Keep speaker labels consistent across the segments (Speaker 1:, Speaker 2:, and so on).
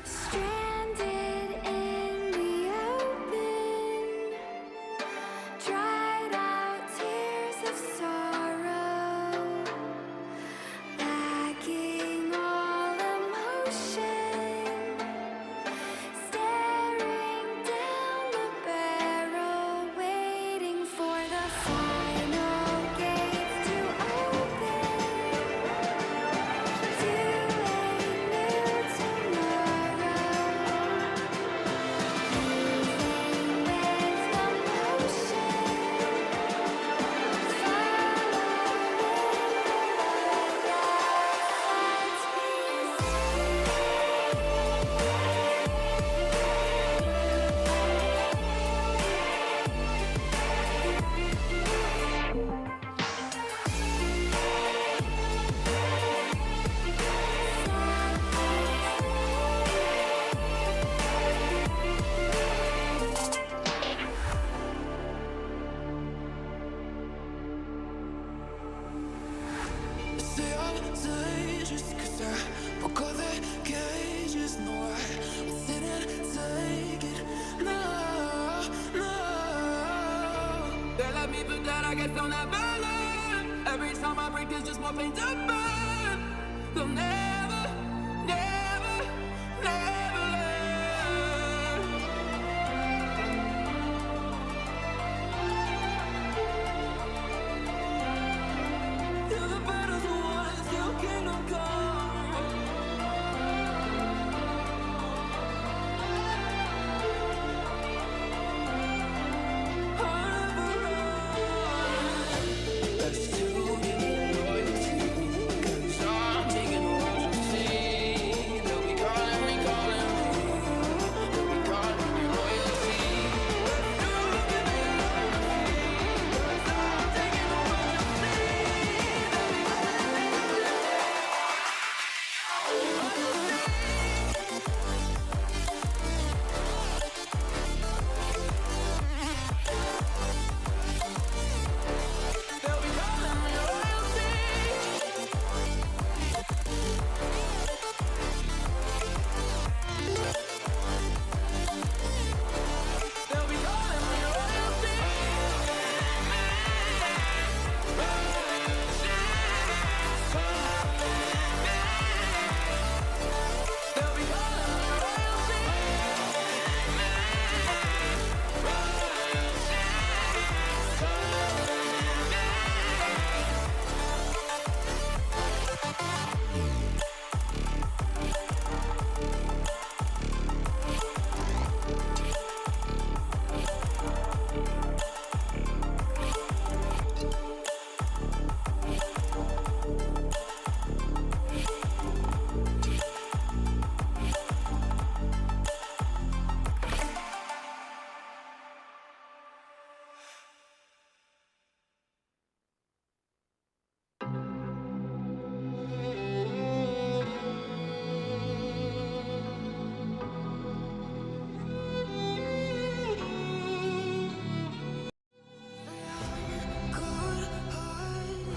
Speaker 1: Stranded in the open, dried out tears of sorrow, lacking all emotion, staring down the barrel, waiting for the final gates to open to a new tomorrow. Moving with the motion, following the light
Speaker 2: Say I'm dangerous 'cause I broke all the cages. No, I didn't take it. No, no. They let me put that, I guess they'll never learn. Every time I break, there's just more pain to burn. They'll never, never, never learn. Till the battle's won, still kingdom come. Let's do it, loyalty. 'Cause I'm taking royalty. They'll be calling me, calling me. They'll be calling me royalty. Let's do it, loyalty. 'Cause I'm taking royalty. They'll be calling me royalty. They'll be calling me royalty. They'll be calling me royalty.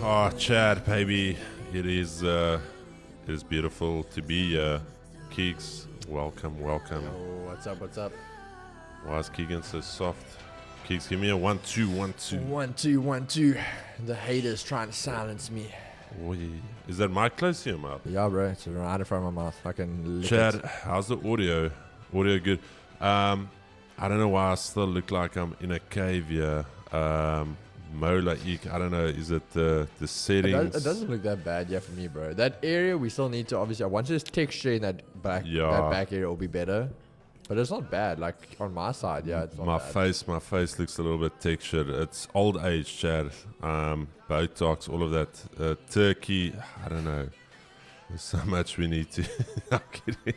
Speaker 3: Oh, Chad, baby, it is beautiful to be here. Keeks, welcome, welcome.
Speaker 4: Oh, what's up? What's up?
Speaker 3: Why is Keegan so soft? Keeks, give me a 1 2 1 2.
Speaker 4: 1 2 1 2. The haters trying to silence me.
Speaker 3: Oi. Is that mic close to your mouth?
Speaker 4: Yeah, bro. It's right in front of my mouth. I can lick
Speaker 3: Chad,
Speaker 4: it.
Speaker 3: how's the audio? Audio good. I don't know why I still look like I'm in a cave here. Mola Eek, I don't know, is it the settings?
Speaker 4: It doesn't look that bad, yeah, for me, bro. That area we still need to obviously. Once there's texture in that back area, will be better. But it's not bad. Like on my side, yeah, it's not
Speaker 3: my
Speaker 4: bad.
Speaker 3: my face looks a little bit textured. It's old age, Chad. Botox, all of that. Turkey, I don't know. There's so much we need to. I'm kidding.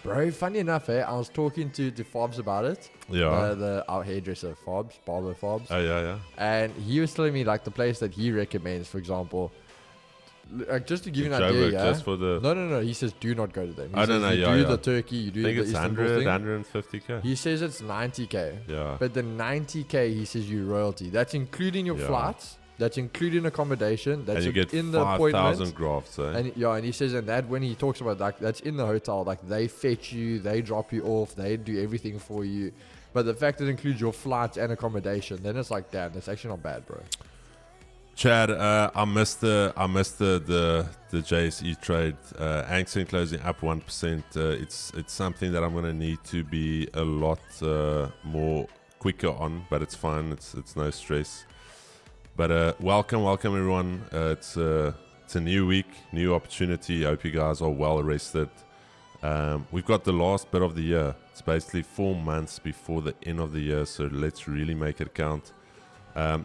Speaker 4: Bro, funny enough, I was talking to Fobs about it.
Speaker 3: Yeah.
Speaker 4: Our hairdresser, Fobs, Barber Fobs.
Speaker 3: Oh, yeah.
Speaker 4: And he was telling me, like, the place that he recommends, for example, just to give you an idea, yeah?
Speaker 3: Just for the...
Speaker 4: No. He says do not go to them. He
Speaker 3: I don't
Speaker 4: says
Speaker 3: know,
Speaker 4: you do the turkey, you do
Speaker 3: I think
Speaker 4: the
Speaker 3: it's
Speaker 4: Istanbul
Speaker 3: 100,
Speaker 4: thing.
Speaker 3: 150k.
Speaker 4: He says it's 90k.
Speaker 3: Yeah.
Speaker 4: But the 90k, he says you royalty. That's including your flights. That's including accommodation. That's
Speaker 3: and you get
Speaker 4: in the
Speaker 3: 5,000
Speaker 4: appointment.
Speaker 3: grafts. Eh?
Speaker 4: And he says, and that when he talks about like that's in the hotel, like they fetch you, they drop you off, they do everything for you. But the fact it includes your flights and accommodation, then it's like, damn, that's actually not bad, bro.
Speaker 3: Chad, I missed the JSE trade. Angstrom closing up 1%. It's something that I'm gonna need to be a lot more quicker on, but it's fine. It's no stress. But welcome everyone. It's a new week, new opportunity. I hope you guys are well rested. We've got the last bit of the year. It's basically 4 months before the end of the year, so let's really make it count.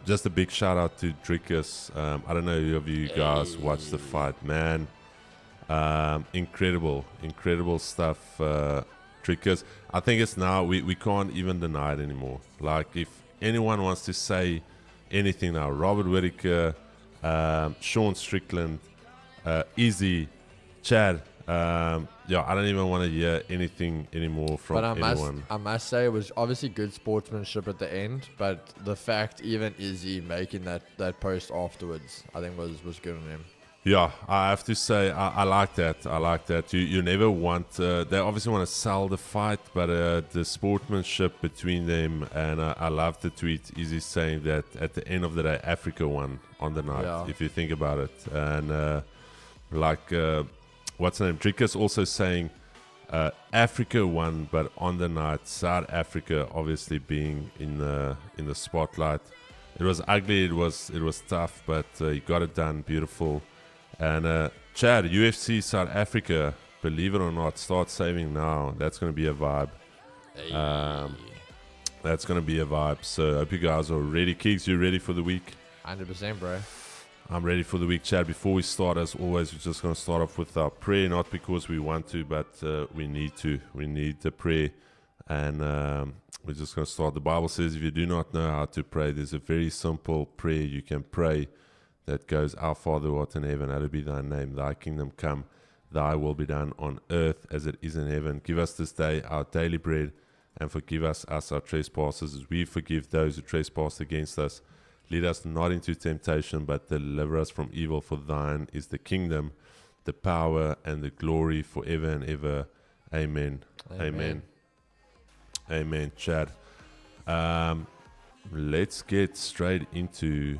Speaker 3: Just a big shout out to Drickus. I don't know who of you guys watched the fight, man. Incredible stuff. Drickus. I think it's now we can't even deny it anymore. Like if anyone wants to say anything now, Robert Whittaker, Sean Strickland, Izzy, Chad. I don't even want to hear anything anymore from anyone.
Speaker 4: I must say it was obviously good sportsmanship at the end, but the fact even Izzy making that post afterwards, I think was good on him.
Speaker 3: Yeah, I have to say I like that. I like that. You never want. They obviously want to sell the fight, but the sportsmanship between them, and I love the tweet. Izzy saying that at the end of the day, Africa won on the night. Yeah. If you think about it, and what's the name? Drickus also saying Africa won, but on the night, South Africa obviously being in the spotlight. It was ugly. It was tough, but he got it done. Beautiful. And Chad, UFC South Africa, believe it or not, start saving now. That's going to be a vibe. That's going to be a vibe. So I hope you guys are ready. Keeks, you ready for the week?
Speaker 4: 100%, bro.
Speaker 3: I'm ready for the week, Chad. Before we start, as always, we're just going to start off with our prayer, not because we want to, but we need to. We need the prayer. And we're just going to start. The Bible says if you do not know how to pray, there's a very simple prayer you can pray that goes, Our Father who art in heaven, hallowed be thy name. Thy kingdom come, thy will be done on earth as it is in heaven. Give us this day our daily bread, and forgive us our trespasses as we forgive those who trespass against us. Lead us not into temptation, but deliver us from evil. For thine is the kingdom, the power, and the glory forever and ever. Amen. Amen. Amen, Chad. Let's get straight into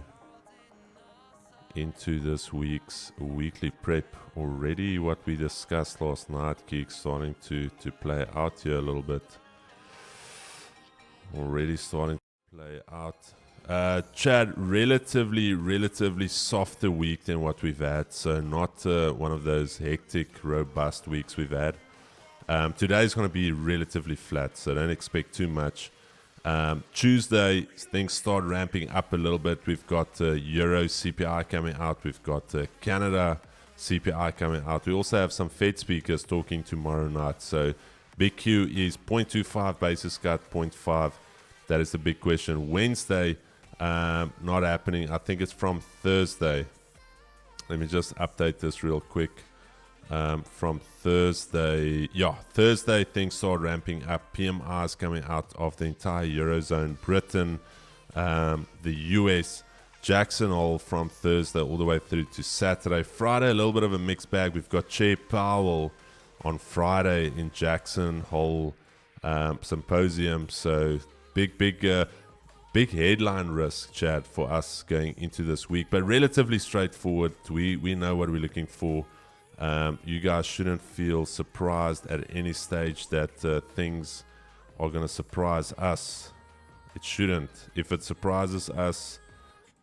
Speaker 3: this week's weekly prep. Already what we discussed last night, Geek, starting to play out here a little bit. Already starting to play out. Chad, relatively softer week than what we've had. So not one of those hectic, robust weeks we've had. Today is going to be relatively flat, so don't expect too much. Tuesday, things start ramping up a little bit. We've got Euro CPI coming out. We've got Canada CPI coming out. We also have some Fed speakers talking tomorrow night. So big Q is 0.25 basis cut, 0.5. That is the big question. Wednesday, not happening. I think it's from Thursday. Let me just update this real quick. From Thursday, Thursday things start ramping up. PMIs coming out of the entire Eurozone, Britain, the US, Jackson Hole from Thursday all the way through to Saturday. Friday, a little bit of a mixed bag. We've got Chair Powell on Friday in Jackson Hole Symposium. So big headline risk, Chad, for us going into this week, but relatively straightforward. We know what we're looking for. You guys shouldn't feel surprised at any stage that things are going to surprise us. It shouldn't. If it surprises us,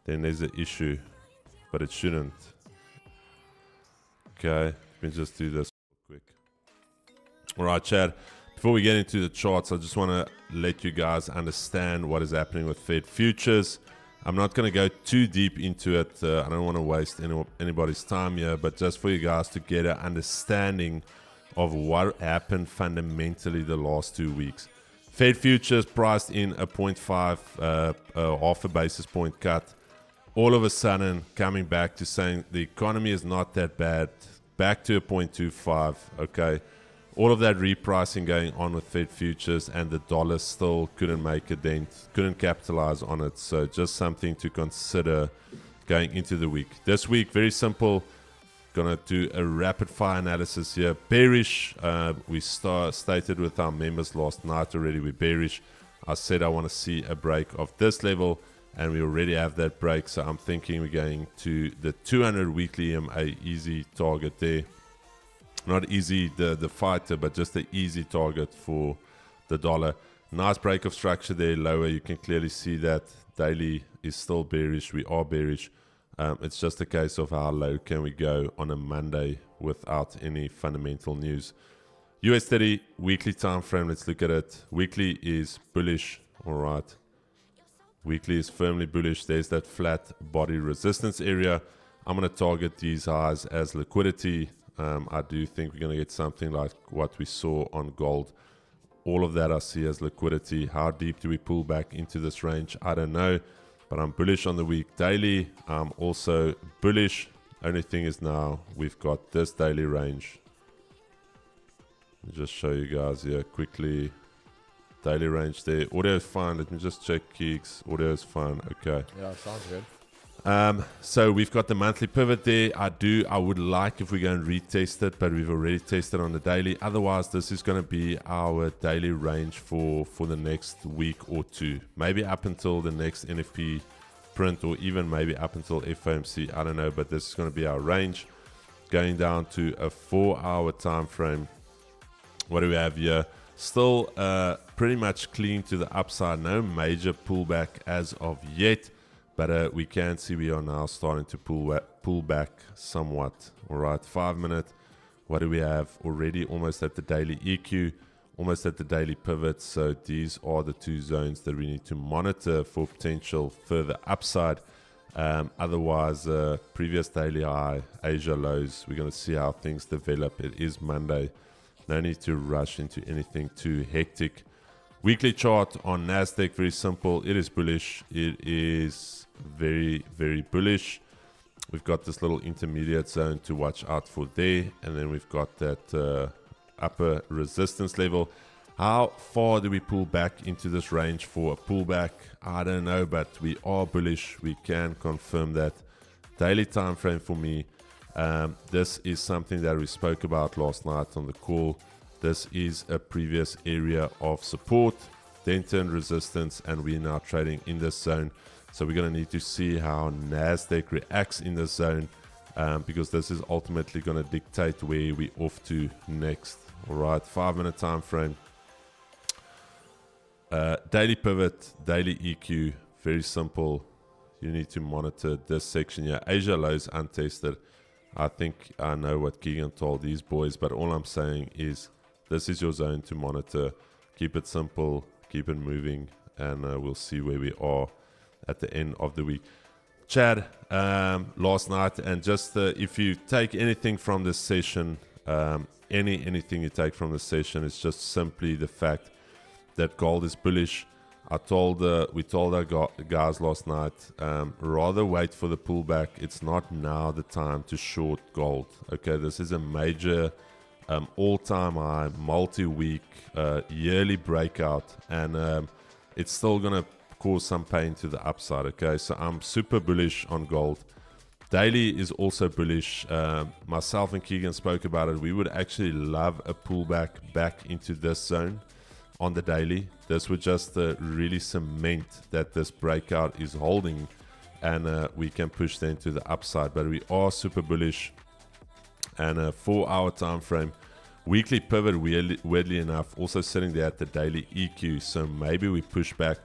Speaker 3: then there's an issue, but it shouldn't. Okay, let me just do this real quick. All right, Chad. Before we get into the charts, I just want to let you guys understand what is happening with Fed futures. I'm not going to go too deep into it. I don't want to waste anybody's time here, but just for you guys to get an understanding of what happened fundamentally the last 2 weeks. Fed futures priced in a 0.5, half a basis point cut. All of a sudden coming back to saying the economy is not that bad. Back to a 0.25, okay. All of that repricing going on with Fed futures, and the dollar still couldn't make a dent, couldn't capitalize on it. So just something to consider going into the week. This week, very simple. Gonna do a rapid fire analysis here. Bearish. We stated with our members last night already. We're bearish. I said I want to see a break of this level, and we already have that break. So I'm thinking we're going to the 200 weekly EMA, easy target there. Not easy the fighter, but just the easy target for the dollar. Nice break of structure there, lower. You can clearly see that daily is still bearish. We are bearish. It's just a case of how low can we go on a Monday without any fundamental news. US 30 weekly time frame, let's look at it. Weekly is bullish, all right. Weekly is firmly bullish. There's that flat body resistance area. I'm going to target these highs as liquidity. I do think we're going to get something like what we saw on gold. All of that I see as liquidity. How deep do we pull back into this range? I don't know, but I'm bullish on the week. Daily, I'm also bullish. Only thing is now we've got this daily range. Let me just show you guys here quickly. Daily range there. Audio is fine. Let me just check Keeks. Audio is fine. Okay.
Speaker 4: Yeah, sounds good.
Speaker 3: So we've got the monthly pivot there. I would like if we go and retest it, but we've already tested on the daily. Otherwise, this is going to be our daily range for the next week or two. Maybe up until the next NFP print, or even maybe up until FOMC. I don't know, but this is going to be our range. Going down to a 4-hour time frame. What do we have here? Still pretty much clean to the upside. No major pullback as of yet. But we can see we are now starting to pull back somewhat. All right, 5 minute. What do we have? Already almost at the daily EQ, almost at the daily pivot. So these are the two zones that we need to monitor for potential further upside. Otherwise, previous daily high, Asia lows. We're going to see how things develop. It is Monday. No need to rush into anything too hectic. Weekly chart on Nasdaq, very simple. It is bullish. It is very, very bullish. We've got this little intermediate zone to watch out for there. And then we've got that upper resistance level. How far do we pull back into this range for a pullback? I don't know, but we are bullish. We can confirm that. Daily time frame for me. This is something that we spoke about last night on the call. This is a previous area of support, then turned resistance, and we're now trading in this zone. So we're going to need to see how Nasdaq reacts in this zone, because this is ultimately going to dictate where we're off to next. All right, 5 minute time frame. Daily pivot, daily EQ, very simple. You need to monitor this section here. Asia lows untested. I think I know what Keegan told these boys, but all I'm saying is this is your zone to monitor. Keep it simple, keep it moving, and we'll see where we are at the end of the week. Chad, last night, and just if you take anything from this session, anything you take from this session, it's just simply the fact that gold is bullish. We told our guys last night, rather wait for the pullback. It's not now the time to short gold. Okay, this is a major all-time high, multi-week, yearly breakout, and it's still going to cause some pain to the upside. Okay, so I'm super bullish on gold. Daily is also bullish. Myself and Keegan spoke about it. We would actually love a pullback back into this zone on the daily. This would just really cement that this breakout is holding, and we can push then to the upside. But we are super bullish. And a 4-hour time frame, weekly pivot, weirdly enough, also sitting there at the daily EQ. So maybe we push back.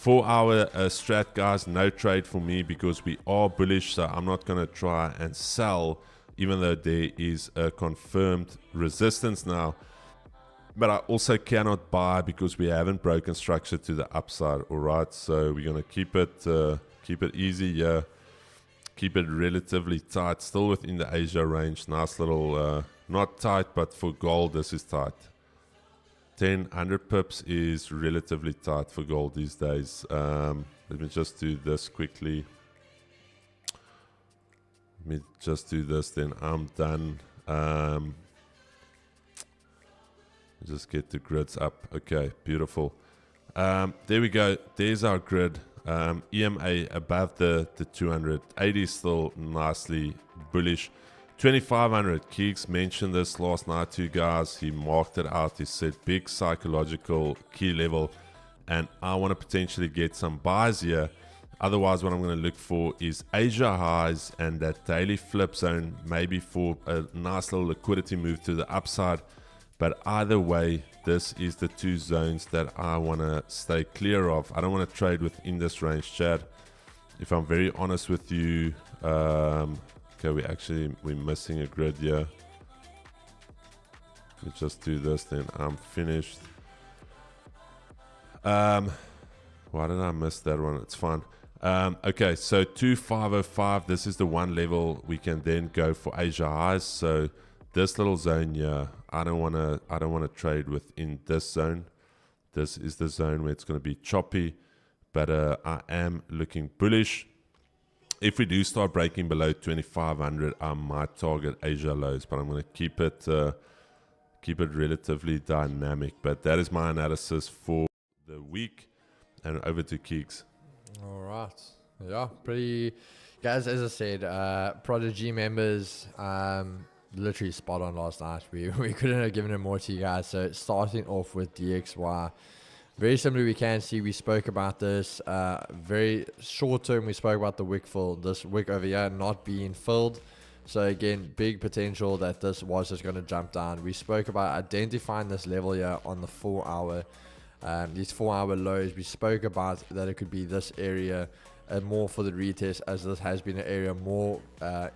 Speaker 3: 4-hour strat, guys, no trade for me because we are bullish. So I'm not going to try and sell, even though there is a confirmed resistance now. But I also cannot buy because we haven't broken structure to the upside. All right, so we're going to keep it easy here. Keep it relatively tight, still within the Asia range. Nice little, not tight, but for gold, this is tight. 100 pips is relatively tight for gold these days. Let me just do this quickly. Let me just do this, then I'm done. Just get the grids up. Okay, beautiful. There we go. There's our grid. EMA above the 200. 80 still nicely bullish. 2500. Keeks mentioned this last night to you guys. He marked it out. He said big psychological key level, and I want to potentially get some buys here. Otherwise, what I'm going to look for is Asia highs and that daily flip zone, maybe for a nice little liquidity move to the upside. But either way, this is the two zones that I want to stay clear of. I don't want to trade within this range, Chad. If I'm very honest with you, okay, we're missing a grid here. Let me just do this, then I'm finished. Why did I miss that one? It's fine. Okay, so 2505, this is the one level we can then go for Asia highs. So this little zone here, I don't want to trade within this zone. This is the zone where it's going to be choppy, but I am looking bullish. If we do start breaking below 2500, I might target Asia lows, but I'm going to keep it relatively dynamic. But that is my analysis for the week, and over to Keeks.
Speaker 4: All right. Yeah, pretty. Guys, as I said, Prodigy members, literally spot on last night. We couldn't have given it more to you guys. So starting off with DXY, very similar. We can see we spoke about this very short term. We spoke about the wick fill, this wick over here not being filled. So again, big potential that this was just going to jump down. We spoke about identifying this level here on the 4 hour. These 4 hour lows, we spoke about that it could be this area more for the retest, as this has been an area more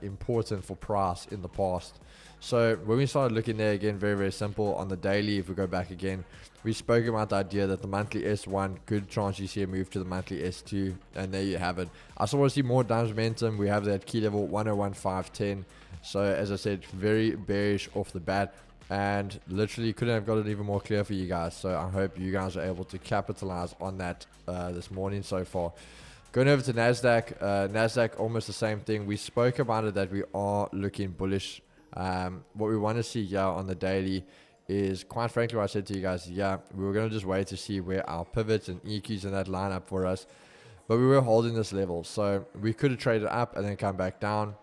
Speaker 4: important for price in the past. So when we started looking there, again, very, very simple. On the daily, if we go back again, we spoke about the idea that the monthly S1, good chance you see a move to the monthly S2, and there you have it. I still want to see more down momentum. We have that key level 101.510. So as I said, very bearish off the bat, and literally couldn't have got it even more clear for you guys. So I hope you guys are able to capitalize on that this morning so far. Going over to Nasdaq, Nasdaq almost the same thing. We spoke about it, that we are looking bullish. What we want to see here on the daily is, quite frankly, what I said to you guys, yeah, we were going to just wait to see where our pivots and EQs in that line up for us, but we were holding this level, so we could have traded up and then come back down.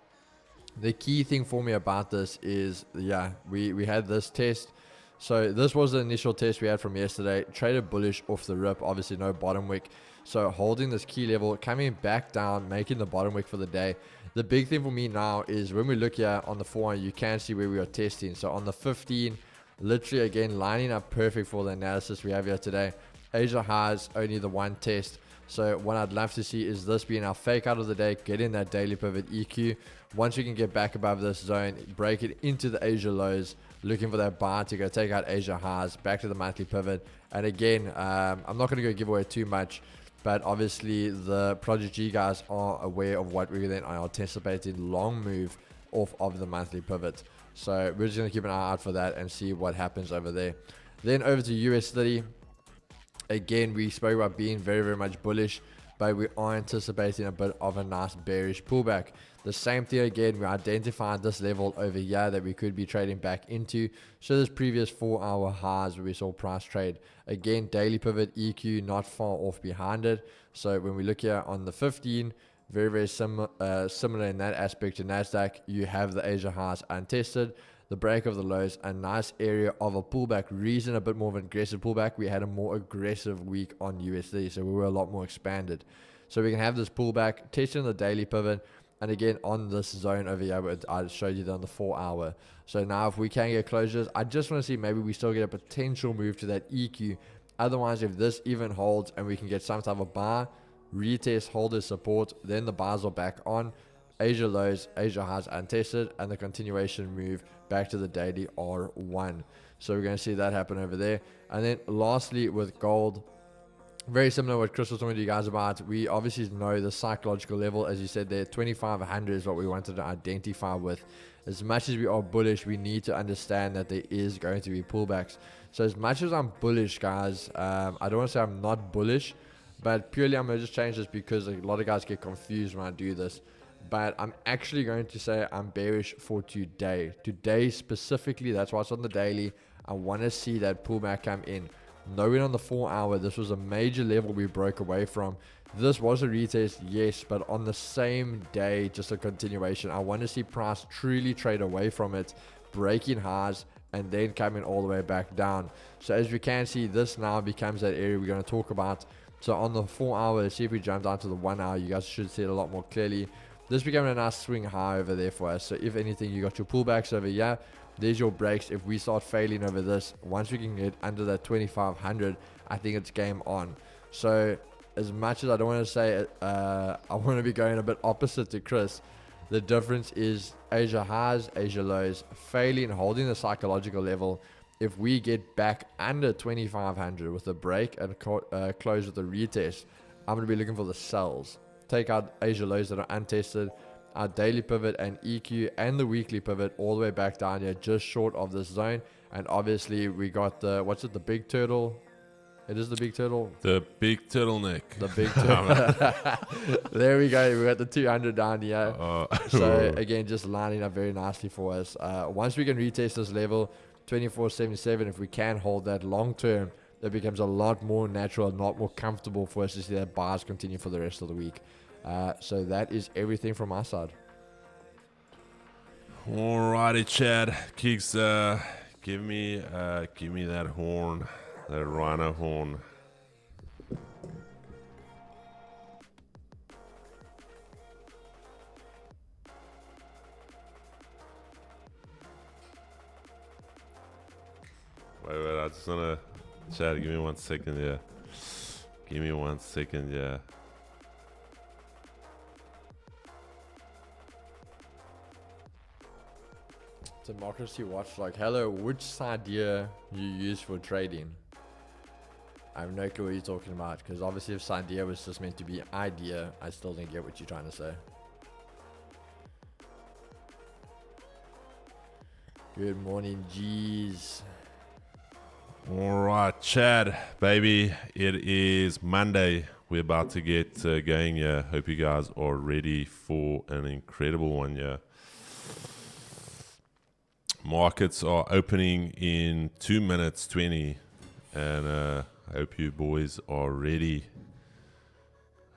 Speaker 4: The key thing for me about this is, yeah, we had this test. So this was the initial test we had from yesterday. Traded bullish off the rip, obviously no bottom wick. So holding this key level, coming back down, making the bottom wick for the day. The big thing for me now is when we look here on the 4 hour, you can see where we are testing. So on the 15, literally again lining up perfect for the analysis we have here today. Asia highs, only the one test. So what I'd love to see is this being our fake out of the day, get in that daily pivot EQ. Once we can get back above this zone, break it into the Asia lows, looking for that buy to go take out Asia highs, back to the monthly pivot. And again, I'm not going to go give away too much, but obviously the Project G guys are aware of what we then are anticipating long move off of the monthly pivot. So we're just going to keep an eye out for that and see what happens over there. Then over to US30. Again, we spoke about being very, very much bullish, but we are anticipating a bit of a nice bearish pullback. The same thing again, we identified this level over here that we could be trading back into. So this previous 4 hour highs where we saw price trade. Again, daily pivot EQ not far off behind it. So when we look here on the 15, very, very similar in that aspect to Nasdaq. You have the Asia highs untested. The break of the lows, a nice area of a pullback, reason a bit more of an aggressive pullback. We had a more aggressive week on USD, so we were a lot more expanded. So we can have this pullback, testing the daily pivot, and again on this zone over here, I showed you on the 4 hour. So now if we can get closures, I just want to see maybe we still get a potential move to that EQ. Otherwise, if this even holds and we can get some type of buy, retest, hold as support, then the bars are back on. Asia lows, Asia highs untested, and the continuation move back to the daily R1. So we're going to see that happen over there. And then lastly with gold, very similar to what Chris was talking to you guys about. We obviously know the psychological level, as you said there, 2500 is what we wanted to identify with. As much as we are bullish, we need to understand that there is going to be pullbacks. So as much as I'm bullish, guys, I don't want to say I'm not bullish, but purely I'm going to just change this because a lot of guys get confused when I do this. But I'm actually going to say I'm bearish for today. Today specifically, that's why it's on the daily. I want to see that pullback come in. Knowing on the 4 hour, this was a major level we broke away from. This was a retest, yes, but on the same day, just a continuation. I want to see price truly trade away from it, breaking highs, and then coming all the way back down. So as we can see, this now becomes that area we're going to talk about. So on the 4 hour, let's see if we jump down to the 1 hour, you guys should see it a lot more clearly. This became a nice swing high over there for us. So if anything, you got your pullbacks over here. There's your breaks. If we start failing over this, once we can get under that 2500, I think it's game on. So as much as I don't want to say I want to be going a bit opposite to Chris, the difference is Asia highs, Asia lows, failing, holding the psychological level. If we get back under 2500 with a break and close with a retest, I'm going to be looking for the sells. Take out Asia lows that are untested, our daily pivot and EQ and the weekly pivot all the way back down here, just short of this zone. And obviously we got the, what's it, the big turtle? It is the big turtle.
Speaker 3: The big turtleneck.
Speaker 4: The big turtle. There we go. We got the 200 down here. So again, just lining up very nicely for us. Once we can retest this level, 24.77, if we can hold that long term, that becomes a lot more natural, a lot more comfortable for us to see that bars continue for the rest of the week. So that is everything from our side.
Speaker 3: Alrighty, Chad. Kicks, give me that horn, that rhino horn. Wait, I just wanna, Chad, give me 1 second, yeah. Give me 1 second, yeah.
Speaker 4: Democracy Watch, like, hello, which idea you use for trading? I have no clue what you're talking about, because obviously if Sandia was just meant to be idea, I still don't get what you're trying to say. Good morning, G's.
Speaker 3: Alright, Chad, baby, it is Monday. We're about to get going here. Hope you guys are ready for an incredible one here. Markets are opening in 2 minutes 20, and I hope you boys are ready.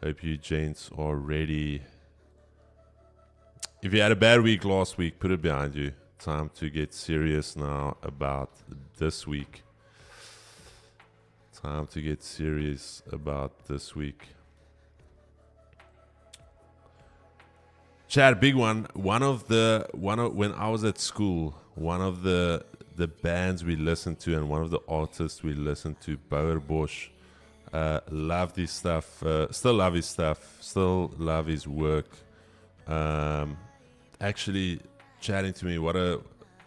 Speaker 3: Hope you gents are ready. If you had a bad week last week, put it behind you. Time to get serious now about this week. Time to get serious about this week. Chad, big one. When I was at school, one of the bands we listened to and one of the artists we listened to, Bauer Bosch, loved his stuff. Still love his stuff. Still love his work. Actually, chatting to me,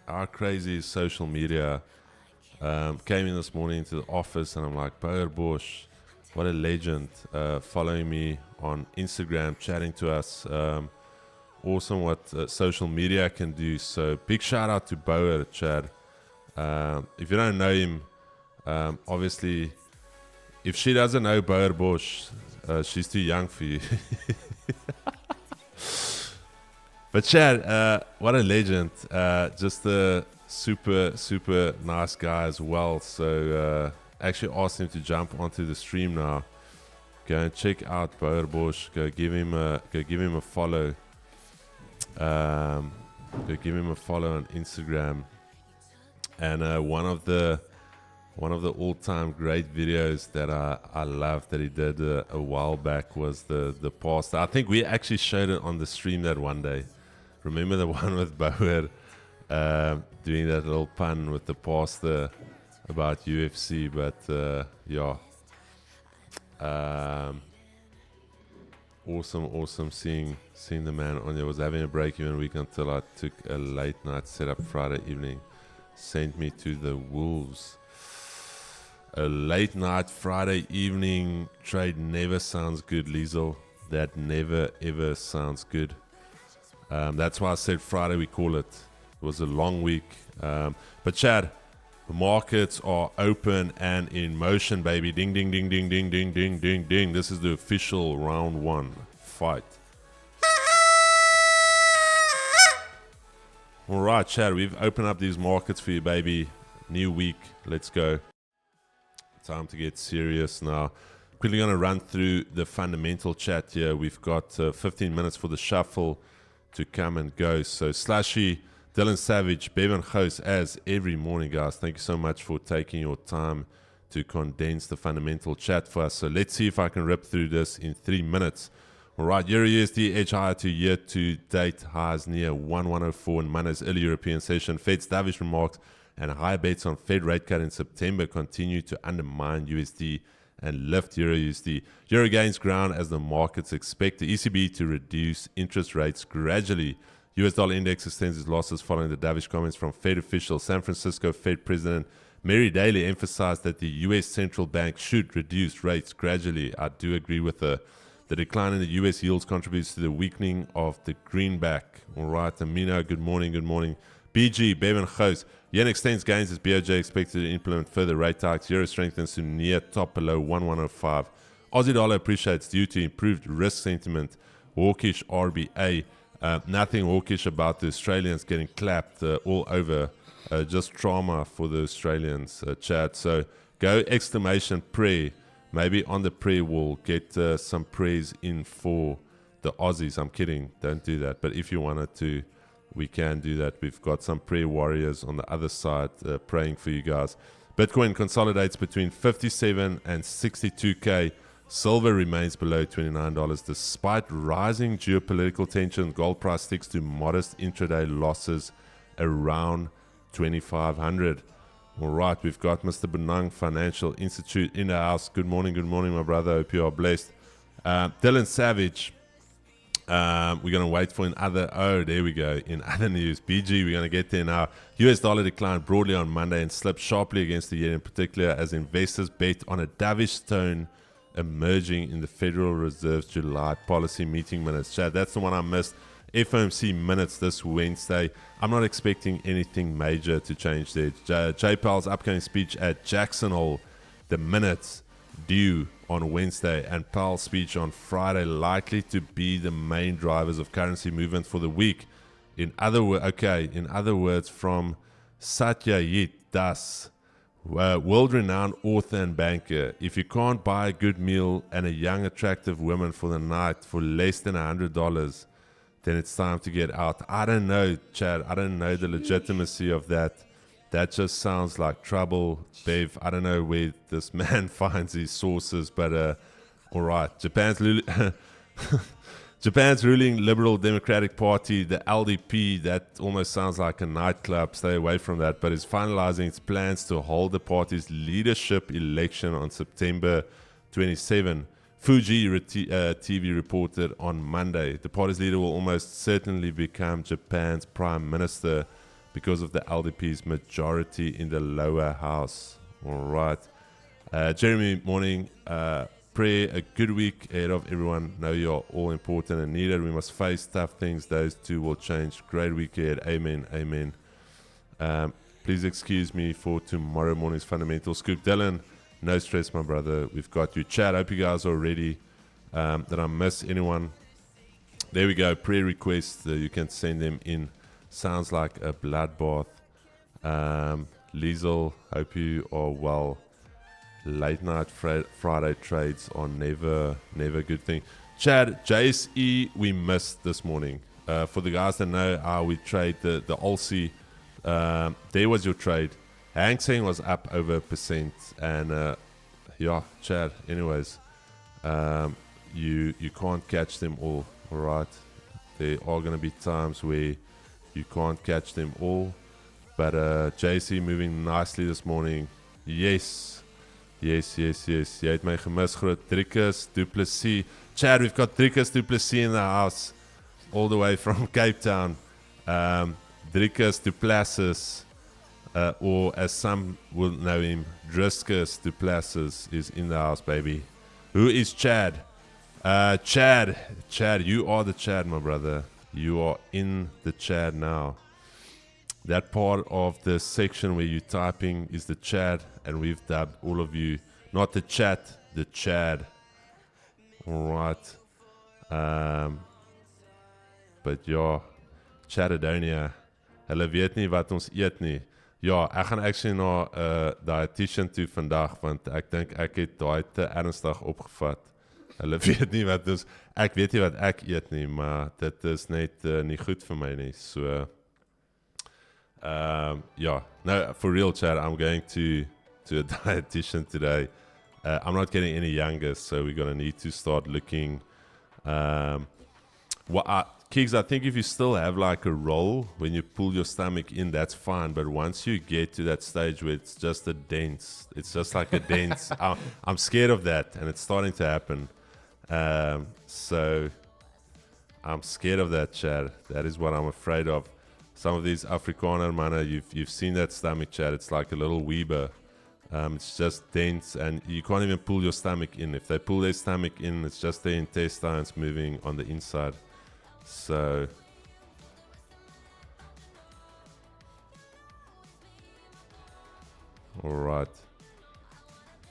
Speaker 3: how crazy is social media. Came in this morning to the office and I'm like, Bauer Bosch, what a legend. Following me on Instagram, chatting to us. Awesome what social media can do. So big shout out to Bauer, Chad. If you don't know him, obviously, if she doesn't know Bauer Bosch, she's too young for you. But Chad, what a legend. Just a super nice guy as well. So actually asked him to jump onto the stream now. Go and check out Bauer Bosch. Go give him a follow. Go give him a follow on Instagram. And one of the all-time great videos that I loved that he did a while back was the pasta. I think we actually showed it on the stream that one day. Remember the one with Bauer doing that little pun with the pasta about UFC? But yeah, awesome seeing the man on there. Was having a break even week until I took a late night setup Friday evening. Sent me to the wolves. A late night Friday evening trade never sounds good, Liesel. That never ever sounds good. That's why I said Friday we call it. It was a long week. But Chad, the markets are open and in motion, baby. Ding, ding, ding, ding, ding, ding, ding, ding, ding. This is the official round one fight. All right, Chad, we've opened up these markets for you, baby. New week. Let's go. Time to get serious now. Quickly going to run through the fundamental chat here. We've got 15 minutes for the shuffle to come and go. So Slushy, Dylan Savage, Bevan Host, as every morning, guys. Thank you so much for taking your time to condense the fundamental chat for us. So let's see if I can rip through this in 3 minutes. All right, Euro USD edge higher to year-to-date highs near 1.104 in Monday's early European session. Fed's dovish remarks and higher bets on Fed rate cut in September continue to undermine USD and lift Euro USD. Euro gains ground as the markets expect the ECB to reduce interest rates gradually. US dollar index extends its losses following the dovish comments from Fed officials. San Francisco Fed President Mary Daly emphasized that the US central bank should reduce rates gradually. I do agree with her. The decline in the US yields contributes to the weakening of the greenback. All right, Amino, good morning, good morning. BG, Bevan Host. Yen extends gains as BOJ expected to implement further rate hikes. Euro strengthens to near top below 1.105. Aussie dollar appreciates due to improved risk sentiment. Hawkish RBA. Nothing hawkish about the Australians getting clapped all over. Just trauma for the Australians, Chad. So go exclamation prayer. Maybe on the prayer wall, get some prayers in for the Aussies. I'm kidding. Don't do that. But if you wanted to, we can do that. We've got some prayer warriors on the other side praying for you guys. Bitcoin consolidates between 57 and 62K. Silver remains below $29 despite rising geopolitical tension. Gold price sticks to modest intraday losses around 2,500. All right, we've got Mr. Benang Financial Institute in the house. Good morning, my brother. Hope you are blessed. Dylan Savage. We're going to wait for there we go. In other news, BG, we're going to get there now. US dollar declined broadly on Monday and slipped sharply against the yen in particular as investors bet on a dovish tone emerging in the Federal Reserve's July policy meeting minutes. Chad, that's the one I missed. FOMC minutes this Wednesday. I'm not expecting anything major to change there. Jay Powell's upcoming speech at Jackson Hole, the minutes due on Wednesday, and Powell's speech on Friday likely to be the main drivers of currency movement for the week. In other words, from Satyajit Das, world-renowned author and banker, if you can't buy a good meal and a young, attractive woman for the night for less than $100, then it's time to get out. I don't know, Chad. I don't know the legitimacy of that. That just sounds like trouble, Bev. I don't know where this man finds his sources, but all right. Japan's ruling Liberal Democratic Party, the LDP, that almost sounds like a nightclub. Stay away from that. But is finalizing its plans to hold the party's leadership election on September 27. Fuji TV reported on Monday. The party's leader will almost certainly become Japan's prime minister because of the LDP's majority in the lower house. All right. Jeremy, morning. Prayer, a good week ahead of everyone. Know you're all important and needed. We must face tough things. Those two will change. Great week ahead. Amen. Amen. Please excuse me for tomorrow morning's fundamental scoop. Dylan, no stress, my brother. We've got you. Chat. Hope you guys are ready. Did I miss anyone? There we go. Prayer requests. You can send them in. Sounds like a bloodbath. Liesel, hope you are well. Late night Friday trades are never a good thing. Chad, JSE, we missed this morning. For the guys that know how we trade the Aussie, there was your trade. Hang Seng was up over 1%, and yeah, Chad. Anyways, you can't catch them all. All right, there are going to be times where you can't catch them all, but JC moving nicely this morning. Yes. Jy het my gemis, groot. Driekus Du Plessis. Chad, we've got Driekus Du Plessis in the house, all the way from Cape Town. Driekus Du Plessis, or as some will know him, Driscus Du Plessis is in the house, baby. Who is Chad? Chad, you are the Chad, my brother. You are in the Chad now. That part of the section where you're typing is the chat, and we've dubbed all of you, not the chat, the Chad. All right. But ja, Chadadonia, hulle weet nie wat ons eet nie. Ja, ek gaan actually na dietitian toe vandag want ek dink ek het daai te ernstig opgevat. Hulle weet nie wat dus ek weet nie wat ek eet nie, maar dit is net nie goed vir my nie. So yeah, no, for real, Chad, I'm going to a dietitian today. I'm not getting any younger, so we're gonna need to start looking. Kigs, I think if you still have like a roll when you pull your stomach in, that's fine. But once you get to that stage where it's just a dent, it's just like a dent. I'm scared of that, and it's starting to happen. So I'm scared of that, Chad. That is what I'm afraid of. Some of these Afrikaner manna, you've seen that stomach, Chad. It's like a little Weber. It's just dense, and you can't even pull your stomach in. If they pull their stomach in, it's just the intestines moving on the inside. So all right,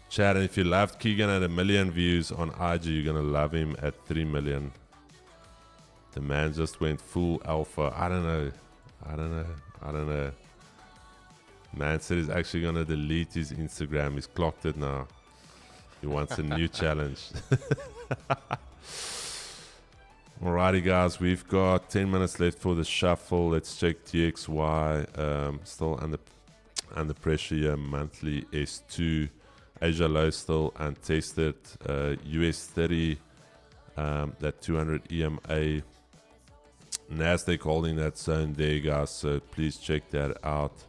Speaker 3: Chad, and if you loved Keegan at 1 million views on IG, you're gonna love him at 3 million. The man just went full alpha. I don't know. Man said he's actually gonna delete his Instagram. He's clocked it now. He wants a new challenge. Alrighty, guys, we've got 10 minutes left for the shuffle. Let's check TXY. Still under pressure here. Monthly S2. Asia low still untested. US 30. That 200 EMA. Nasdaq holding that zone there, guys. So please check that out.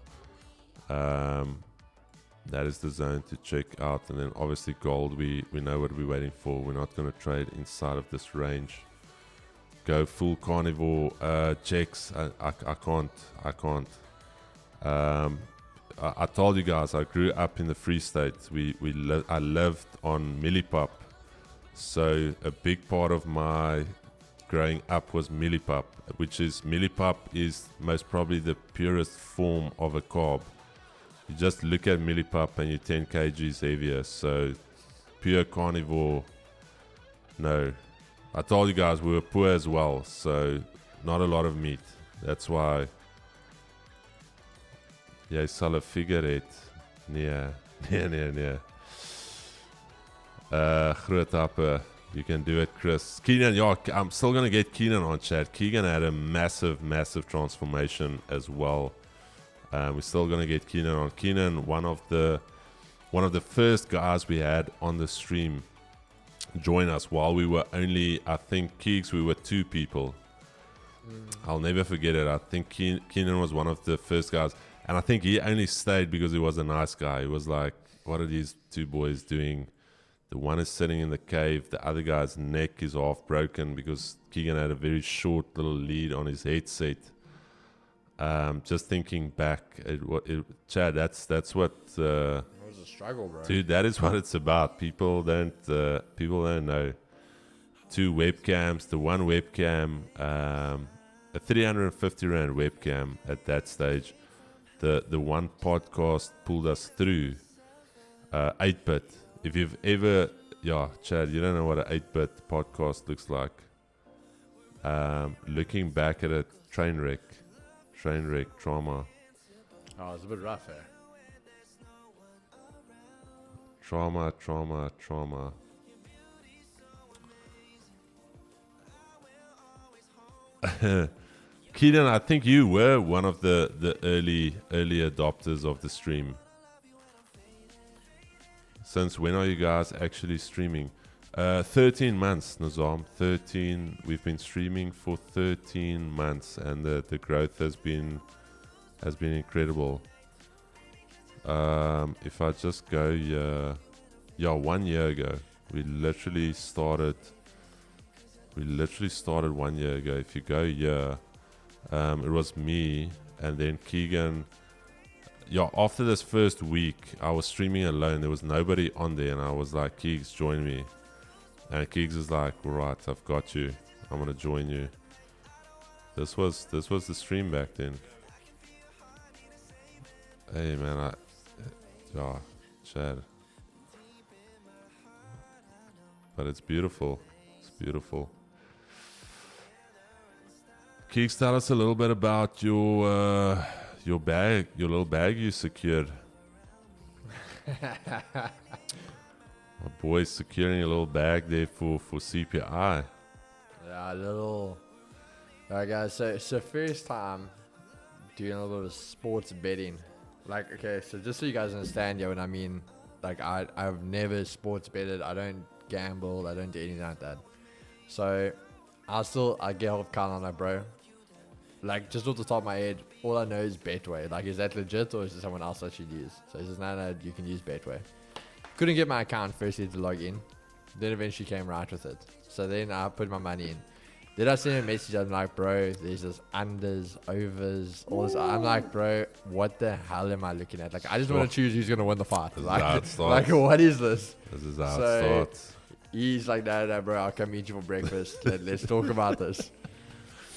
Speaker 3: That is the zone to check out. And then obviously gold, we know what we're waiting for. We're not going to trade inside of this range. Go full carnivore checks. I can't. I told you guys I grew up in the Free State. I lived on millipap, so a big part of my growing up was millipap, which is millipap is most probably the purest form of a carb. You just look at millipap and you're 10 kgs heavier. So pure carnivore, no. I told you guys we were poor as well, so not a lot of meat. That's why. Jy sal 'n figure hê. Nee. Groot happe. You can do it, Chris. Keenan, yeah, I'm still going to get Keenan on chat. Keegan had a massive transformation as well. We're still going to get Keenan on. Keenan, one of the first guys we had on the stream join us while we were only, I think, Keegs, we were 2 people. I'll never forget it. I think Keenan was one of the first guys. And I think he only stayed because he was a nice guy. He was like, what are these 2 boys doing? The one is sitting in the cave. The other guy's neck is half broken because Keegan had a very short little lead on his headset. Just thinking back, Chad, that's what. It
Speaker 4: was a struggle, bro.
Speaker 3: Dude, that is what it's about. People don't know. 2 webcams. The one webcam, a 350 rand webcam at that stage. The one podcast pulled us through 8-bit. If you've ever, Chad, you don't know what an 8-bit podcast looks like. Looking back at it, train wreck, trauma.
Speaker 4: Oh, it's a bit rough, eh?
Speaker 3: Trauma. Keaton, I think you were one of the early adopters of the stream. Since when are you guys actually streaming? 13 months, Nazam. 13. We've been streaming for 13 months, and the growth has been incredible. If I just go, 1 year ago, we literally started 1 year ago. If you go here, it was me and then Keegan. After this first week, I was streaming alone. There was nobody on there, and I was like, Keegs, join me. And Keegs is like, all right, I've got you. I'm gonna join you. This was the stream back then. Hey man, Chad. But it's beautiful. It's beautiful. Keegs, tell us a little bit about your your bag, your little bag you secured. My boy's securing a little bag there for CPI.
Speaker 4: Yeah, a little. Alright, guys. So first time doing a little bit of sports betting. Like, okay, so just so you guys understand, yeah, when I mean, like, I've never sports betted. I don't gamble. I don't do anything like that. So I get off count on that, bro. Like, just off the top of my head, all I know is Betway. Like, is that legit or is it someone else I should use? So he says, no, you can use Betway. Couldn't get my account firstly to log in. Then eventually came right with it. So then I put my money in. Then I sent a message. I'm like, bro, there's this unders, overs, all this. I'm like, bro, what the hell am I looking at? Like, I just want to choose who's going to win the fight.
Speaker 3: This is how it starts.
Speaker 4: Like, what is this?
Speaker 3: This is how
Speaker 4: So,
Speaker 3: it starts.
Speaker 4: He's like, no, bro, I'll come meet you for breakfast. Let's talk about this.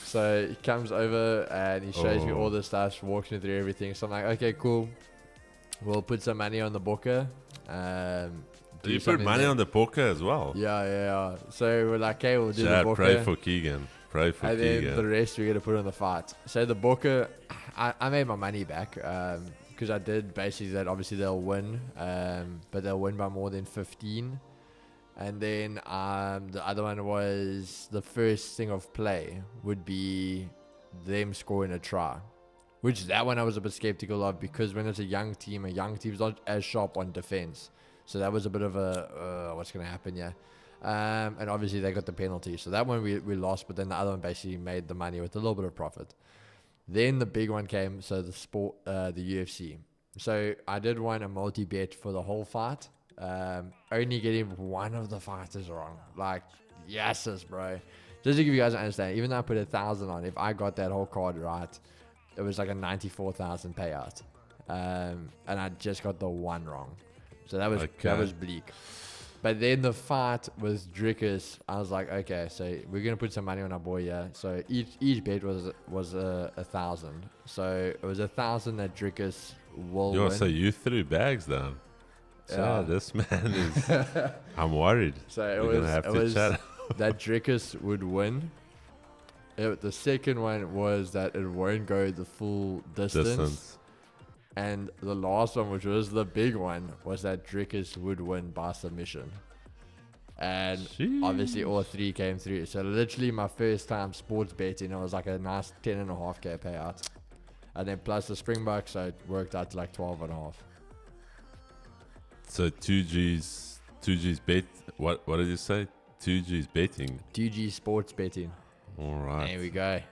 Speaker 4: So he comes over and he shows me all the stuff, walks me through everything. So I'm like, okay, cool. We'll put some money on the booker.
Speaker 3: Do you put money on the poker as well?
Speaker 4: Yeah. So we're like, okay, we'll do the
Speaker 3: Chad,
Speaker 4: booker.
Speaker 3: pray for Keegan. Pray for
Speaker 4: And
Speaker 3: Keegan.
Speaker 4: then the rest we're going to put on the fight. So the booker, I made my money back because I did basically that. Obviously, they'll win, but they'll win by more than 15. And then the other one was the first thing of play would be them scoring a try. Which that one I was a bit skeptical of because when it's a young team's not as sharp on defense. So that was a bit of a, what's going to happen, yeah. And obviously they got the penalty. So that one we lost, but then the other one basically made the money with a little bit of profit. Then the big one came, so the UFC. So I did a multi-bet for the whole fight. Only getting one of the fighters wrong. Like, yeses, bro. Just to give you guys an understanding, even though I put 1,000 on, if I got that whole card right, it was like a 94,000 payout. And I just got the one wrong. So that was bleak. But then the fight with Drickus, I was like, okay, so we're gonna put some money on our boy, yeah. So each bet was 1,000. So it was 1,000 that Drickus will win.
Speaker 3: So you threw bags down. So this man is. I'm worried.
Speaker 4: So
Speaker 3: We're gonna have to chat.
Speaker 4: that Drickus would win. The second one was that it won't go the full distance. And the last one, which was the big one, was that Drickus would win by submission. And obviously all three came through. So literally my first time sports betting, it was like a nice 10.5k payout. And then plus the Springboks, so it worked out to like 12.5.
Speaker 3: So 2G's bet. What did you say? 2G's betting.
Speaker 4: 2G sports betting.
Speaker 3: All right.
Speaker 4: There we go.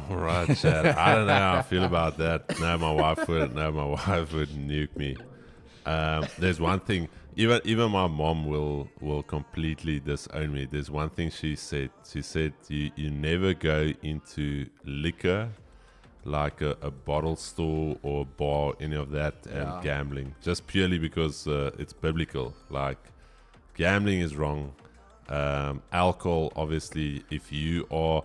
Speaker 3: All right, Chad. I don't know how I feel about that. No, my wife would nuke me. There's one thing. Even my mom will completely disown me. There's one thing she said. She said you never go into liquor, like a bottle store or bar, any of that, and gambling, just purely because it's biblical. Like, gambling is wrong. Alcohol, obviously, if you are,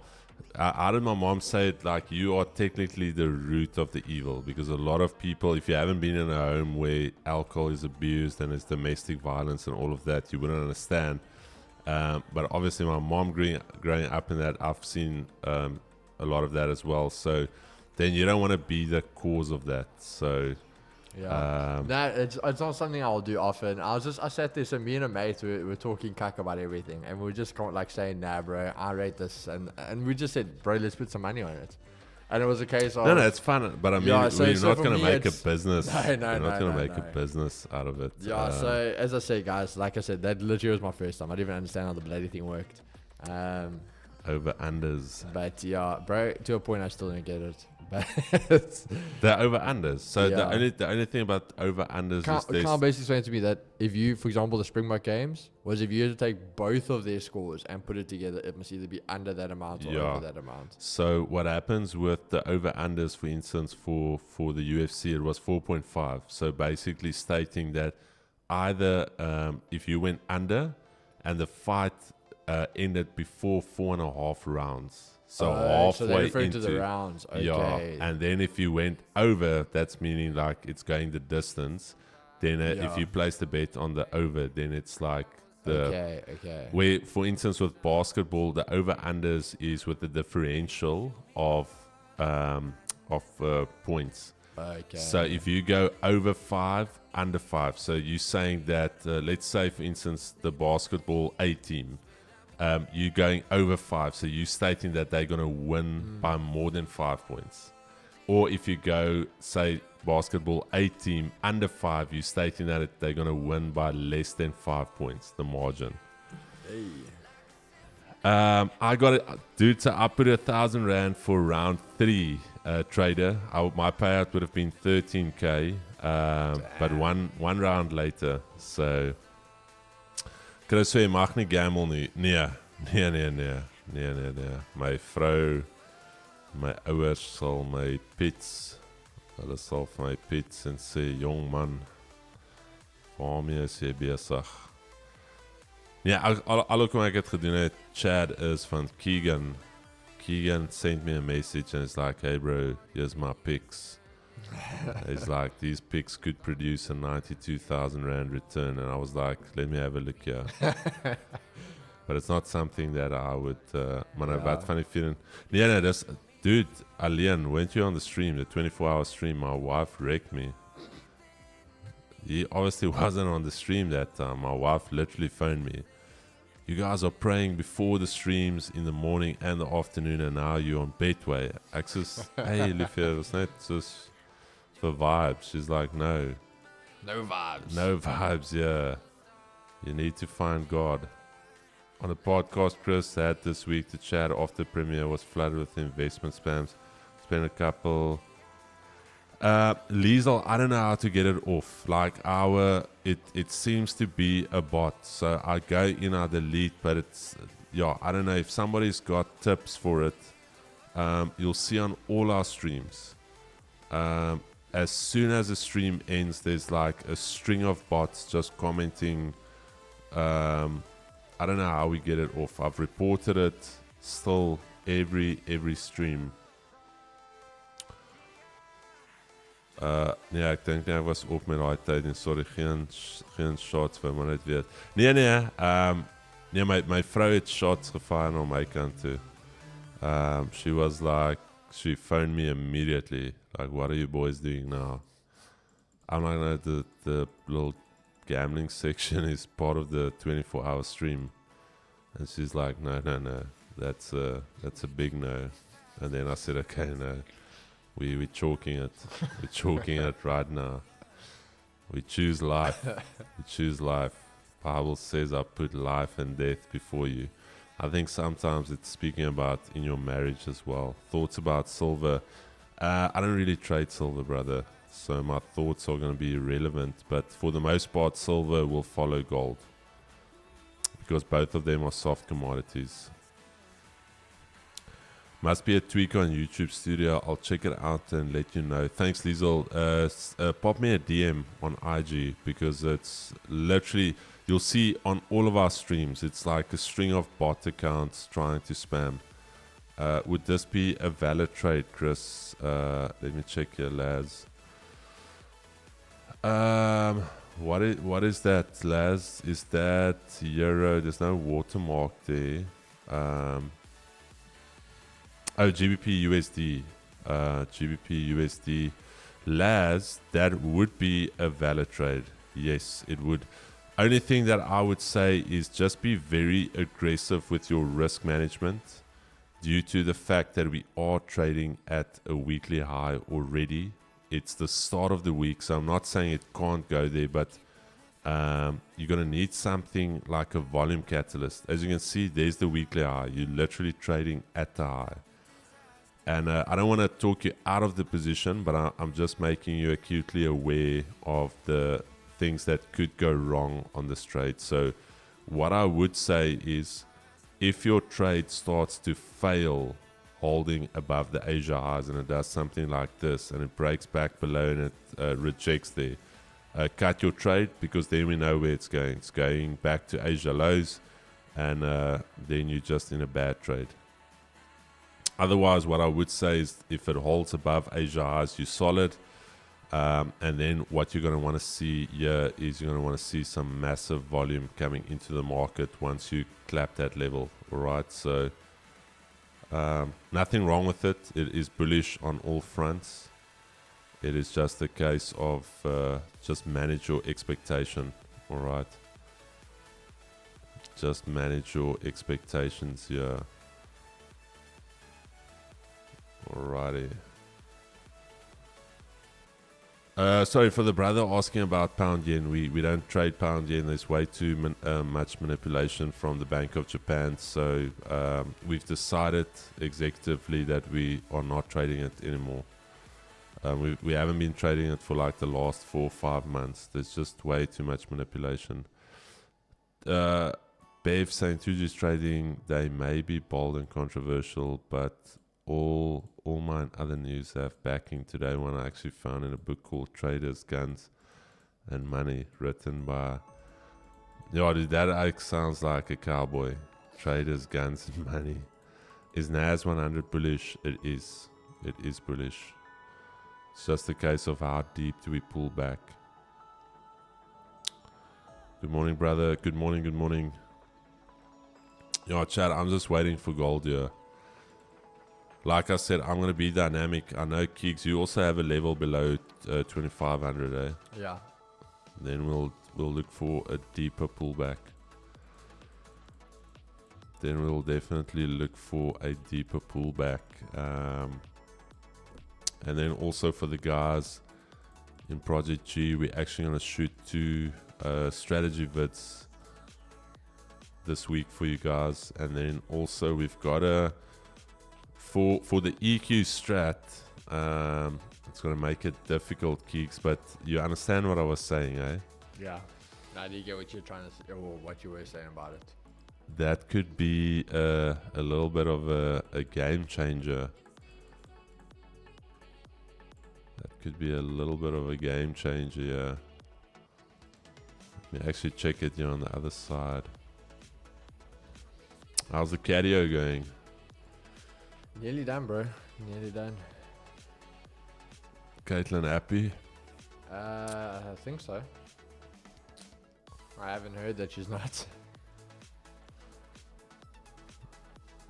Speaker 3: how did my mom say it? Like, you are technically the root of the evil, because a lot of people, if you haven't been in a home where alcohol is abused and it's domestic violence and all of that, you wouldn't understand. But obviously, my mom growing up in that, I've seen a lot of that as well. So then you don't want to be the cause of that. So
Speaker 4: it's not something I'll do often. I sat there, so me and a mate were talking cack about everything, and we were just like saying, nah, bro, I rate this, and we just said, bro, let's put some money on it. And it was a case of
Speaker 3: no, it's fun, but I mean, we're not going to make a business.
Speaker 4: No,
Speaker 3: we're not going to make
Speaker 4: no.
Speaker 3: a business out of it.
Speaker 4: Yeah. So as I say, guys, like I said, that literally was my first time. I didn't even understand how the bloody thing worked.
Speaker 3: Over unders.
Speaker 4: But yeah, bro, to a point, I still don't get it. But
Speaker 3: They're over unders. So the only thing about over unders is this.
Speaker 4: Carl basically explained to me that if you, for example, the Springbok games, was if you had to take both of their scores and put it together, it must either be under that amount or over that amount.
Speaker 3: So what happens with the over unders, for instance, for the UFC, it was 4.5. So basically stating that either if you went under and the fight ended before 4.5 rounds. So halfway
Speaker 4: so they refer
Speaker 3: into
Speaker 4: to the rounds. Okay.
Speaker 3: Yeah, and then if you went over, that's meaning like it's going the distance. Then if you place the bet on the over, then it's like the where, for instance, with basketball, the over unders is with the differential of points.
Speaker 4: Okay.
Speaker 3: So if you go over 5, under 5, so you're saying that, let's say, for instance, the basketball A team, you're going over 5, so you're stating that they're going to win by more than 5 points. Or if you go, say, basketball A team under 5, you're stating that they're going to win by less than 5 points, the margin. I got it, dude. So I put 1,000 rand for round 3, trader. My payout would have been 13k, but one round later. So, kan ek sê jy mag nie gamble nie. Nee. My vrou, my ouers sal my pits. Hulle sal vir my pits en sê, jong man, waarmee is jy besig? Ja, al hoekom ek het gedoen het, Chad, is van Keegan. Keegan sent me a message and it's like, hey bro, here's my picks. It's like, these picks could produce a 92,000 rand return. And I was like, let me have a look here. But it's not something that I would, maar wat van die feeling. Nee, that's, dude, alleen, went you on the stream, the 24-hour stream, my wife wrecked me. He obviously wasn't on the stream that time. My wife literally phoned me. You guys are praying before the streams in the morning and the afternoon, and now you're on Betway. Ek sê, hey, liefie, it's not just for vibes. She's like, no.
Speaker 4: No vibes.
Speaker 3: No vibes, yeah. You need to find God. On the podcast Chris had this week, the chat after premiere was flooded with investment spams. Spent a couple... Liesel, I don't know how to get it off. Like it seems to be a bot. So I go in, I delete, but it's, I don't know if somebody's got tips for it. You'll see on all our streams. As soon as the stream ends, there's like a string of bots just commenting. I don't know how we get it off. I've reported it still every stream. Nee, ek dink nie ek was op met daai tyd en sorry, geen shots vir my net weet. Nee, my vrou het shots gefire on my kant toe. She was like, she phoned me immediately, like, what are you boys doing now? I'm like, no, the little gambling section is part of the 24-hour stream. And she's like, no, that's a big no. And then I said, okay, no. We're chalking it. We're chalking it right now. We choose life. We choose life. Bible says I put life and death before you. I think sometimes it's speaking about in your marriage as well. Thoughts about silver. I don't really trade silver, brother. So my thoughts are going to be irrelevant. But for the most part, silver will follow gold. Because both of them are soft commodities. Must be a tweak on YouTube Studio. I'll check it out and let you know. Thanks, Liesel. Pop me a DM on IG because it's literally, you'll see on all of our streams, it's like a string of bot accounts trying to spam. Would this be a valid trade, Chris? Let me check here, Laz. What is that, Laz? Is that euro? There's no watermark there. GBP USD. GBP USD. Laz, that would be a valid trade. Yes, it would. Only thing that I would say is just be very aggressive with your risk management due to the fact that we are trading at a weekly high already. It's the start of the week, so I'm not saying it can't go there, but you're going to need something like a volume catalyst. As you can see, there's the weekly high. You're literally trading at the high. And I don't want to talk you out of the position, but I'm just making you acutely aware of the things that could go wrong on this trade. So what I would say is if your trade starts to fail holding above the Asia highs and it does something like this and it breaks back below and it rejects there, cut your trade because then we know where it's going. It's going back to Asia lows and then you're just in a bad trade. Otherwise, what I would say is if it holds above Asia highs, you're solid. And then what you're going to want to see here is you're going to want to see some massive volume coming into the market once you clap that level. All right, so Nothing wrong with it. It is bullish on all fronts. It is just a case of just manage your expectation. All right. Just manage your expectations here. Alrighty. Sorry for the brother asking about pound yen. We don't trade pound yen. There's way too much manipulation from the Bank of Japan. So we've decided executively that we are not trading it anymore. We haven't been trading it for like the last 4 or 5 months. There's just way too much manipulation. Bev saying 2G's trading, they may be bold and controversial, but all my other news have backing. Today one I actually found in a book called Traders, Guns and Money, written by dude, that like sounds like a cowboy. Traders, Guns and Money. Is NAS 100 bullish? It is bullish. It's just a case of how deep do we pull back. Good morning, brother. Good morning. Yo, chat, I'm just waiting for gold here. Like I said, I'm going to be dynamic. I know, Keeks, you also have a level below 2500, eh?
Speaker 4: Yeah.
Speaker 3: Then we'll look for a deeper pullback. Then we'll definitely look for a deeper pullback. And then also for the guys in Project G, we're actually going to shoot 2 strategy vids this week for you guys. And then also we've got a for the EQ strat, it's going to make it difficult, Keeks, but you understand what I was saying, eh?
Speaker 4: Yeah. Now do you get what you're trying to say, or what you were saying about it?
Speaker 3: That could be a little bit of a game changer. That could be a little bit of a game changer, yeah. Let me actually check it here on the other side. How's the cardio going?
Speaker 4: Nearly done, bro. Nearly done.
Speaker 3: Caitlin happy?
Speaker 4: I think so. I haven't heard that she's not.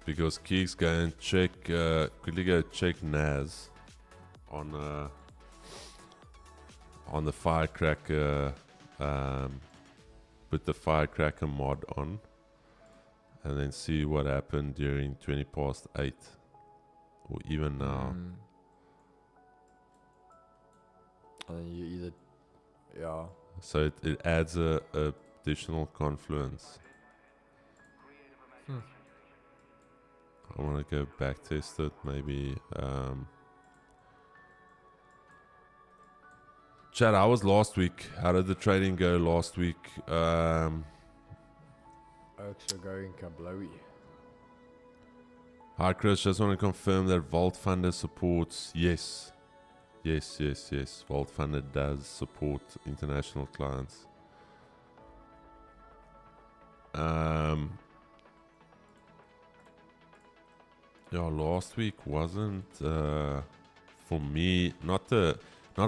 Speaker 3: Because Keeks go and check, quickly go check NAS on the Firecracker, put the Firecracker mod on, and then see what happened during 20 past 8, or even now.
Speaker 4: And then you either, yeah.
Speaker 3: So it adds a additional confluence. I want to go back test it, maybe. Chad, how was last week? How did the trading go last week?
Speaker 4: Oaks are going kablowy.
Speaker 3: Hi Chris, just want to confirm that Vault Funder supports. Yes. Vault Funder does support international clients. Yeah, last week wasn't for me not a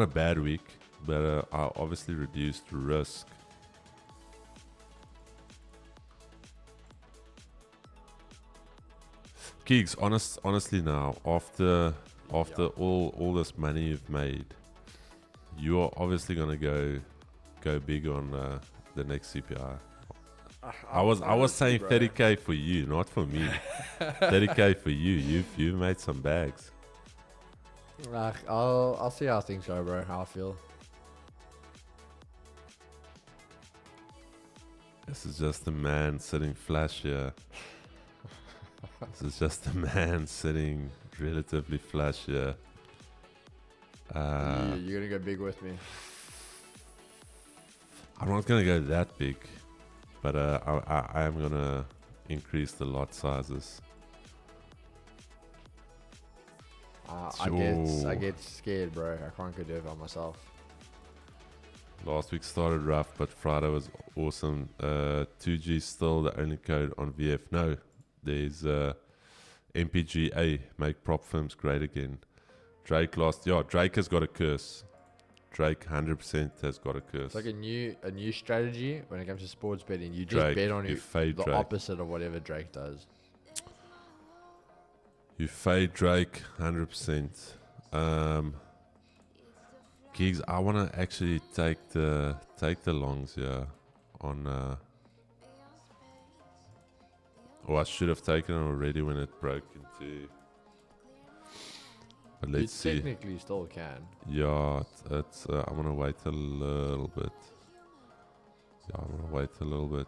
Speaker 3: bad week, but I obviously reduced risk. Keeks, honestly now, after all this money you've made, you are obviously gonna go big on the next CPI. I was saying 30k for you, not for me. 30k for you. You've made some bags.
Speaker 4: I'll see how things go, bro. How I feel.
Speaker 3: This is just a man sitting flash here. This is just a man sitting relatively flash here.
Speaker 4: You're gonna go big with me.
Speaker 3: I'm not gonna go that big, but I am gonna increase the lot sizes.
Speaker 4: I get scared, bro. I can't go do it by myself.
Speaker 3: Last week started rough, but Friday was awesome. 2G still the only code on VF. No, there's MPGA, make prop firms great again. Drake lost. Yeah, Drake has got a curse. Drake 100% has got a curse.
Speaker 4: It's like a new strategy when it comes to sports betting. You just
Speaker 3: Drake,
Speaker 4: bet on
Speaker 3: you fade
Speaker 4: the
Speaker 3: Drake.
Speaker 4: opposite of whatever Drake does.
Speaker 3: You fade Drake 100%. Gigs, I want to actually take the longs here on. I should have taken it already when it broke into. But let's see.
Speaker 4: Technically still can.
Speaker 3: Yeah, it's. I'm gonna wait a little bit. Yeah, I'm gonna wait a little bit.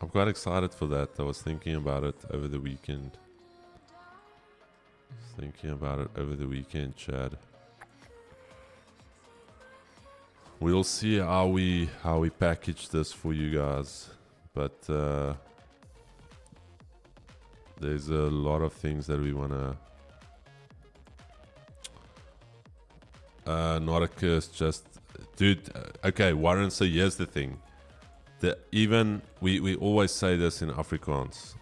Speaker 3: I'm quite excited for that. I was thinking about it over the weekend. Chad. We'll see how we package this for you guys, but there's a lot of things that we wanna. Not a curse, just dude. Okay, Warren. So here's the thing. Even we always say this in Afrikaans.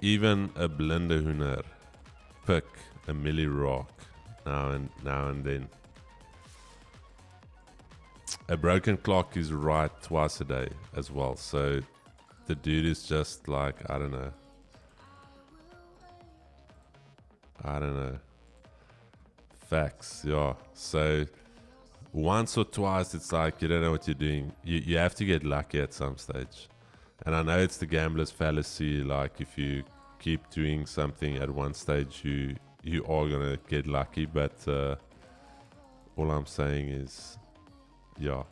Speaker 3: Even a blinde hoender pick a milli rock now and then. A broken clock is right twice a day as well. So the dude is just like, I don't know. Facts, yeah. So once or twice, it's like you don't know what you're doing. You have to get lucky at some stage. And I know it's the gambler's fallacy. Like if you keep doing something at one stage, you are gonna get lucky. But all I'm saying is, yeah.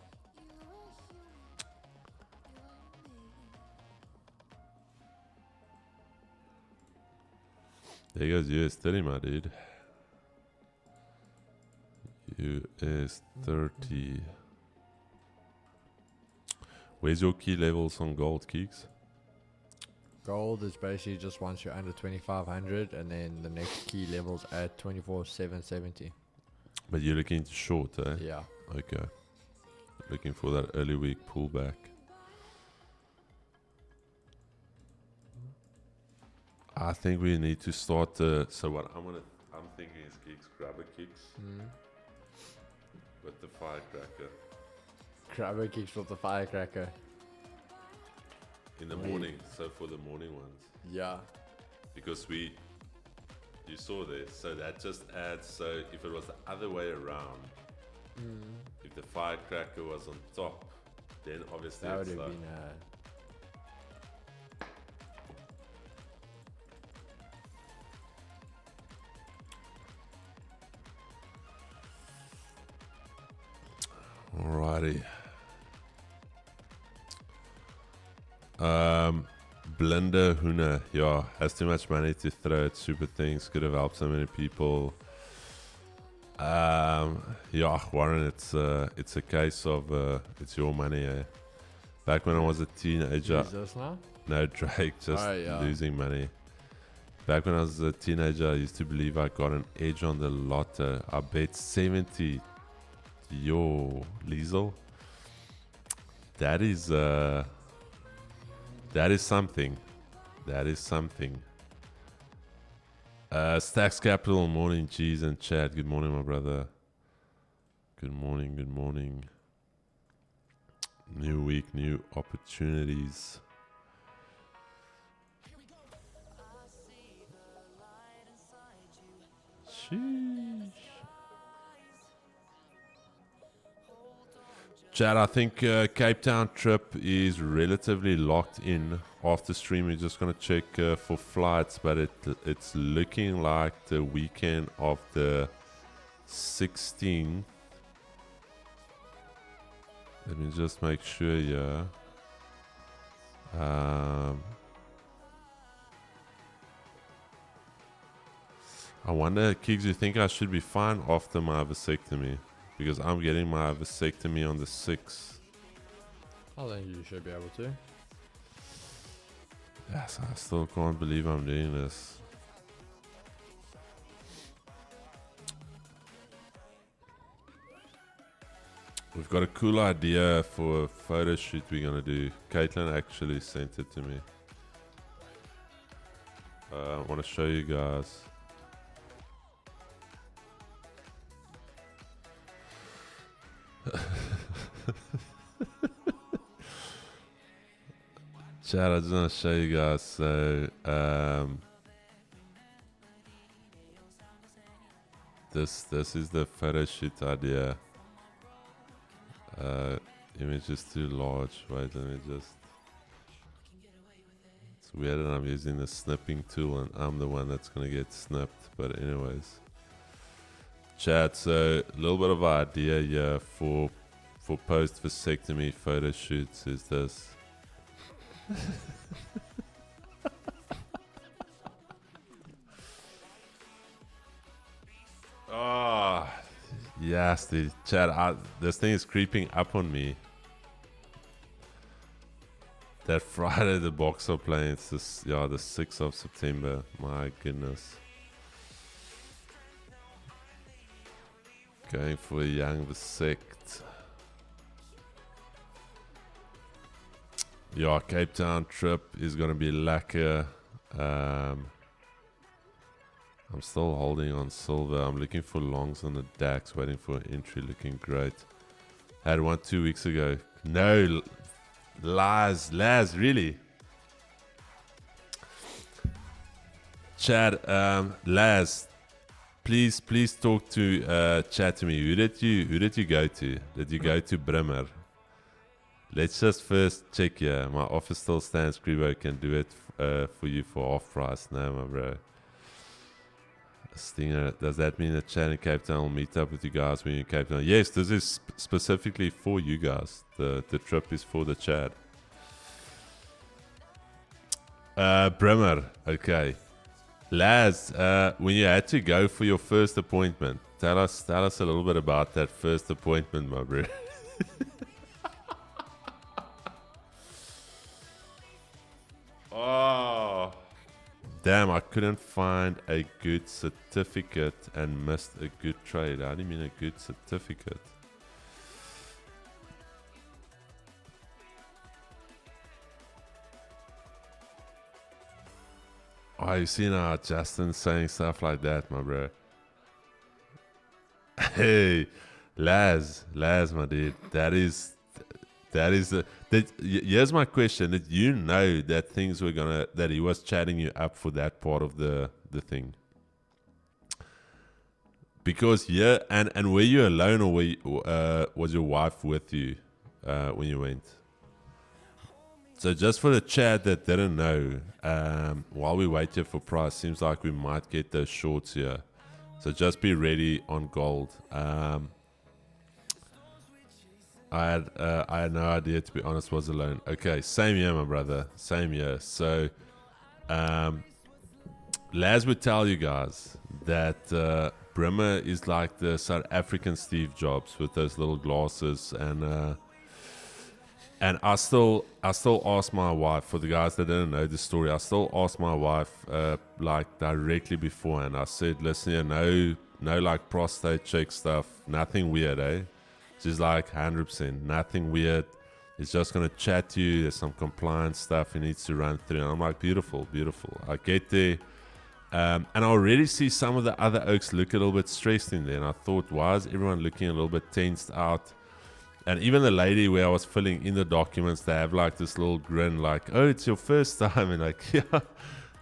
Speaker 3: There goes US 30, my dude. US 30. Where's your key levels on gold, Keeks?
Speaker 4: Gold is basically just once you're under 2,500, and then the next key level's at 24,770.
Speaker 3: But you're looking to short, eh?
Speaker 4: Yeah.
Speaker 3: Okay. Looking for that early week pullback. I think we need to start. So what I'm thinking is Keeks, grabber kicks with the firecracker
Speaker 4: Grabber kicks with the firecracker.
Speaker 3: in the morning. So for the morning ones,
Speaker 4: Yeah.
Speaker 3: because you saw this. So that just adds. So if it was the other way around, if the firecracker was on top, then obviously
Speaker 4: That would
Speaker 3: it's
Speaker 4: have
Speaker 3: like,
Speaker 4: been
Speaker 3: alrighty. Blinde Hoender, yeah, has too much money to throw at stupid things. Could have helped so many people. Yeah, Warren, it's a case of it's your money. Eh? Back when I was a teenager,
Speaker 4: Jesus now?
Speaker 3: no Drake, just losing money. Back when I was a teenager, I used to believe I got an edge on the lotto. I bet 70. Yo, Liesel. That is something. That is something. Stacks Capital, morning, cheese and chat. Good morning, my brother. Good morning, good morning. New week, new opportunities. Sheesh. Chad, I think Cape Town trip is relatively locked in. After stream, we're just going to check for flights, but it's looking like the weekend of the 16th. Let me just make sure, yeah. I wonder, Kiggs, you think I should be fine after my vasectomy? Because I'm getting my vasectomy on the 6th.
Speaker 4: I think you should be able to.
Speaker 3: Yes, I still can't believe I'm doing this. We've got a cool idea for a photo shoot we're going to do. Caitlin actually sent it to me. I want to show you guys. Chat, I just want to show you guys. So, this is the photo shoot idea. Image is too large. Wait, let me just. It's weird that I'm using the snipping tool and I'm the one that's gonna get snipped. But anyways, chat. So a little bit of idea here for post vasectomy photo shoots is this. Oh, yes, the chat. This thing is creeping up on me. That Friday the box are playing. It's this, yeah, the 6th of September. My goodness. Going for a young vasect. Yeah, Cape Town trip is gonna be lacquer. I'm still holding on silver. I'm looking for longs on the DAX, waiting for entry, looking great. Had one 2 weeks ago. No, Laz, really? Chad, Laz, please talk to chat to me. Who did you go to? Did you go to Bremer? Let's just first check here. My offer still stands. Grebo can do it for you for off price. No, my bro. Stinger, does that mean that Chad in Cape Town will meet up with you guys when you're in Cape Town? Yes, this is specifically for you guys. The trip is for the Chad. Bremer, okay. Laz, when you had to go for your first appointment, tell us a little bit about that first appointment, my bro. Oh. Damn, I couldn't find a good certificate and missed a good trade. How do you mean a good certificate? Oh, you see now Justin saying stuff like that, my bro. Hey, Laz, my dude. Here's my question. Did you know that things were that he was chatting you up for that part of the thing? Because and were you alone or was your wife with you when you went? So just for the chat that didn't know, while we wait here for price, seems like we might get those shorts here. So just be ready on gold. I had no idea, to be honest, was alone. Okay, same year, my brother. Same year. So, Laz would tell you guys that Bremer is like the South African Steve Jobs with those little glasses, and I still ask my wife, for the guys that didn't know the story, I still ask my wife like directly beforehand. I said, listen here, no like prostate check stuff, nothing weird, eh? She's like 100%, nothing weird. He's just gonna chat to you. There's some compliance stuff he needs to run through. And I'm like, beautiful. I get there, and I already see some of the other oaks look a little bit stressed in there. And I thought, why is everyone looking a little bit tensed out? And even the lady where I was filling in the documents, they have like this little grin, like, oh, it's your first time, and like, yeah,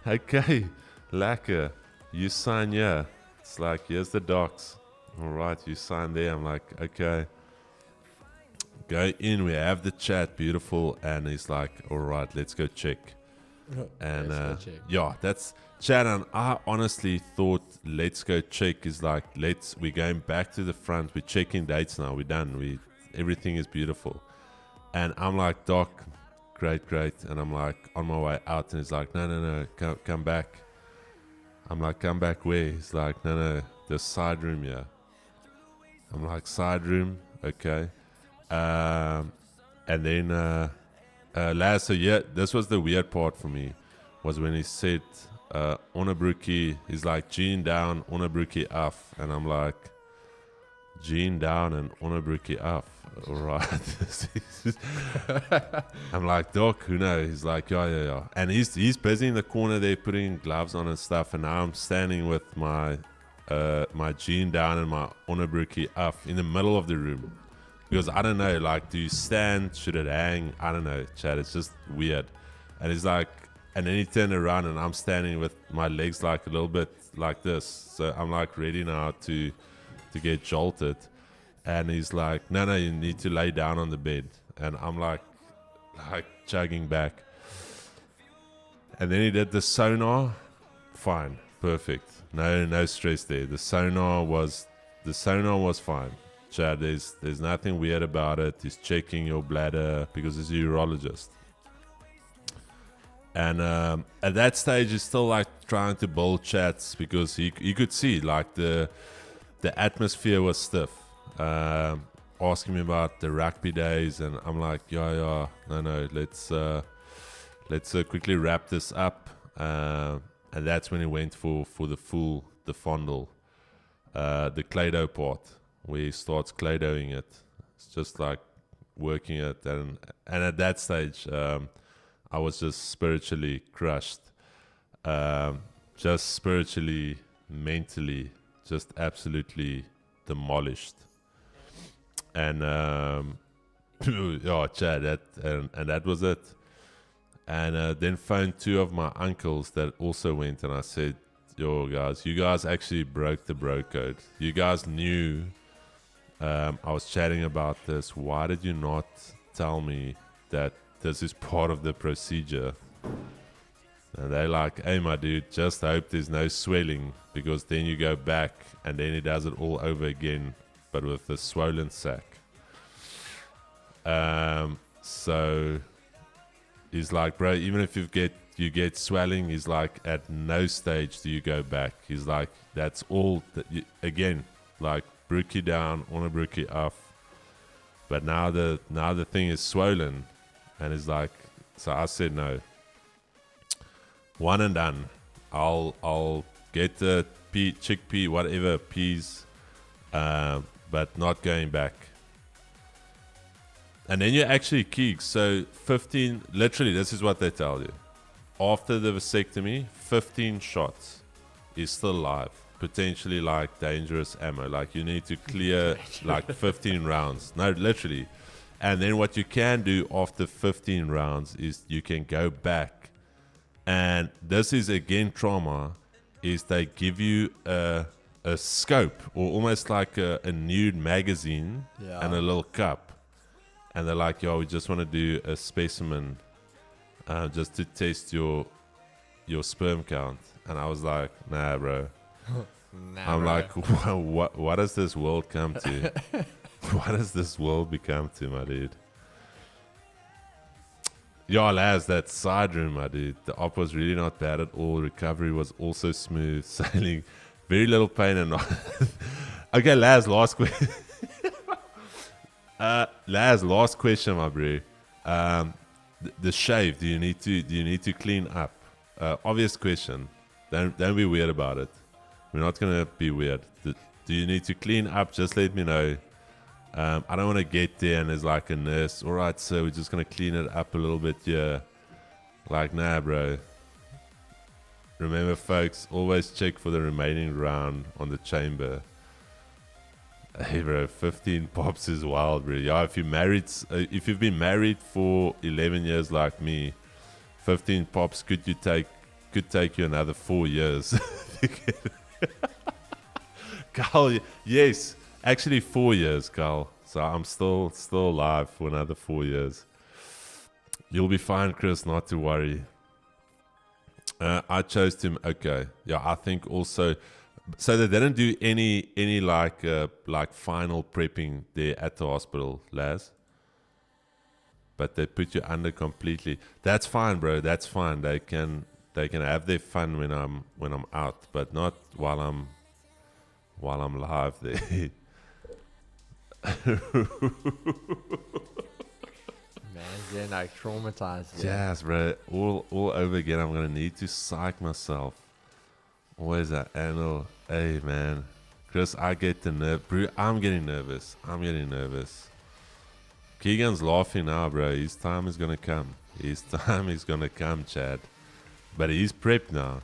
Speaker 3: okay, lacquer, you sign here. It's like, here's the docs. All right, you sign there. I'm like, okay. Go in, we have the chat, beautiful, and he's like, all right, let's go check. And yeah, that's chat. And I honestly thought let's go check is like, we're going back to the front, we're checking dates now, we're done, everything is beautiful. And I'm like, doc, great, and I'm like on my way out, and he's like, no, come back. I'm like, come back where? He's like, no, the side room here. I'm like, side room, okay. And then Laz, so yeah, this was the weird part for me, was when he said Onabruki, he's like Gene down, Onabruki af, and I'm like, Gene down and Onabruki af, all right. I'm like, doc, who knows? He's like, yeah, and he's busy in the corner there putting gloves on and stuff, and now I'm standing with my Gene down and my Onabruki af in the middle of the room. Because I don't know, like, do you stand? Should it hang? I don't know, Chad. It's just weird. And he's like, and then he turned around and I'm standing with my legs like a little bit like this. So I'm like ready now to get jolted. And he's like, no, you need to lay down on the bed. And I'm like chugging back. And then he did the sonar. Fine, perfect. No stress there. The sonar was fine. Chad, there's nothing weird about it. He's checking your bladder because he's a urologist. And at that stage, he's still like trying to build chats because he could see like the atmosphere was stiff. Asking me about the rugby days, and I'm like, yeah, no, let's quickly wrap this up. And that's when he went for the fondle, the Clado part, where he starts Cladoing it. It's just like working it, and at that stage, I was just spiritually crushed, just spiritually, mentally, just absolutely demolished. And yeah, Chad, and that was it. And then phoned two of my uncles that also went, and I said, yo guys, you guys actually broke the bro code. You guys knew I was chatting about this. Why did you not tell me that this is part of the procedure? And they're like, hey my dude, just hope there's no swelling, because then you go back and then he does it all over again, but with a swollen sack. So he's like, bro, even if you get swelling, he's like, at no stage do you go back. He's like, that's all again, like brookie down on a brookie off. But now the thing is swollen, and he's like, so I said no. One and done. I'll get the chickpea, whatever peas, but not going back. And then you actually keeg. So 15, literally, this is what they tell you. After the vasectomy, 15 shots is still live. Potentially like dangerous ammo. Like you need to clear like 15 rounds. No, literally. And then what you can do after 15 rounds is you can go back. And this is again trauma, is they give you a scope, or almost like a nude magazine, and a little cup. And they're like, yo, we just want to do a specimen just to test your sperm count. And I was like, nah, bro. I'm like, what does this world come to? What does this world become to, my dude? Y'all has that side room, my dude. The op was really not bad at all. Recovery was also smooth sailing. Very little pain and okay, Laz, last question. Laz, last question, my bro. The shave, do you need to clean up? Obvious question. Don't be weird about it. We're not gonna be weird. Do you need to clean up? Just let me know. I don't want to get there and there's like a nurse. All right, so we're just gonna clean it up a little bit here. Like, nah, bro. Remember, folks, always check for the remaining round on the chamber. Hey, bro, 15 pops is wild, bro. Yeah, if you've been married for 11 years like me, 15 pops could take you another 4 years. Carl, yes, actually 4 years, Carl. So I'm still alive for another 4 years. You'll be fine, Chris, not to worry. I chose to, okay. Yeah, I think also, so they didn't do any like final prepping there at the hospital, Laz. But they put you under completely. That's fine, bro. That's fine. They can have their fun when I'm out, but not while I'm live there.
Speaker 4: Man's getting like traumatized.
Speaker 3: Yes, bro. All over again. I'm gonna need to psych myself. Always that anal. Hey, man. Chris, I get the nerve. Bro, I'm getting nervous. Keegan's laughing now, bro. His time is gonna come. Chad. But he's prepped now.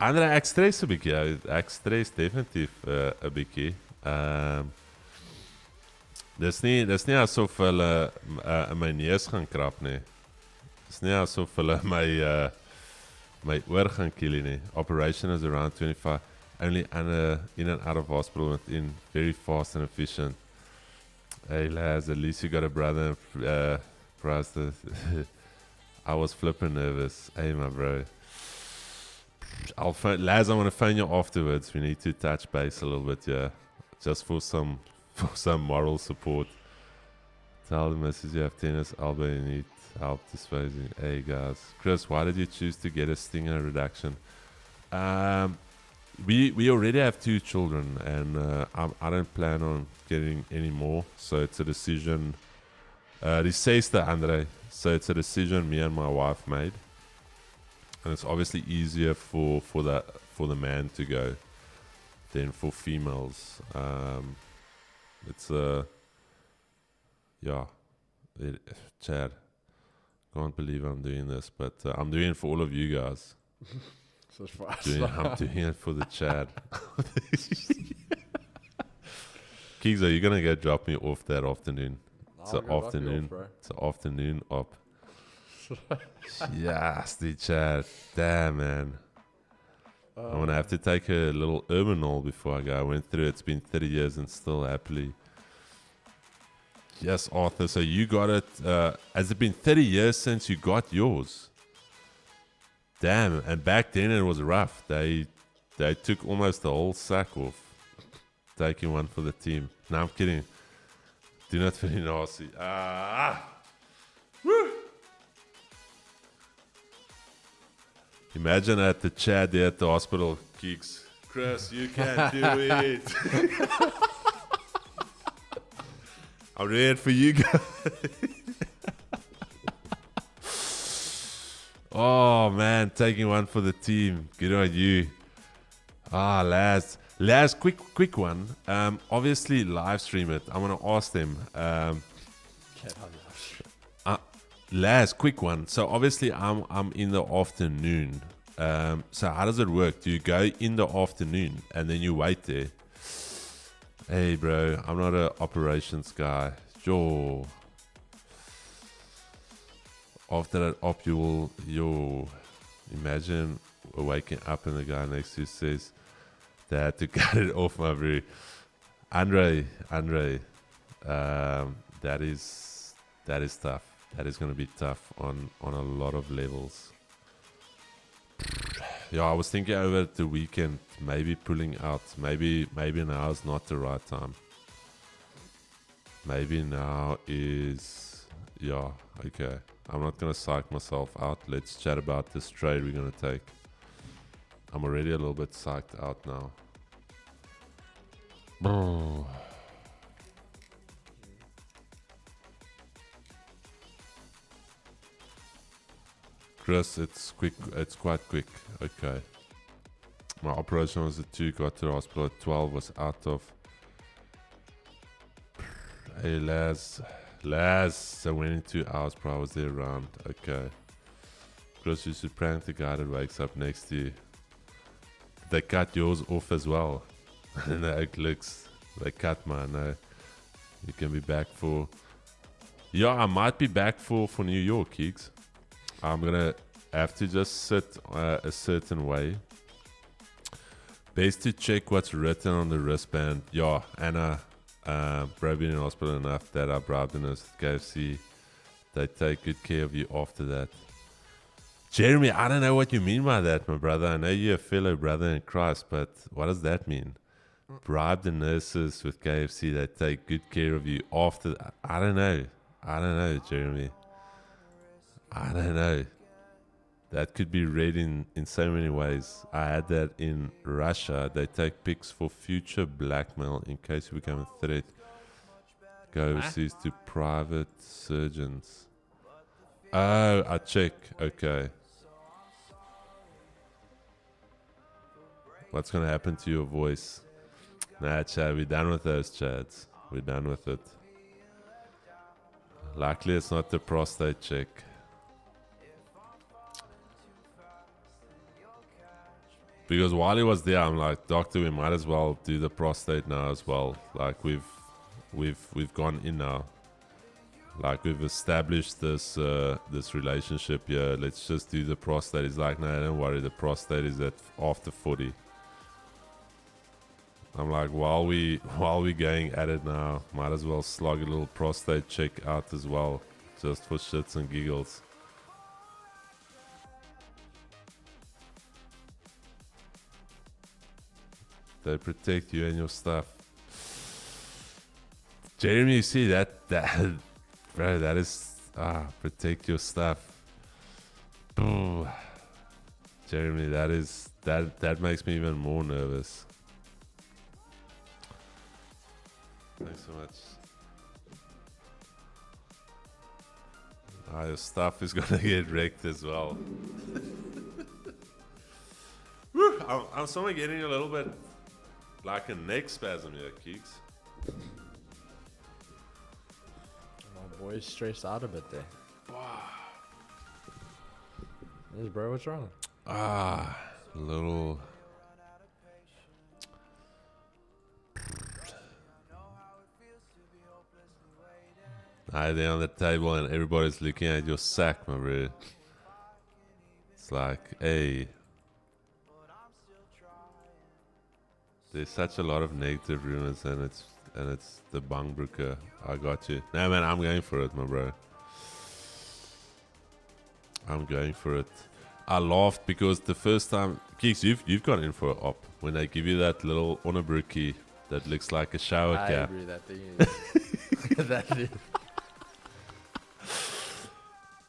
Speaker 3: Andra, ek stres 'n bietjie. Ek stres definitief 'n bietjie. Dis nie asof hulle my neus gaan krap nie. Dis nie asof hulle my oor gaan kill nie. Operation is around 25. Only in and out of hospital within. Very fast and efficient. Hey lads, at least you got a brother and I was flipping nervous. Hey my bro. Lads, I want to phone you afterwards. We need to touch base a little bit, yeah. Just for some moral support. Tell the missus you have tennis elbow and you need help disposing. Hey guys. Chris, why did you choose to get a stinger reduction? We already have 2 children and I don't plan on getting any more. So it's a decision. This says the Andre. So it's a decision me and my wife made. And it's obviously easier for the man to go than for females. It's Chad, can't believe I'm doing this, but I'm doing it for all of you guys.
Speaker 4: So for us.
Speaker 3: I'm doing it for the Chad. Keeks, are you gonna go drop me off that afternoon? It's an afternoon. It's an afternoon op. Yes, the Chad. Damn, man. I'm gonna have to take a little Urbanol before I go. I went through it. It's been 30 years and still happily. Yes, Arthur. So you got it. Has it been 30 years since you got yours? Damn. And back then it was rough. They took almost the whole sack off. Taking one for the team. No, I'm kidding. Do not feel nasty. Woo! Imagine at the Chad there at the hospital, Keeks. Chris, you can do it. I'm ready for you guys. Oh man, taking one for the team. Good on you. Lads, quick one. Obviously live stream it. I'm gonna ask them. Last quick one. So obviously I'm in the afternoon. So how does it work? Do you go in the afternoon and then you wait there? Hey bro, I'm not an operations guy. Sure. After that op, you'll imagine waking up and the guy next to you says, "They had to cut it off, my bro." Andre, that is tough. That is going to be tough on a lot of levels. Yeah, I was thinking over the weekend, maybe pulling out. Maybe now is not the right time. Maybe now is, yeah, okay. I'm not going to psych myself out. Let's chat about this trade we're going to take. I'm already a little bit psyched out now. Chris, it's quick. It's quite quick. Okay. My operation was at 2, got to the hospital at 12, was out of. Hey, Laz. So went in 2 hours, bro. I was there around. Okay. Chris, you should prank the guy that wakes up next to you. They cut yours off as well. And the oak looks. They cut mine. No. You can be back for. Yeah, I might be back for New York, Keeks. I'm gonna have to just sit a certain way. Best to check what's written on the wristband. Yeah, Anna, bro, been in hospital enough that I bribed the nurse at KFC. They take good care of you after that. Jeremy, I don't know what you mean by that, my brother. I know you're a fellow brother in Christ, but what does that mean? Bribe the nurses with KFC. They take good care of you after that. I don't know, Jeremy. I don't know. That could be read in so many ways. I had that in Russia. They take pics for future blackmail in case you become a threat. Go overseas to private surgeons. Oh, I check. Okay. What's going to happen to your voice? Nah, Chad, we're done with those Chads. We're done with it. Luckily, it's not the prostate check. Because while he was there, I'm like, doctor, we might as well do the prostate now as well. Like we've gone in now. Like we've established this this relationship here. Let's just do the prostate. He's like, no, don't worry. The prostate is at after 40. I'm like, while we going at it now, might as well slog a little prostate check out as well, just for shits and giggles. They protect you and your stuff. Jeremy, you see that bro, that is protect your stuff. Ooh. Jeremy, that makes me even more nervous. Thanks so much. Your stuff is gonna get wrecked as well. Woo, I'm suddenly getting a little bit like a neck spasm here, Keeks.
Speaker 4: My boy's stressed out a bit there. Yes, bro, what's wrong?
Speaker 3: A little. They're on the table and everybody's looking at your sack, my bro. It's like, hey. There's such a lot of negative rumors and it's the bangbroeker. I got you. No man, I'm going for it, my bro. I'm going for it. I laughed because the first time, Keeks, you've gone in for an op when they give you that little onderbroekie that looks like a shower cap.
Speaker 4: I agree, that thing is. That thing.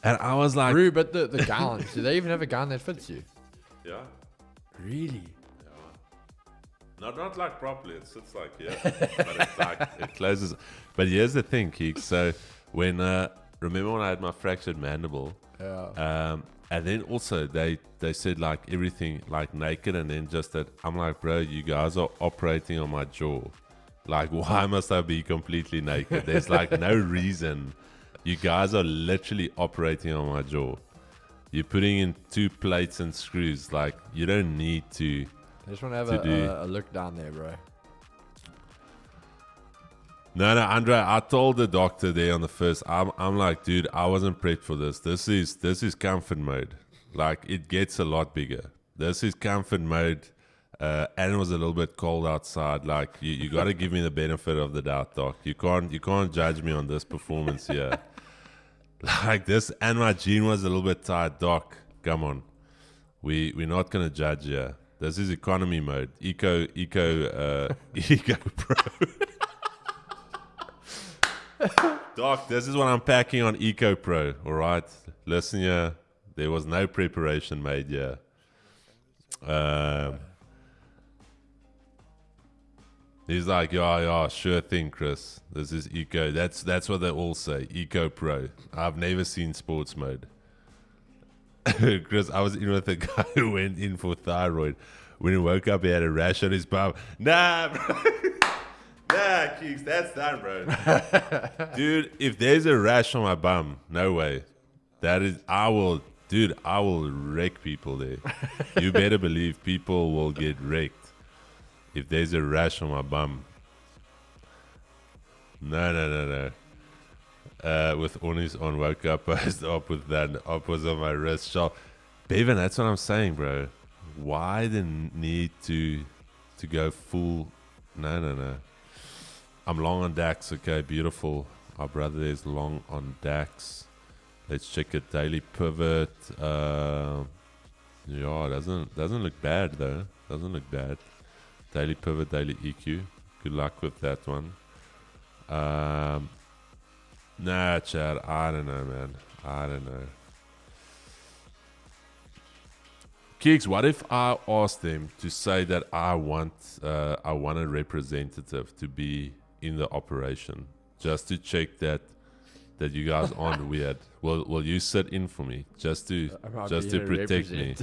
Speaker 3: And I was like,
Speaker 4: Bro, but the gown, do they even have a gown that fits you?
Speaker 3: yeah,
Speaker 4: Really?
Speaker 3: not like properly. It sits like yeah, but it's like it closes. But here's the thing, Keeks. So when remember when I had my fractured mandible?
Speaker 4: Yeah.
Speaker 3: And then also they said like everything like naked, and then just that I'm like, bro, you guys are operating on my jaw. Like, why must I be completely naked? There's like no reason. You guys are literally operating on my jaw. You're putting in 2 plates and screws. Like, you don't need to.
Speaker 4: I just want to have a look down there, bro.
Speaker 3: No, Andre, I told the doctor there on the first. I'm like, dude, I wasn't prepped for this. This is comfort mode. Like, it gets a lot bigger. This is comfort mode. And it was a little bit cold outside. Like, you got to give me the benefit of the doubt, doc. You can't judge me on this performance here. Like this, and my jean was a little bit tight, doc. Come on, we're not gonna judge here. This is economy mode, eco pro. Doc, this is what I'm packing on Eco Pro. All right, listen here. There was no preparation made here. He's like, yeah, sure thing, Chris. This is Eco. That's what they all say. Eco Pro. I've never seen sports mode. Chris, I was in with a guy who went in for thyroid. When he woke up, he had a rash on his bum. Nah, bro. Nah, Keeks, that's done, bro. Dude, if there's a rash on my bum, no way. I will wreck people there. You better believe people will get wrecked. If there's a rash on my bum. No. With Onis on, woke up, posed up with that. Up was on my wrist. Sharp. Bevan, that's what I'm saying, bro. Why the need to go full? No. I'm long on Dax. Okay, beautiful. Our brother is long on Dax. Let's check it. Daily pivot. Yeah, doesn't look bad though. Doesn't look bad. Daily pivot, daily EQ. Good luck with that one. Nah, Chad. I don't know, man. I don't know. Keeks, what if I asked them to say that I want a representative to be in the operation, just to check that you guys aren't weird? Will you sit in for me just to protect me?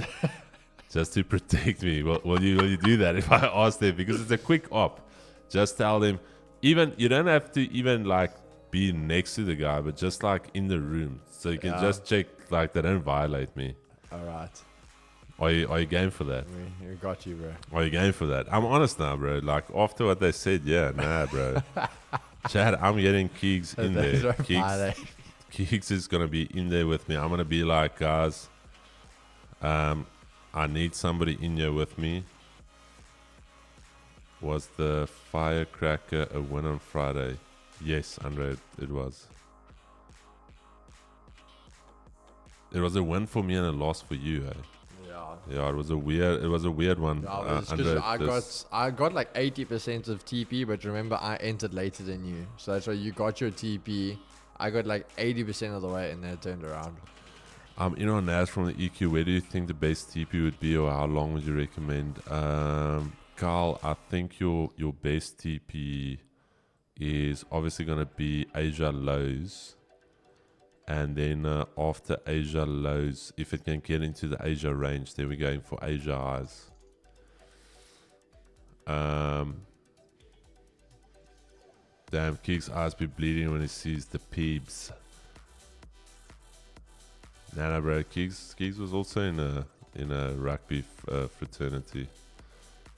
Speaker 3: Just to protect me. Will you do that if I ask them? Because it's a quick op. Just tell them. Even you don't have to even like be next to the guy, but just like in the room, so you can just check like they don't violate me.
Speaker 4: All right.
Speaker 3: Are you game for that?
Speaker 4: We got you, bro.
Speaker 3: Are you game for that? I'm honest now, bro. Like after what they said, yeah, nah, bro. Chad, I'm getting Keegs in
Speaker 4: Those
Speaker 3: there.
Speaker 4: are Friday.
Speaker 3: Keegs is gonna be in there with me. I'm gonna be like, guys, I need somebody in here with me. Was the firecracker a win on Friday? Yes, Andre, it was. It was a win for me and a loss for you. Eh?
Speaker 4: Yeah.
Speaker 3: Yeah, it was a weird one.
Speaker 4: Yeah, it's 'cause
Speaker 3: Andre,
Speaker 4: I got like 80% of TP, but remember I entered later than you, so that's why you got your TP. I got like 80% of the way, and then it turned around.
Speaker 3: You know, Naz from the EQ, where do you think the best TP would be, or how long would you recommend? Carl, I think your best TP is obviously going to be Asia lows. And then after Asia lows, if it can get into the Asia range, then we're going for Asia highs. Damn, Keek's eyes be bleeding when he sees the peeps. Nah, bro. Keeks was also in a rugby fraternity.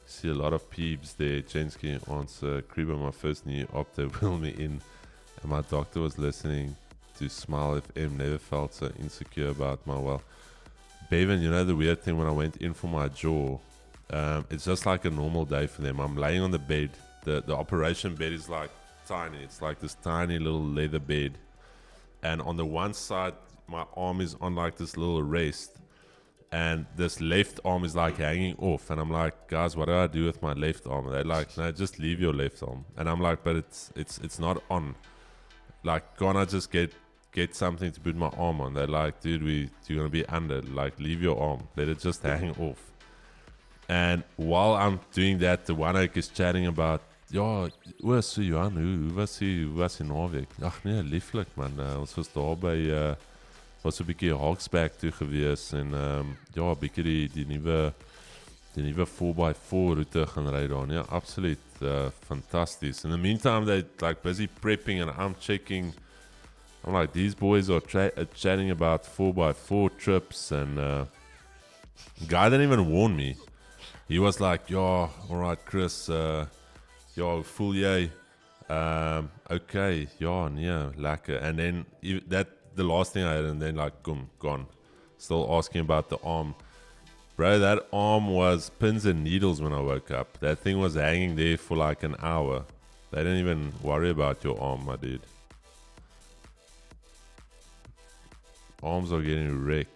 Speaker 3: See a lot of peeps there. Jensky answer. Kriba, my first new opto, will me in. And my doctor was listening to Smile FM. Never felt so insecure about my well. Bevan, you know the weird thing when I went in for my jaw, it's just like a normal day for them. I'm laying on the bed. The operation bed is like tiny. It's like this tiny little leather bed. And on the one side, my arm is on like this little rest. And this left arm is like hanging off. And I'm like, guys, what do I do with my left arm? And they're like, no, just leave your left arm. And I'm like, but it's not on. Like, can't I just get something to put my arm on? They're like, dude, you're going to be under. Like, leave your arm. Let it just hang off. And while I'm doing that, the one oak is chatting about, ja, hoe is Johan, hoe was die naweek? Ag nee, lieflik man. Ons was daar by was 'n bietjie Hawksback toe gewees en ja, 'n bietjie die nuwe 4x4 route gaan ry daar. Ja, absoluut fantasties. In the meantime, they like busy prepping and I'm checking. I'm like, these boys are chatting about 4x4 trips and guy didn't even warn me. He was like, yeah, all right, Chris, ja, voel jy? Okay, ja, nee, lekker. And then the last thing I had, and then like, gone. Still asking about the arm. Bro, that arm was pins and needles when I woke up. That thing was hanging there for like an hour. They didn't even worry about your arm, my dude. Arms are getting wrecked.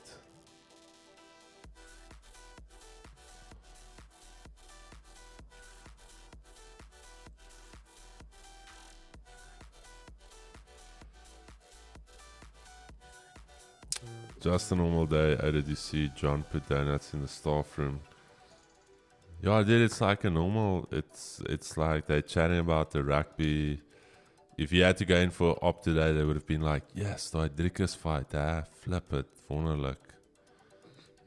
Speaker 3: Just a normal day. How did you see John put donuts in the staff room? Yeah, I did. It's like a normal. It's like they're chatting about the rugby. If you had to go in for op today, they would have been like, yes, daai Driekers fight. Flip it. Wonderlik.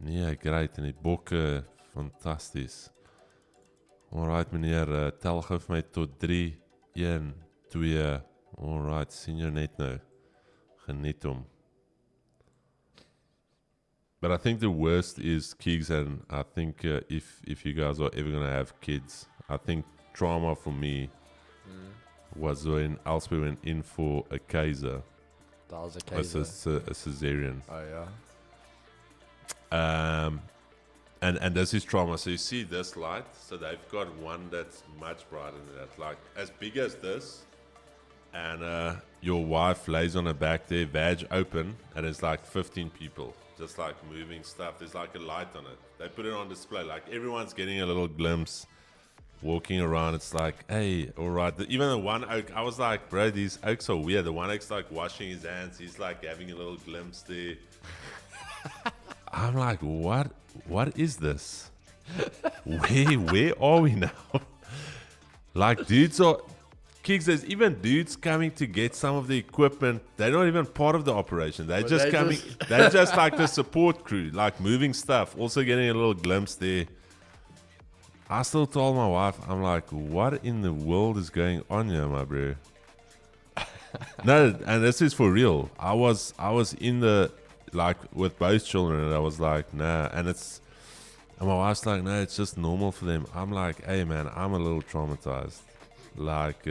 Speaker 3: Nee, great. En die bokke, fantasties. Alright, meneer. Tel gou vir my tot 3. 1, 2. Alright, sien jou net nou. Geniet hom. But I think the worst is Keegs, and I think if you guys are ever going to have kids, I think trauma for me was when Elsewhere went in for a Kaiser.
Speaker 4: That was a Kaiser.
Speaker 3: A cesarean.
Speaker 4: Oh, yeah.
Speaker 3: And this is trauma. So you see this light? So they've got one that's much brighter than that. Like as big as this. And your wife lays on her back there, vag open, and it's like 15 people. Just like moving stuff. There's like a light on it. They put it on display. Like everyone's getting a little glimpse. Walking around. It's like, hey, all right. Even the one oak, I was like, bro, these oaks are weird. The one oak's like washing his hands. He's like having a little glimpse there. I'm like, what is this? Where are we now? Like dudes are... Kicks, there's even dudes coming to get some of the equipment. They're not even part of the operation. They're just coming. They're just like the support crew, like moving stuff. Also getting a little glimpse there. I still told my wife, I'm like, what in the world is going on here, my bro? No, and this is for real. I was in the, like, with both children, and I was like, nah. And my wife's like, no, it's just normal for them. I'm like, hey, man, I'm a little traumatized. Like,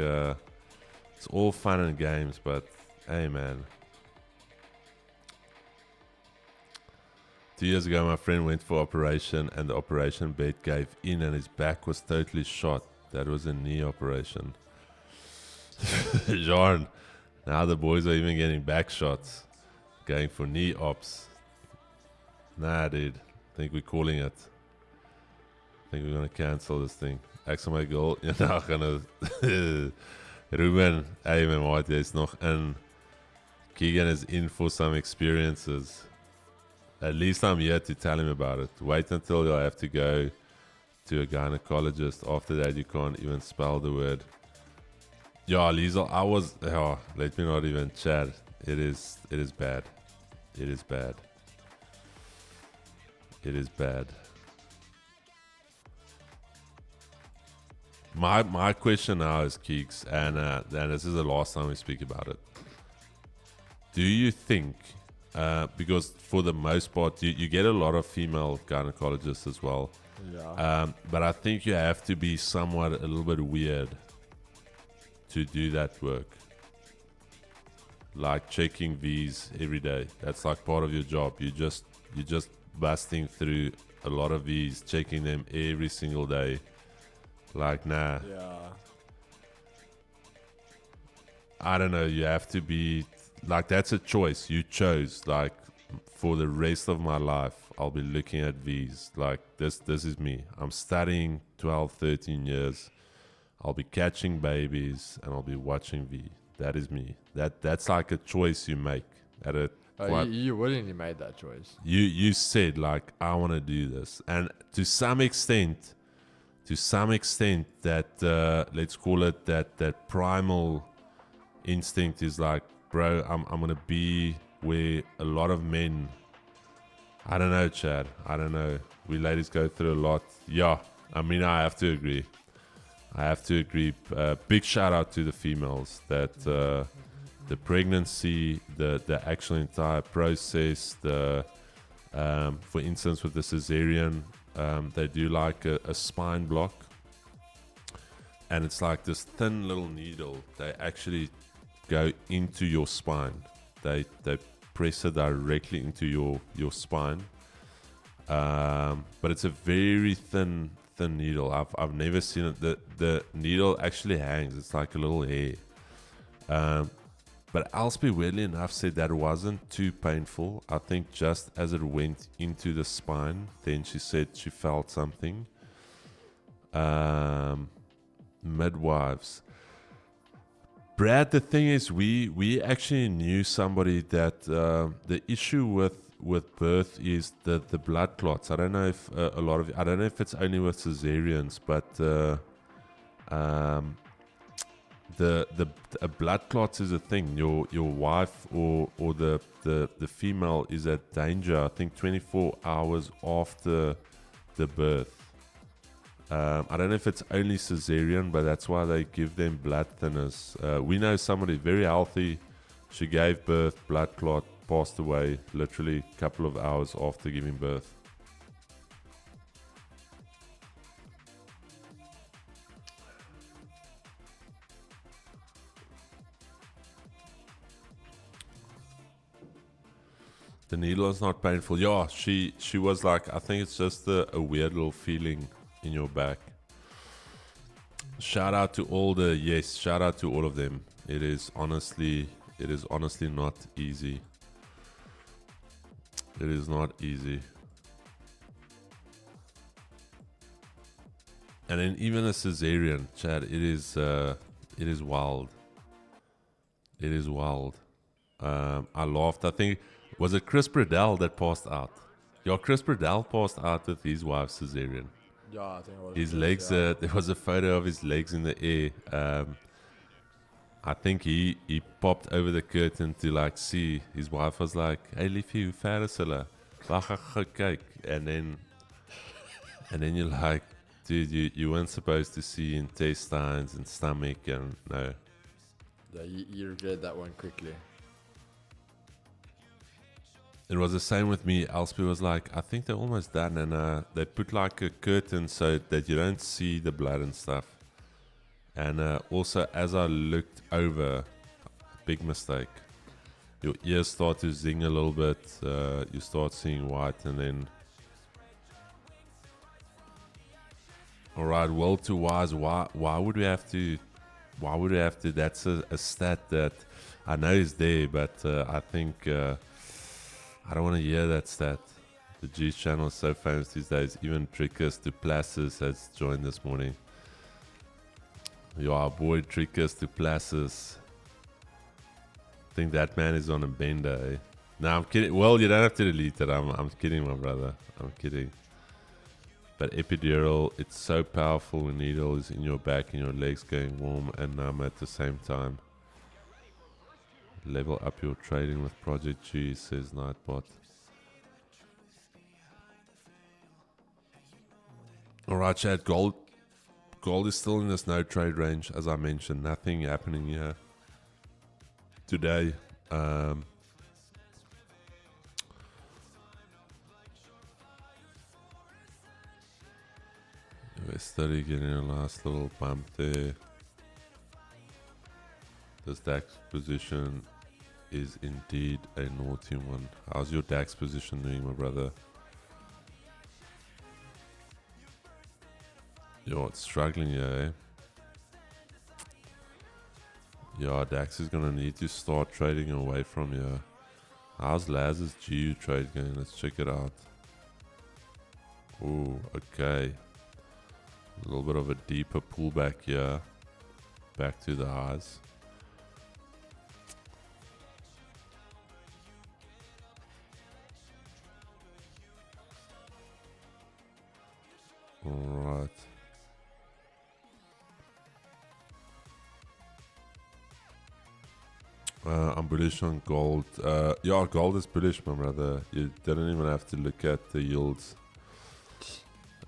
Speaker 3: It's all fun and games, but hey, man. 2 years ago, my friend went for operation, and the operation bed gave in, and his back was totally shot. That was a knee operation. John, now the boys are even getting back shots, going for knee ops. Nah, dude. I think we're calling it. I think we're gonna cancel this thing. Ek my goal. You're not gonna. Ruben, hey man, what is nog in? Keegan is in for some experiences. At least I'm here to tell him about it. Wait until you have to go to a gynecologist. After that, you can't even spell the word. Yeah, Liesel, I was. Oh, let me not even chat. It is bad. It is bad. It is bad. My question now is, Keeks, and this is the last time we speak about it. Do you think, because for the most part, you get a lot of female gynecologists as well.
Speaker 4: Yeah.
Speaker 3: But I think you have to be somewhat a little bit weird to do that work. Like checking V's every day. That's like part of your job. You're just busting through a lot of V's, checking them every single day. Like, nah.
Speaker 4: Yeah.
Speaker 3: I don't know. You have to be like, that's a choice you chose. Like, for the rest of my life, I'll be looking at V's. Like, this is me. I'm studying 12, 13 years. I'll be catching babies and I'll be watching V. That is me. That's like a choice you make at a.
Speaker 4: You willingly made that choice.
Speaker 3: You said, like, I want to do this, and to some extent, that let's call it that primal instinct is like, bro, I'm gonna be where a lot of men. I don't know, Chad. I don't know. We ladies go through a lot. Yeah, I mean, I have to agree. Big shout out to the females that the pregnancy, the actual entire process, for instance with the cesarean, they do like a spine block, and it's like this thin little needle. They actually go into your spine. They press it directly into your spine, but it's a very thin needle. I've never seen it. The needle actually hangs. It's like a little hair. But Elspie, weirdly enough, said that wasn't too painful. I think just as it went into the spine, then she said she felt something. Midwives. Brad, the thing is, we actually knew somebody that the issue with birth is the blood clots. I don't know if I don't know if it's only with cesareans, but a blood clots is a thing. Your wife or the female is at danger, I think 24 hours after the birth. I don't know if it's only cesarean, but that's why they give them blood thinners. We know somebody very healthy. She gave birth, blood clot, passed away literally a couple of hours after giving birth. The needle is not painful. Yeah, she was like, I think it's just a weird little feeling in your back. Shout out to all of them. It is honestly not easy. It is not easy. And then even a cesarean, Chad, it is wild. It is wild. I laughed. I think, was it Chris Bradell that passed out? Yeah, Chris Bradell passed out with his wife's cesarean.
Speaker 4: Yeah, I think it was.
Speaker 3: His legs, there was a photo of his legs in the air. I think he popped over the curtain to like see. His wife was like, "Hey liefie, hoe ver is hulle? Wag ek kyk." And then you're like, dude, you weren't supposed to see intestines and stomach, and no.
Speaker 4: Yeah, you regret that one quickly.
Speaker 3: It was the same with me. Elspie was like, I think they're almost done, and they put like a curtain so that you don't see the blood and stuff. And also, as I looked over, big mistake. Your ears start to zing a little bit. You start seeing white, and then. All right, well to wise. Why would we have to? Why would we have to? That's a stat that I know is there, but I think I don't want to hear that stat. The G's channel is so famous these days. Even Trickus Duplessis has joined this morning. Our boy Trickus Duplessis. I think that man is on a bender. Eh? No, I'm kidding. Well, you don't have to delete it. I'm kidding, my brother. I'm kidding. But epidural, it's so powerful when needle is in your back and your legs going warm and numb at the same time. Level up your trading with Project G, says Nightbot. Alright, Chad, gold is still in this no trade range, as I mentioned. Nothing happening here today. We're steady getting a last little bump there. This DAX position is indeed a naughty one. How's your DAX position doing, my brother? Yo, it's struggling here, eh? Yeah, DAX is gonna need to start trading away from here. How's Laz's GU trade going? Let's check it out. Ooh, okay. A little bit of a deeper pullback here. Back to the highs. Alright. I'm bullish on gold. Yeah, gold is bullish, my brother. You didn't even have to look at the yields.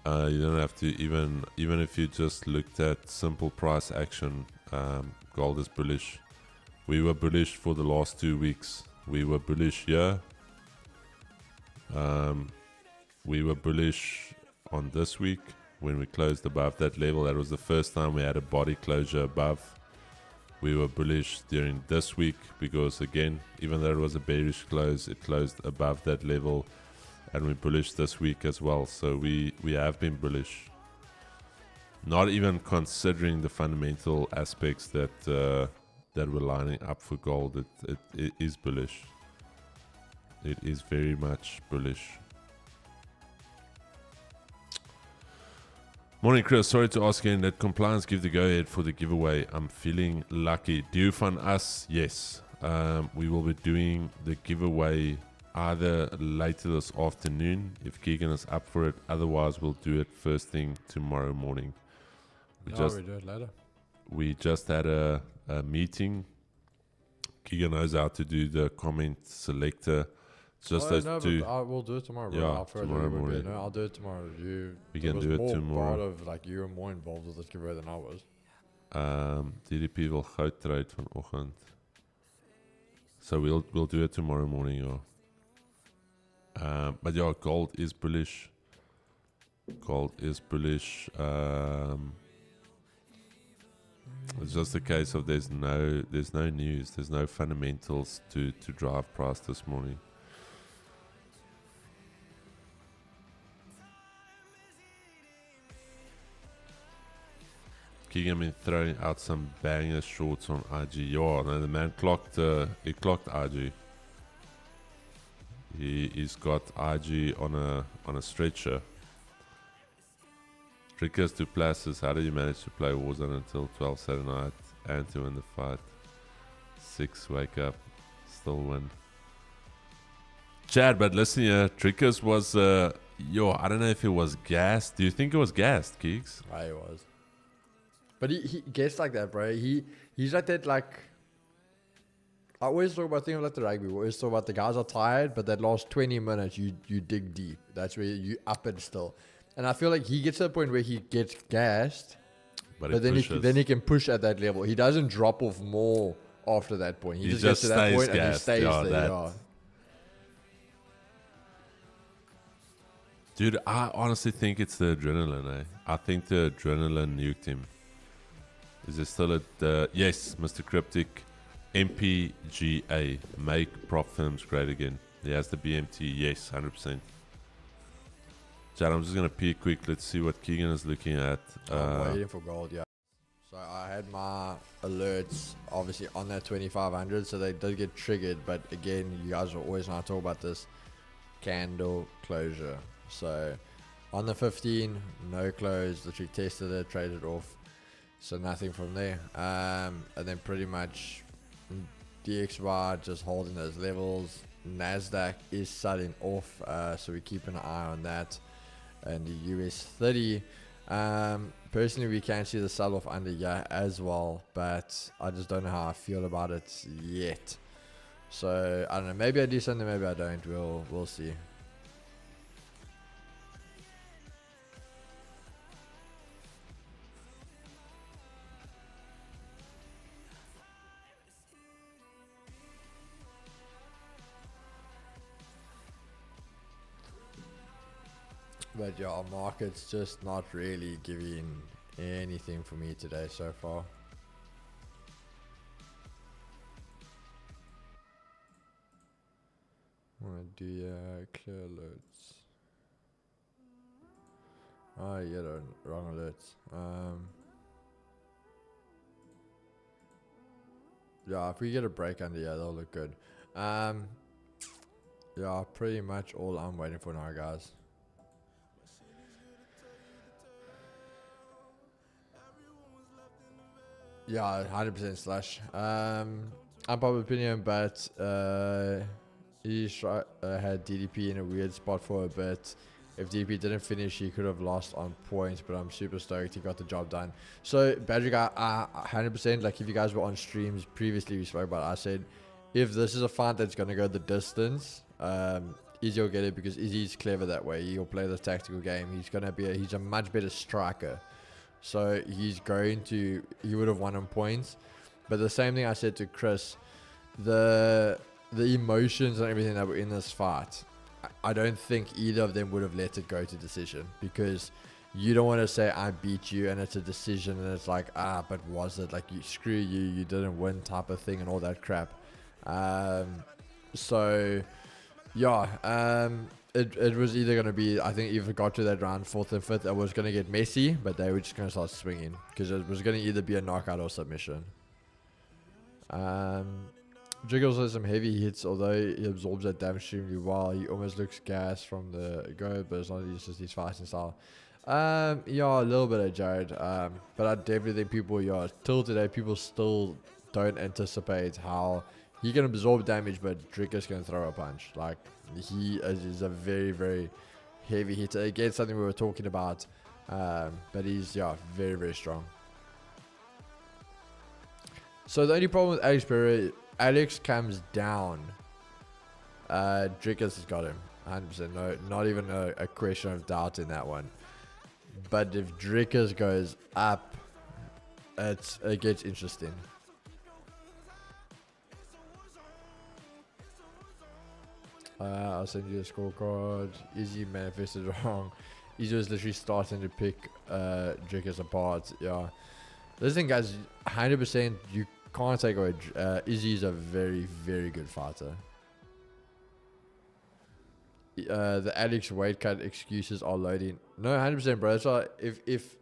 Speaker 3: You don't have to even if you just looked at simple price action. Gold is bullish. We were bullish for the last 2 weeks. We were bullish here. We were bullish on this week when we closed above that level. That was the first time we had a body closure above. We were bullish during this week because, again, even though it was a bearish close, it closed above that level. And we're bullish this week as well. So we have been bullish. Not even considering the fundamental aspects that that we're lining up for gold. It is bullish. It is very much bullish. Morning, Chris. Sorry to ask again. Did compliance give the go-ahead for the giveaway? I'm feeling lucky. Do you fund us? Yes. We will be doing the giveaway either later this afternoon if Keegan is up for it. Otherwise, we'll do it first thing tomorrow morning. We
Speaker 4: we do it later.
Speaker 3: We just had a meeting. Keegan knows how to do the comment selector. Just those two.
Speaker 4: We'll do it tomorrow, bro.
Speaker 3: Yeah, tomorrow morning.
Speaker 4: No, I'll do it tomorrow.
Speaker 3: We can do it tomorrow.
Speaker 4: Part of, like, you were more involved with this giveaway than I was.
Speaker 3: DDP wil goud trade vanoggend. So we'll do it tomorrow morning, yeah. But yeah, gold is bullish. Gold is bullish. It's just a case of there's no news, there's no fundamentals to drive price this morning. Keegan been throwing out some banger shorts on IG. Yeah, no, the man clocked IG. He's got IG on a stretcher. Trickus Duplessis, how did you manage to play Warzone until 12 Saturday night and to win the fight? 6, wake up, still win. Chad, but listen here, Trickus was, I don't know if it was gassed. Do you think it was gassed, Keeks?
Speaker 4: He was. But he gets like that, bro. He's like that, like... I always talk about things like the rugby. We always talk about the guys are tired, but that last 20 minutes, you dig deep. That's where you up it still. And I feel like he gets to the point where he gets gassed, but then he can push at that level. He doesn't drop off more after that point. He just gets to that point and he stays there. Yeah.
Speaker 3: Dude, I honestly think it's the adrenaline, eh? I think the adrenaline nuked him. Is there still yes, Mr. Cryptic, MPGA, make prop films great again. He has the BMT, yes, 100%. Chad, I'm just going to peek quick. Let's see what Keegan is looking at.
Speaker 4: I'm waiting for gold, yeah. So I had my alerts obviously on that 2500, so they did get triggered. But again, you guys will always know I talk about this candle closure. So on the 15, no close. Literally tested it, traded off. So nothing from there. And then pretty much DXY just holding those levels. Nasdaq is selling off, so we keep an eye on that. And the US 30. Personally, we can see the sell off under here as well, but I just don't know how I feel about it yet. So I don't know. Maybe I do something, maybe I don't. We'll see. But yeah, our market's just not really giving anything for me today so far. I'm gonna do clear alerts. Oh yeah, the wrong alerts. Yeah, if we get a break under here, that'll look good. Yeah, pretty much all I'm waiting for now, guys. Yeah, 100% slash. Unpopular opinion, but he had DDP in a weird spot for a bit. If DDP didn't finish, he could have lost on points, but I'm super stoked he got the job done. So, Badger Guy, 100%, like if you guys were on streams previously, we spoke about it, I said, if this is a fight that's going to go the distance, Izzy will get it because Izzy's clever that way. He'll play the tactical game. He's a much better striker. So he would have won on points. But the same thing I said to Chris, the emotions and everything that were in this fight, I don't think either of them would have let it go to decision, because you don't want to say I beat you and it's a decision and it's like, but was it? Like, screw you, you didn't win type of thing and all that crap. So yeah, it was either going to be, I think if it got to that round 4th and 5th, it was going to get messy, but they were just going to start swinging because it was going to either be a knockout or submission. Jiggles has some heavy hits, although he absorbs that damage extremely well. He almost looks gas from the go, but it's not just his fighting style. Yeah, a little bit of Jared, but I definitely think people, till today, people still don't anticipate how he can absorb damage, but Drickus can throw a punch. Like, he is a very, very heavy hitter. Again, something we were talking about, but he's, very, very strong. So the only problem with Alex Pereira, Alex comes down, Drickus has got him, 100%. No, not even a question of doubt in that one. But if Drickus goes up, it gets interesting. I'll send you a scorecard. Izzy manifested wrong. Izzy was literally starting to pick Drickus apart. Yeah. Listen, guys, 100% you can't take away. Izzy is a very, very good fighter. The Alex weight cut excuses are loading. No, 100%, bro. That's why if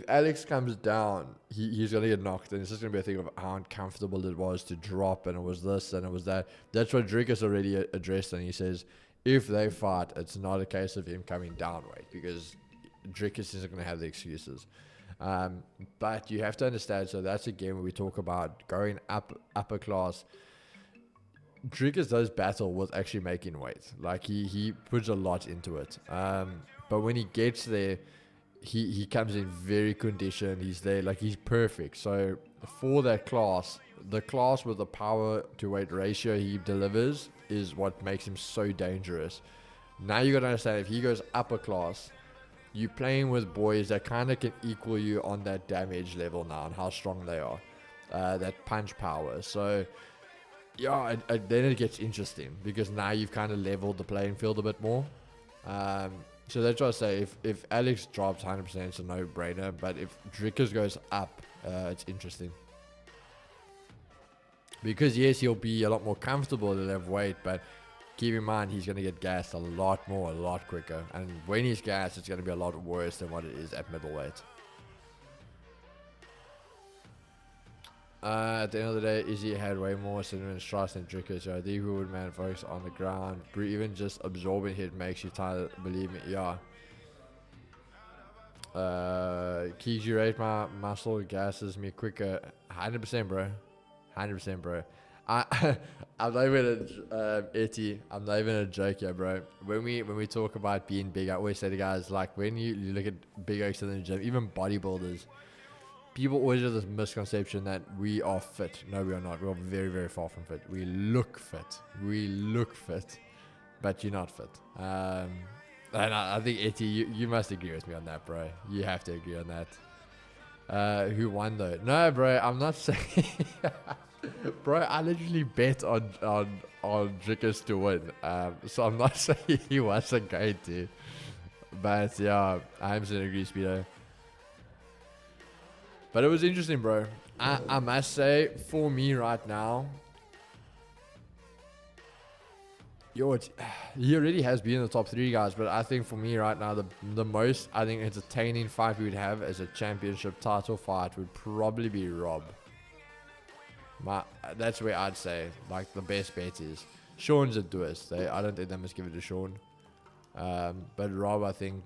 Speaker 4: Alex comes down, he's going to get knocked. And it's just going to be a thing of how uncomfortable it was to drop. And it was this and it was that. That's what Drickus already addressed. And he says, if they fight, it's not a case of him coming down weight, because Drickus isn't going to have the excuses. But you have to understand, so that's again where we talk about going upper class. Drickus does battle with actually making weight. Like, he puts a lot into it. But when he gets there, he comes in very conditioned. He's there, like, he's perfect. So for that class, the class with the power to weight ratio he delivers is what makes him so dangerous. Now you got to understand, if he goes upper class, you're playing with boys that kind of can equal you on that damage level now and how strong they are, that punch power. So yeah, then it gets interesting, because now you've kind of leveled the playing field a bit more. So that's what I say. If Alex drops 100%, it's a no-brainer. But if Drickus goes up, it's interesting. Because yes, he'll be a lot more comfortable to have weight, but keep in mind he's going to get gassed a lot more, a lot quicker. And when he's gassed, it's going to be a lot worse than what it is at middleweight. At the end of the day, Izzy had way more cinnamon strikes than Drickus. So the would man focus on the ground. Even just absorbing hit makes you tired. Believe me, yeah. Keys, you rate my muscle gasses me quicker. 100%, bro. 100%, bro. I'm not even Etty. I'm not even a joke here, bro. When we talk about being big, I always say to guys, like, when you look at big oaks in the gym, even bodybuilders, people always have this misconception that we are fit. No, we are not. We are very, very far from fit. We look fit. We look fit, but you're not fit. And I think Etty, you must agree with me on that, bro. You have to agree on that. Who won though? No, bro, I'm not saying. Bro, I literally bet on Drickus to win. So I'm not saying he wasn't going to. But yeah, I am saying agree, Speedo. But it was interesting, bro. I must say, for me right now, he already has been in the top 3 guys, but I think for me right now, the most, I think, entertaining fight we would have as a championship title fight would probably be Rob. That's where I'd say, like, the best bet is. Sean's a duelist. I don't think they must give it to Sean. But Rob, I think.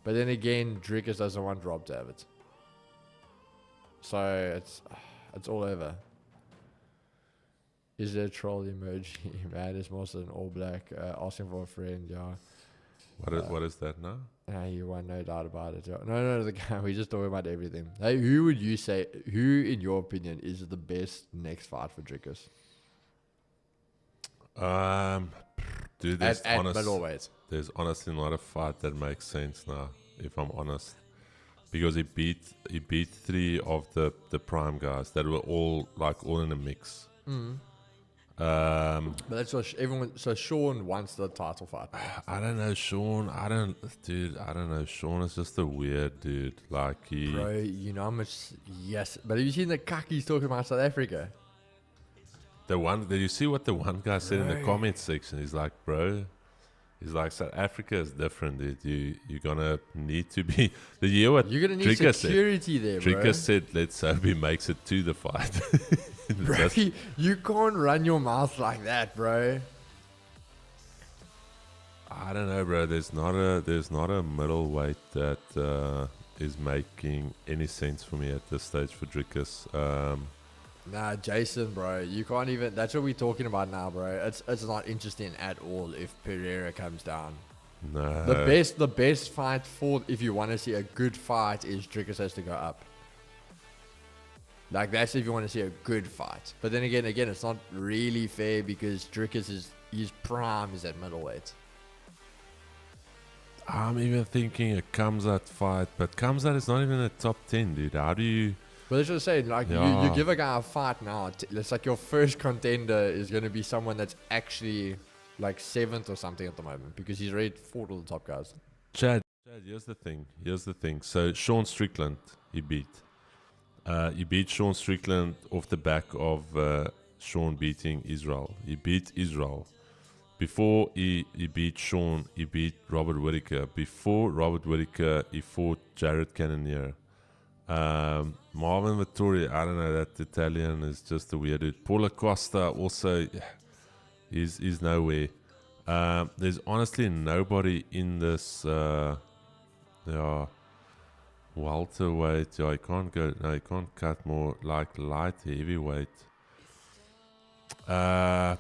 Speaker 4: But then again, Drickus doesn't want Rob to have it. So it's all over. Is there a troll emoji? Man, it's mostly an all black asking for a friend, yeah.
Speaker 3: What is that now?
Speaker 4: You want no doubt about it. Yeah. No, the guy. We just talking about everything. Hey, who would you say? Who, in your opinion, is the best next fight for Drickus?
Speaker 3: Dude,
Speaker 4: At middleweight.
Speaker 3: There's honestly not a fight that makes sense now, if I'm honest, because he beat 3 of the prime guys that were all in a mix.
Speaker 4: But that's what everyone. So Sean wants the title fight.
Speaker 3: I don't know, Sean. I don't know. Sean is just a weird dude. Like
Speaker 4: Bro, you know how much. Yes, but have you seen the cuck he's talking about South Africa?
Speaker 3: Did you see what the one guy said in the comments section? He's like, bro. He's like, South Africa is different, dude. You're gonna need to be. Did you hear what
Speaker 4: you're gonna need
Speaker 3: Drickus
Speaker 4: security
Speaker 3: said?
Speaker 4: there, bro.
Speaker 3: Drickus said, let's hope he makes it to the fight.
Speaker 4: Bro, you can't run your mouth like that, bro.
Speaker 3: I don't know, bro. There's not a middleweight that is making any sense for me at this stage for Drickus.
Speaker 4: Nah, Jason, bro, you can't even. That's what we're talking about now, bro. It's not interesting at all if Pereira comes down.
Speaker 3: No.
Speaker 4: The best fight for if you want to see a good fight is Drickus has to go up. Like, that's if you want to see a good fight. But then again, it's not really fair because Drickus his prime is at middleweight.
Speaker 3: I'm even thinking a Kamzat fight, but Kamzat is not even a top 10, dude. How do you?
Speaker 4: But let's just say, like, you give a guy a fight now. It's like your first contender is going to be someone that's actually like 7th or something at the moment because he's already fought all the top guys.
Speaker 3: Chad, here's the thing. So Sean Strickland, he beat Sean Strickland off the back of Sean beating Israel. He beat Israel. Before he beat Sean, he beat Robert Whittaker. Before Robert Whittaker, he fought Jared Cannonier. Marvin Vittori, I don't know, that Italian is just a weird dude. Paula Costa also is nowhere. There's honestly nobody in this welterweight. You can't cut more, like light heavyweight.
Speaker 4: So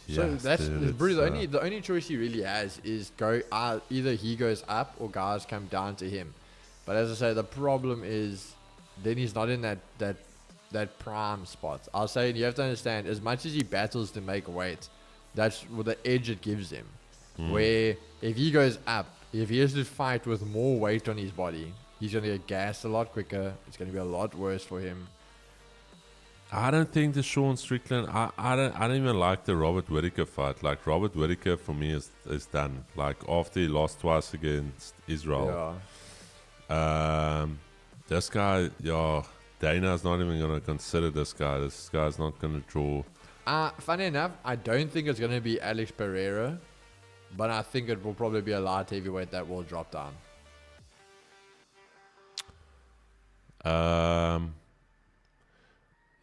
Speaker 3: yes,
Speaker 4: that's
Speaker 3: dude,
Speaker 4: the only choice he really has is either he goes up or guys come down to him. But as I say, the problem is then he's not in that prime spot. I'll say you have to understand, as much as he battles to make weight, that's what the edge it gives him. Where if he goes up, if he has to fight with more weight on his body, he's going to get gassed a lot quicker. It's going to be a lot worse for him.
Speaker 3: I don't think the Sean Strickland. I don't even like the Robert Whittaker fight. Like, Robert Whittaker for me is done. Like, after he lost twice against Israel.
Speaker 4: Yeah.
Speaker 3: This guy, yeah, Dana's not even going to consider this guy. This guy's not going to draw.
Speaker 4: Funny enough, I don't think it's going to be Alex Pereira, but I think it will probably be a light heavyweight that will drop down.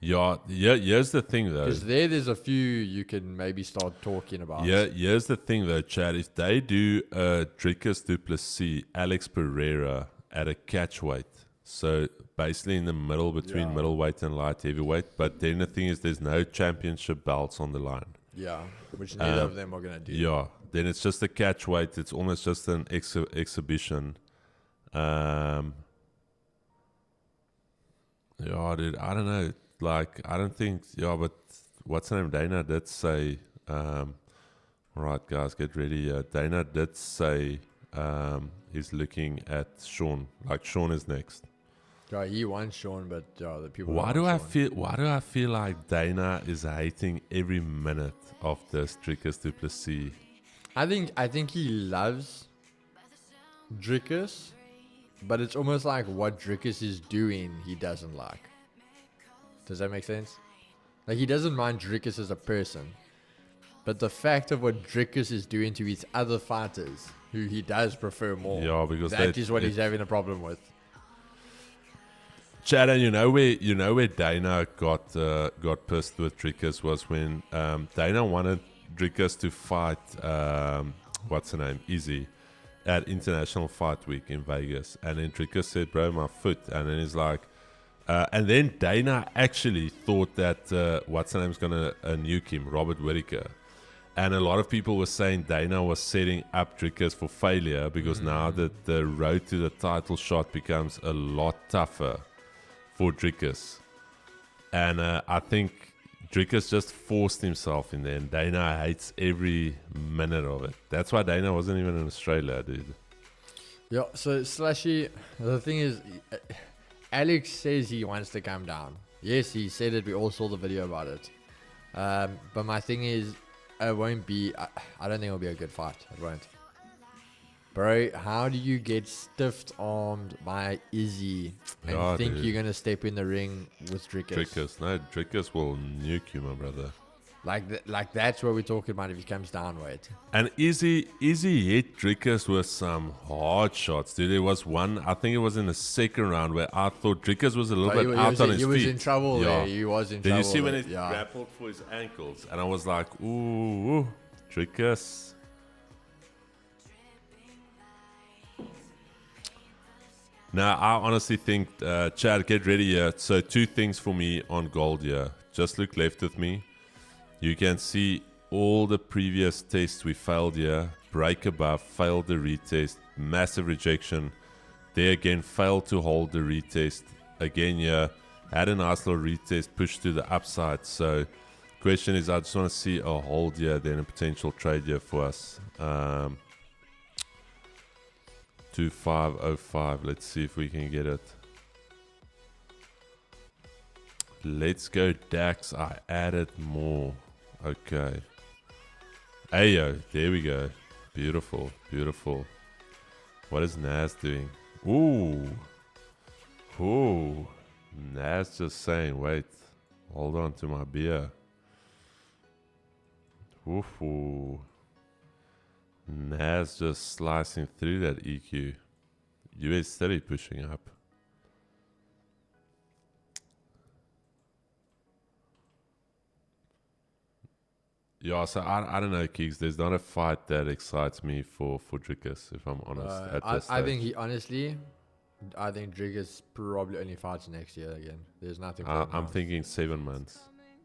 Speaker 3: Yeah, here's the thing though.
Speaker 4: Because there's a few you can maybe start talking about.
Speaker 3: Yeah, here's the thing though, Chad. If they do Dricus du Plessis, Alex Pereira at a catch weight, so basically in the middle between middleweight and light heavyweight, but then the thing is there's no championship belts on the line.
Speaker 4: Yeah, which neither of them are going to do.
Speaker 3: Yeah, then it's just a catch weight. It's almost just an exhibition. Yeah, dude, I don't know. Like, I don't think, but what's her name? Dana did say, all right, guys, get ready. Dana did say he's looking at Sean. Like, Sean is next.
Speaker 4: Yeah, he won Sean, but the people.
Speaker 3: Why do I feel like Dana is hating every minute of this Dricus du Plessis?
Speaker 4: I think he loves Dricus, but it's almost like what Dricus is doing he doesn't like. Does that make sense? Like, he doesn't mind Dricus as a person, but the fact of what Dricus is doing to his other fighters, who he does prefer more,
Speaker 3: because
Speaker 4: that is what he's having a problem with.
Speaker 3: Chad, and you know where Dana got pissed with Dricus was when Dana wanted Dricus to fight what's her name, Izzy, at International Fight Week in Vegas, and then Dricus said, "Bro, my foot," and then he's like, and then Dana actually thought that what's her name's gonna nuke him, Robert Whittaker. And a lot of people were saying Dana was setting up Dricus for failure because now that the road to the title shot becomes a lot tougher for Dricus. And I think Dricus just forced himself in there, and Dana hates every minute of it. That's why Dana wasn't even in Australia, dude.
Speaker 4: Yeah, so Slushy, the thing is, Alex says he wants to come down. Yes, he said it. We all saw the video about it. But my thing is, it won't be, I don't think it'll be a good fight. It won't. Bro, how do you get stiff-armed by Izzy and think you're going to step in the ring with Dricus?
Speaker 3: Dricus will nuke you, my brother.
Speaker 4: Like that's what we're talking about if he comes down weight.
Speaker 3: And Izzy hit Dricus with some hard shots, dude. There was one, I think it was in the second round, where I thought Dricus was a little bit out on his feet.
Speaker 4: He was in trouble there. He was in trouble.
Speaker 3: Did you see when he grappled for his ankles? And I was like, ooh, Dricus. Now, I honestly think, Chad, get ready here. So 2 things for me on gold here. Just look left with me. You can see all the previous tests we failed here. Break above, failed the retest, massive rejection. There again, failed to hold the retest. Again here, had a nice little retest, pushed to the upside. So question is, I just want to see a hold here, then a potential trade here for us. 2505, let's see if we can get it. Let's go Dax, I added more. Okay. Ayo, there we go. Beautiful, beautiful. What is Naz doing? Ooh. Naz just saying, wait, hold on to my beer. Ooh. Naz just slicing through that EQ. US steady pushing up. Yeah, so I don't know, Keeks. There's not a fight that excites me for Dricus, if I'm honest.
Speaker 4: I think I think Dricus probably only fights next year again. There's nothing for him.
Speaker 3: I'm thinking 7 months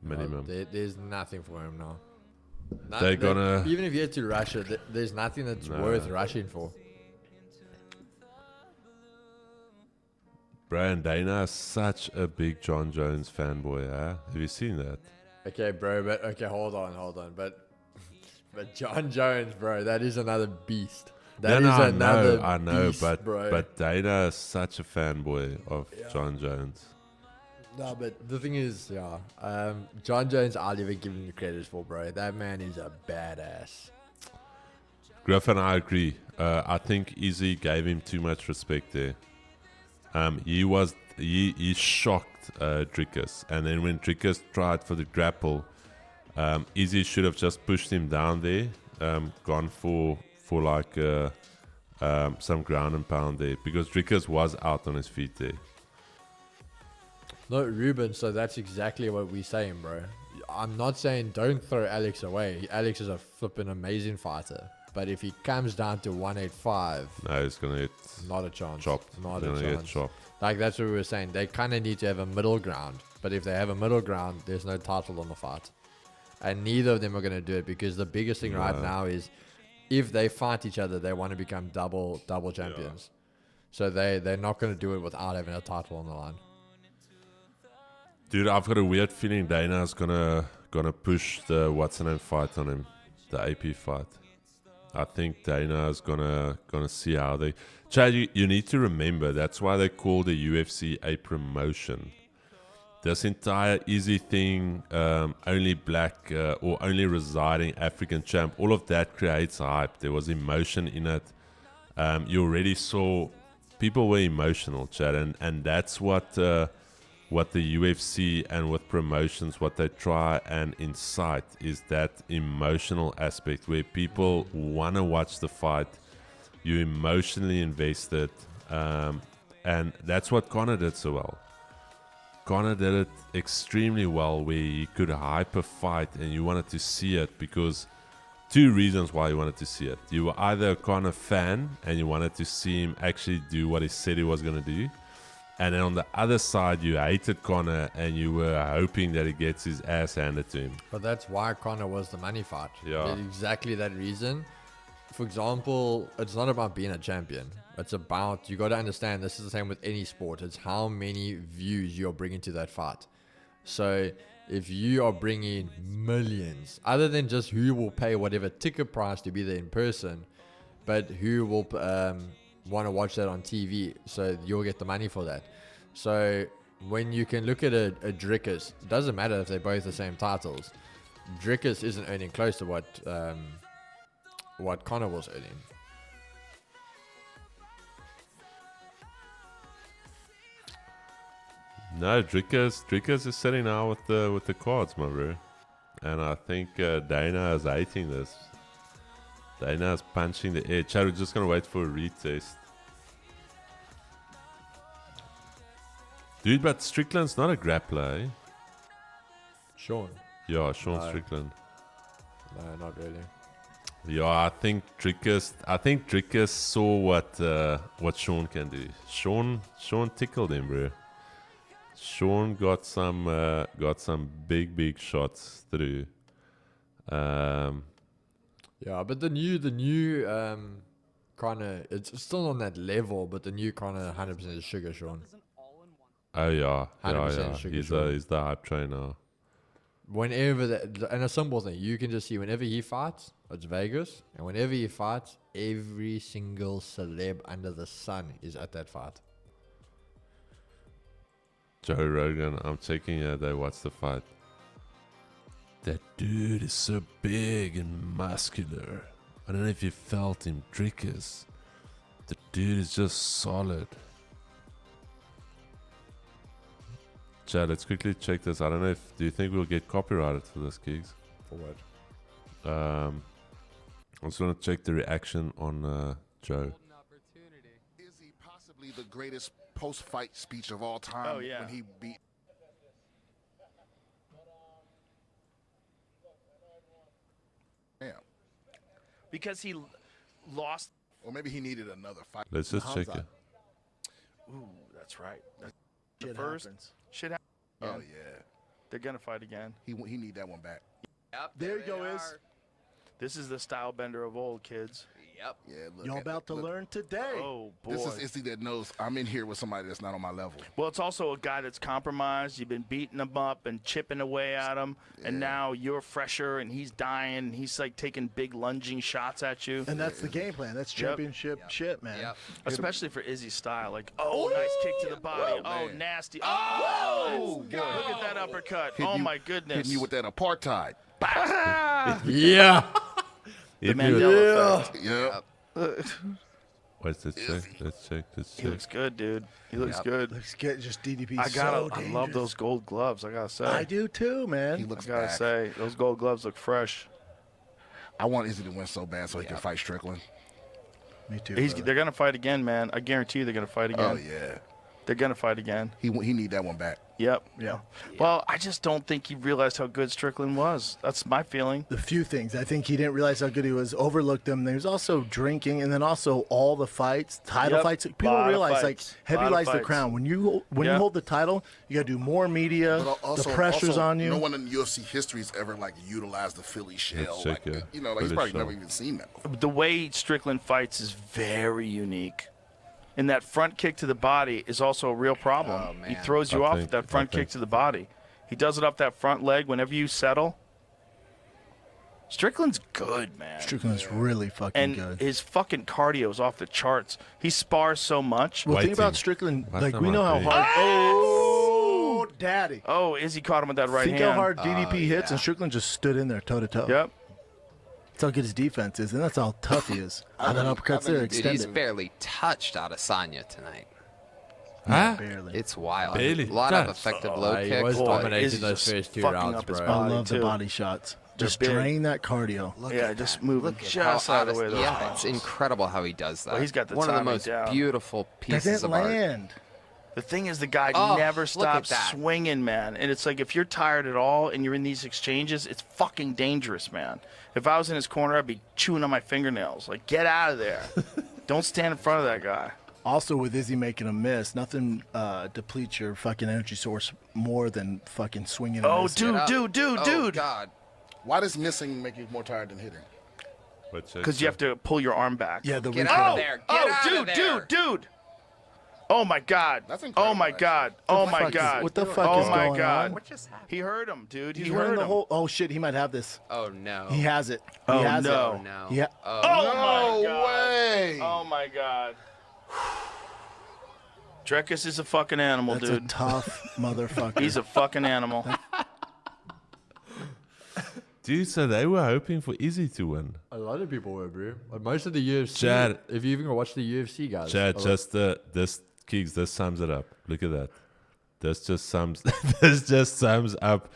Speaker 3: minimum.
Speaker 4: There's nothing for him now.
Speaker 3: They're gonna,
Speaker 4: even if you had to rush it, there's nothing that's worth rushing for.
Speaker 3: Brian Dana is such a big John Jones fanboy, huh? Have you seen that?
Speaker 4: Okay, bro, but hold on. But John Jones, bro, that is another beast.
Speaker 3: I know,
Speaker 4: beast,
Speaker 3: but Dana is such a fanboy of John Jones.
Speaker 4: No, but the thing is, John Jones, I'll never give him the credit for, bro. That man is a badass.
Speaker 3: Griffin, I agree. I think Izzy gave him too much respect there. he shocked Drickus, and then when Drickus tried for the grapple, Izzy should have just pushed him down there, gone for like some ground and pound there, because Drickus was out on his feet there.
Speaker 4: No, Ruben, so that's exactly what we're saying, bro. I'm not saying don't throw Alex away. Alex is a flippin' amazing fighter. But if he comes down to 185,
Speaker 3: No, he's gonna get
Speaker 4: not a chance.
Speaker 3: chopped.
Speaker 4: Not
Speaker 3: He's
Speaker 4: a
Speaker 3: gonna get
Speaker 4: chance.
Speaker 3: chopped.
Speaker 4: Like, that's what we were saying. They kind of need to have a middle ground. But if they have a middle ground, there's no title on the fight. And neither of them are going to do it, because the biggest thing right now is if they fight each other, they want to become double champions. So they're not going to do it without having a title on the line.
Speaker 3: Dude, I've got a weird feeling Dana's gonna push the what's her name fight on him, the AP fight. I think Dana's gonna see how they. Chad, you need to remember that's why they call the UFC a promotion. This entire easy thing, only black or only residing African champ, all of that creates hype. There was emotion in it. You already saw people were emotional, Chad, and that's what the UFC and with promotions, what they try and incite is that emotional aspect where people want to watch the fight. You emotionally invested, and that's what Conor did so well. Conor did it extremely well, where he could hype a fight and you wanted to see it, because two reasons why you wanted to see it. You were either a Conor fan and you wanted to see him actually do what he said he was going to do, and then on the other side you hated Conor and you were hoping that he gets his ass handed to him.
Speaker 4: But that's why Conor was the money fight.
Speaker 3: Yeah.
Speaker 4: Exactly that reason. For example, it's not about being a champion. It's about, you got to understand, this is the same with any sport. It's how many views you're bringing to that fight. So if you are bringing millions, other than just who will pay whatever ticket price to be there in person, but who will want to watch that on TV, so you'll get the money for that. So when you can look at a Drickus, it doesn't matter if they're both the same titles. Drickus isn't earning close to what Conor was earning.
Speaker 3: No, Drickus is sitting now with the cards, my bro, and I think Dana is hating this. Dana is punching the air. Chad, we're just gonna wait for a retest, dude. But Strickland's not a grappler, eh?
Speaker 4: Sean?
Speaker 3: Yeah, Sean
Speaker 4: No.
Speaker 3: Strickland.
Speaker 4: No, not really.
Speaker 3: Yeah, I think Drickus saw what Sean can do. Sean tickled him, bro. Sean got some big shots through.
Speaker 4: Yeah, but the new kind of, it's still on that level, but the new kind of 100% is Sugar Sean.
Speaker 3: Oh yeah,
Speaker 4: 100% Sugar
Speaker 3: He's
Speaker 4: Sean.
Speaker 3: he's the hype train now.
Speaker 4: Whenever and a simple thing, you can just see whenever he fights, it's Vegas, and whenever he fights, every single celeb under the sun is at that fight.
Speaker 3: Joe Rogan, I'm checking here. They watch the fight. That dude is so big and muscular. I don't know if you felt him, Drickus. The dude is just solid. Chad, let's quickly check this. I don't know do you think we'll get copyrighted for this, gigs?
Speaker 4: For what?
Speaker 3: I just want to check the reaction on Joe.
Speaker 5: Is he possibly the greatest post-fight speech of all time?
Speaker 6: Oh, yeah.
Speaker 5: When he beat. Damn.
Speaker 6: Because he lost.
Speaker 5: Or maybe he needed another fight.
Speaker 3: Let's just check it.
Speaker 6: Ooh, that's right. That's
Speaker 7: Shit
Speaker 6: first
Speaker 7: happens.
Speaker 6: shit happens.
Speaker 5: Oh yeah.
Speaker 6: They're gonna fight again.
Speaker 5: He need that one back.
Speaker 7: There you go, Is.
Speaker 6: This is the style bender of old, kids.
Speaker 5: Yeah. Look.
Speaker 7: Y'all about to learn today.
Speaker 6: Oh boy.
Speaker 5: This is Izzy that knows I'm in here with somebody that's not on my level.
Speaker 6: Well, it's also a guy that's compromised. You've been beating him up and chipping away at him, and now you're fresher, and he's dying. And he's like taking big lunging shots at you.
Speaker 7: And that's the game plan. That's championship shit, man.
Speaker 6: Especially for Izzy's style, like, nice kick to the body. Oh,
Speaker 5: man.
Speaker 6: nasty. Oh, look at that uppercut.
Speaker 5: Hitting
Speaker 6: Oh
Speaker 5: you-
Speaker 6: my goodness.
Speaker 5: Hitting you with that apartheid.
Speaker 4: Yeah.
Speaker 6: The Mandela effect.
Speaker 5: Yeah.
Speaker 3: Wait, let's check.
Speaker 6: He looks good, dude. He looks good.
Speaker 7: Let's get just DDP.
Speaker 6: I love those gold gloves. I gotta say.
Speaker 7: I do too, man.
Speaker 5: He looks
Speaker 6: I gotta
Speaker 5: back.
Speaker 6: say, those gold gloves look fresh.
Speaker 5: I want Izzy to win so bad so he can fight Strickland.
Speaker 7: Me too.
Speaker 6: They're gonna fight again, man. I guarantee you, they're gonna fight again.
Speaker 5: Oh yeah,
Speaker 6: They're gonna fight again.
Speaker 5: he need that one back.
Speaker 6: Yep.
Speaker 7: Yeah.
Speaker 6: Well, I just don't think he realized how good Strickland was. That's my feeling.
Speaker 7: The few things. I think he didn't realize how good he was, overlooked them. There's also drinking, and then also all the fights, title
Speaker 6: Yep.
Speaker 7: fights. People
Speaker 6: Lot of
Speaker 7: realize,
Speaker 6: fights.
Speaker 7: like, heavy
Speaker 6: Lot of
Speaker 7: lies the
Speaker 6: fights.
Speaker 7: crown. When you
Speaker 6: Yep.
Speaker 7: hold the title, you got to do more media.
Speaker 5: But
Speaker 7: The pressure's on you.
Speaker 5: No one in UFC history has ever like utilized the Philly shell.
Speaker 3: Let's
Speaker 5: Like,
Speaker 3: check it.
Speaker 5: he's
Speaker 3: Philly
Speaker 5: probably
Speaker 3: shell.
Speaker 5: never even seen that before.
Speaker 6: The way Strickland fights is very unique. And that front kick to the body is also a real problem.
Speaker 8: Oh,
Speaker 6: He
Speaker 8: man.
Speaker 6: throws you
Speaker 3: I
Speaker 6: off
Speaker 3: think-
Speaker 6: with that front
Speaker 3: I think-
Speaker 6: kick to the body. He does it off that front leg whenever you settle. Strickland's good, man.
Speaker 7: Strickland's really fucking
Speaker 6: And
Speaker 7: good.
Speaker 6: his fucking cardio is off the charts. He spars so much.
Speaker 7: Well, think
Speaker 3: Waiting.
Speaker 7: about Strickland.
Speaker 3: What's
Speaker 7: Like,
Speaker 3: that
Speaker 7: we know how
Speaker 3: about
Speaker 7: hard. Oh, daddy.
Speaker 6: Oh, Izzy caught him with that right
Speaker 7: Think
Speaker 6: hand.
Speaker 7: how hard DDP hits,
Speaker 8: yeah.
Speaker 7: and Strickland just stood in there toe to toe.
Speaker 6: Yep.
Speaker 7: That's how good his defense is, and that's how tough he is. And then uppercuts there,
Speaker 8: Dude, he's
Speaker 7: extended.
Speaker 8: barely touched Adesanya tonight.
Speaker 3: Huh?
Speaker 7: Barely.
Speaker 8: It's wild.
Speaker 3: Barely
Speaker 8: A lot of
Speaker 3: touched.
Speaker 8: effective low
Speaker 4: he
Speaker 8: kicks.
Speaker 4: was
Speaker 6: Boy,
Speaker 4: dominating
Speaker 6: Izzy's
Speaker 4: those
Speaker 6: just
Speaker 4: first two
Speaker 6: fucking
Speaker 4: rounds,
Speaker 6: up his
Speaker 4: bro.
Speaker 7: I
Speaker 6: body,
Speaker 7: love the
Speaker 6: too.
Speaker 7: body shots.
Speaker 6: They're
Speaker 7: Just
Speaker 6: big.
Speaker 7: drain that cardio.
Speaker 6: Yeah, just moving
Speaker 8: Look at
Speaker 6: just
Speaker 8: how
Speaker 6: out of the way. of those
Speaker 8: yeah,
Speaker 6: punches.
Speaker 8: it's incredible how he does that.
Speaker 6: Well, he's got the
Speaker 8: one of the
Speaker 6: timing
Speaker 8: most
Speaker 6: down.
Speaker 8: beautiful
Speaker 7: That
Speaker 8: pieces
Speaker 7: didn't
Speaker 8: of art.
Speaker 7: land.
Speaker 6: The thing is, the guy
Speaker 8: Oh,
Speaker 6: never
Speaker 8: look at
Speaker 6: stops
Speaker 8: that.
Speaker 6: swinging, man. And it's like, if you're tired at all and you're in these exchanges, it's fucking dangerous, man. If I was in his corner, I'd be chewing on my fingernails. Like, get out of there. Don't stand in front of that guy.
Speaker 7: Also, with Izzy making a miss, nothing depletes your fucking energy source more than fucking swinging.
Speaker 6: Oh,
Speaker 7: and missing.
Speaker 6: dude,
Speaker 8: Get up.
Speaker 6: dude,
Speaker 8: Oh,
Speaker 6: dude.
Speaker 8: God.
Speaker 5: Why does missing make you more tired than hitting?
Speaker 6: Because you have to pull your arm back.
Speaker 7: Yeah, the
Speaker 8: Get
Speaker 7: recoil.
Speaker 8: out of there. Get out
Speaker 6: dude,
Speaker 8: of there.
Speaker 6: dude. Oh, my God.
Speaker 5: That's
Speaker 6: Oh,
Speaker 5: incredible,
Speaker 6: my God.
Speaker 5: actually.
Speaker 6: Oh,
Speaker 7: The
Speaker 6: my
Speaker 7: fuck is-
Speaker 6: God.
Speaker 7: what the fuck
Speaker 6: oh,
Speaker 7: is
Speaker 6: my
Speaker 7: going
Speaker 6: God.
Speaker 7: on?
Speaker 8: What just happened?
Speaker 6: He heard him, dude. He
Speaker 7: He's
Speaker 6: heard
Speaker 7: running
Speaker 6: him.
Speaker 7: the whole. Oh shit, he might have this.
Speaker 8: Oh, no.
Speaker 7: He has it. He
Speaker 6: Oh,
Speaker 7: has
Speaker 6: no.
Speaker 8: Oh, no.
Speaker 7: Yeah.
Speaker 6: Oh,
Speaker 5: No
Speaker 6: my God.
Speaker 5: way.
Speaker 6: Oh, my God. Drekus is a fucking animal,
Speaker 7: That's
Speaker 6: dude.
Speaker 7: a tough motherfucker.
Speaker 6: He's a fucking animal.
Speaker 3: Dude, so they were hoping for Izzy to win.
Speaker 4: A lot of people were, bro. Like, most of the UFC.
Speaker 3: Chad.
Speaker 4: If you even watch the UFC guys.
Speaker 3: Chad,
Speaker 4: oh,
Speaker 3: just this Keeks, this sums it up. Look at that. This just sums this just sums up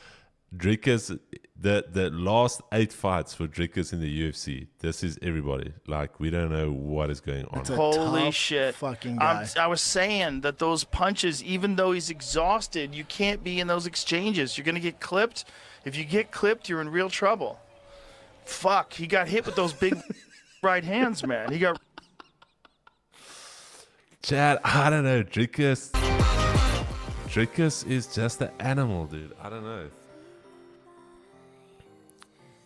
Speaker 3: Drickus, the last 8 fights for Drickus in the UFC. This is everybody. Like, we don't know what is going on.
Speaker 7: It's a
Speaker 6: Holy
Speaker 7: tough
Speaker 6: shit.
Speaker 7: fucking guy.
Speaker 6: I was saying that those punches, even though he's exhausted, you can't be in those exchanges. You're going to get clipped. If you get clipped, you're in real trouble. Fuck, he got hit with those big right hands, man. He got.
Speaker 3: Chad, I don't know. Drickus is just an animal, dude. I don't know.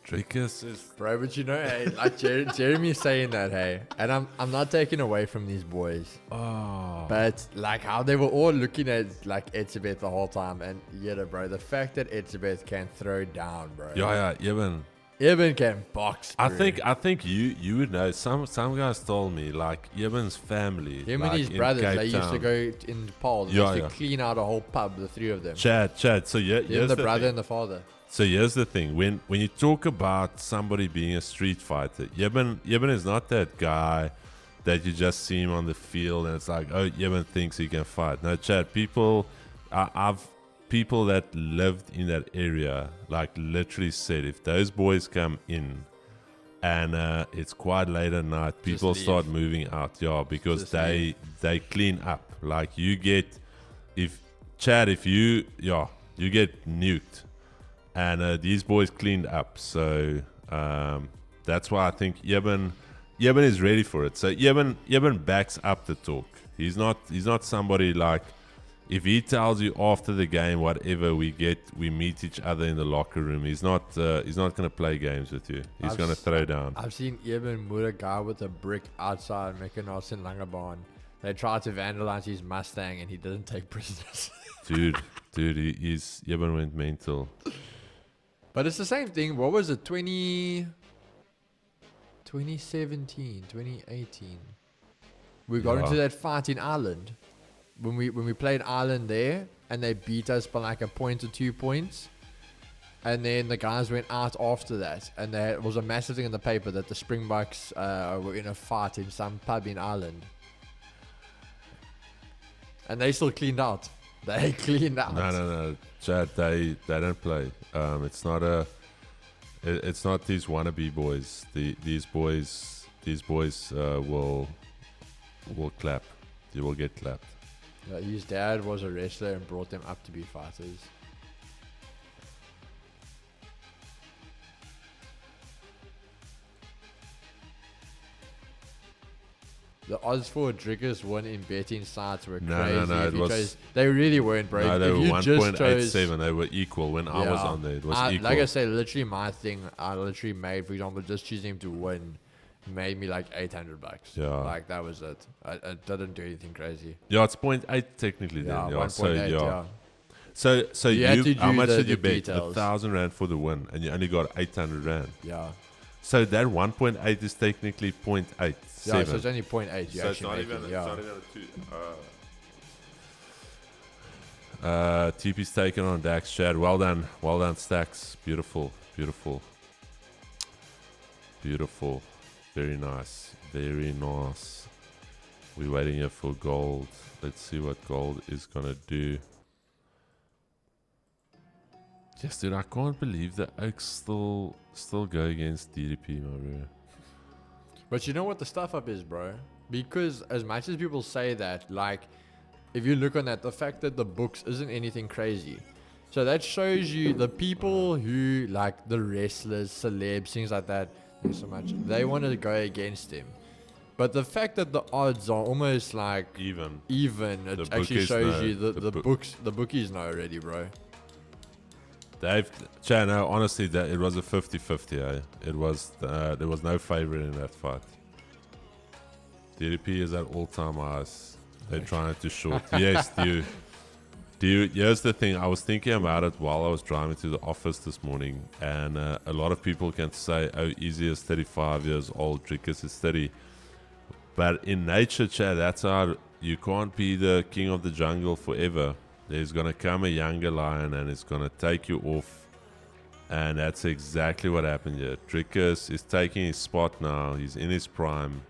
Speaker 3: Drickus is.
Speaker 4: Bro, but you know, hey, like Jeremy's saying that, hey, and I'm not taking away from these boys.
Speaker 3: Oh.
Speaker 4: But like how they were all looking at like Etzebeth the whole time, and bro, the fact that Etzebeth can throw down, bro.
Speaker 3: Yeah, even.
Speaker 4: Even can box.
Speaker 3: I
Speaker 4: bro.
Speaker 3: think you would know. Some guys told me like Evan's family.
Speaker 4: Him
Speaker 3: like,
Speaker 4: and his
Speaker 3: in
Speaker 4: brothers,
Speaker 3: Cape
Speaker 4: they used to
Speaker 3: Town.
Speaker 4: go in Paul. They
Speaker 3: Yeah,
Speaker 4: used
Speaker 3: yeah.
Speaker 4: to clean out a whole pub, the three of them.
Speaker 3: Chad. So
Speaker 4: Him,
Speaker 3: here's
Speaker 4: the
Speaker 3: the
Speaker 4: brother
Speaker 3: thing.
Speaker 4: and the father.
Speaker 3: So here's the thing: when you talk about somebody being a street fighter, Yeben is not that guy that you just see him on the field and it's like, oh, Yeben thinks he can fight. No, Chad. I've people that lived in that area like literally said, if those boys come in and it's quite late at night, people
Speaker 4: leave.
Speaker 3: start moving out. Yeah, because
Speaker 4: Just
Speaker 3: they clean up. Like you get you get nuked. And these boys cleaned up, so that's why I think Yeben is ready for it. So Yeben backs up the talk. He's not somebody like, if he tells you after the game whatever we meet each other in the locker room. He's not gonna play games with you. He's gonna throw down.
Speaker 4: I've seen Eben move a guy with a brick outside Mechanos in Langebaan. They tried to vandalize his Mustang and he didn't take prisoners.
Speaker 3: dude, Yeben went mental.
Speaker 4: But it's the same thing. What was it? 2017, 2018. We got
Speaker 3: Yeah.
Speaker 4: into that fight in Ireland. When we played Ireland there and they beat us by like a point or 2 points. And then the guys went out after that, and there was a massive thing in the paper that the Springboks were in a fight in some pub in Ireland. And they still cleaned out. They cleaned out.
Speaker 3: No, Chad. They don't play. It's not a. It's not these wannabe boys. These boys will clap. You will get clapped.
Speaker 4: His dad was a wrestler and brought them up to be fighters. The odds for Drickus win in betting sites were crazy.
Speaker 3: No,
Speaker 4: If
Speaker 3: it
Speaker 4: you
Speaker 3: was-
Speaker 4: they really weren't, bro.
Speaker 3: No, they
Speaker 4: If
Speaker 3: were
Speaker 4: you just
Speaker 3: 1.87. They were equal when I was
Speaker 4: Yeah.
Speaker 3: on there. It was equal.
Speaker 4: Like I say, literally my thing, I literally made, for example, just choosing him to win made me like $800.
Speaker 3: Yeah.
Speaker 4: Like that was it. I didn't do anything crazy.
Speaker 3: Yeah, it's 0.8 technically.
Speaker 4: Yeah,
Speaker 3: Then. Yeah,
Speaker 4: 1.8, yeah.
Speaker 3: So
Speaker 4: You had to
Speaker 3: how
Speaker 4: do
Speaker 3: much
Speaker 4: the-
Speaker 3: did you
Speaker 4: the
Speaker 3: bet?
Speaker 4: details.
Speaker 3: R1,000 for the win, and you only got 800 rand.
Speaker 4: Yeah.
Speaker 3: So that 1.8 is technically 0.8.
Speaker 4: Yeah, so it's only 0.8. You
Speaker 3: So it's
Speaker 4: actually
Speaker 3: not
Speaker 4: make
Speaker 3: even.
Speaker 4: it, yeah.
Speaker 3: It's not even TP's taken on Dax. Chad, well done, Stacks. Beautiful. Very nice. We're waiting here for gold. Let's see what gold is gonna do. Yes, dude, I can't believe the Oaks still go against DDP, my bro.
Speaker 4: But you know what the stuff up is, bro? Because as much as people say that, like, if you look on that, the fact that the books isn't anything crazy. So that shows you the people who, like, the wrestlers, celebs, things like that, thanks so much, they want to go against him. But the fact that the odds are almost like
Speaker 3: Even.
Speaker 4: it
Speaker 3: The
Speaker 4: actually
Speaker 3: bookies
Speaker 4: shows
Speaker 3: know.
Speaker 4: you
Speaker 3: The
Speaker 4: the bookies know already, bro.
Speaker 3: Chad, no, honestly, that it was a 50-50. It was there was no favorite in that fight. DDP is at all-time highs. They're trying to short. Yes, do you? Here's the thing. I was thinking about it while I was driving to the office this morning, and a lot of people can say, "Oh, Easy is 35 years old. Drickus is 30." But in nature, Chad, that's how you can't be the king of the jungle forever. There's gonna come a younger lion, and it's gonna take you off. And that's exactly what happened here. Drickus is taking his spot now. He's in his prime.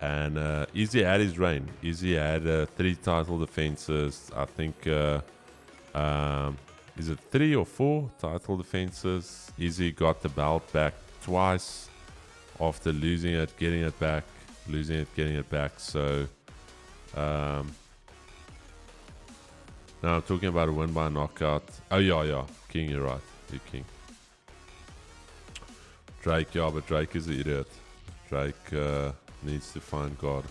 Speaker 3: And Easy had his reign. Easy had 3 title defenses. I think, is it 3 or 4 title defenses? Easy got the belt back twice after losing it, getting it back, losing it, getting it back. So, now I'm talking about a win by knockout. Oh, yeah. King, you're right. You're King. Drake, yeah, but Drake is an idiot. Drake needs to find God.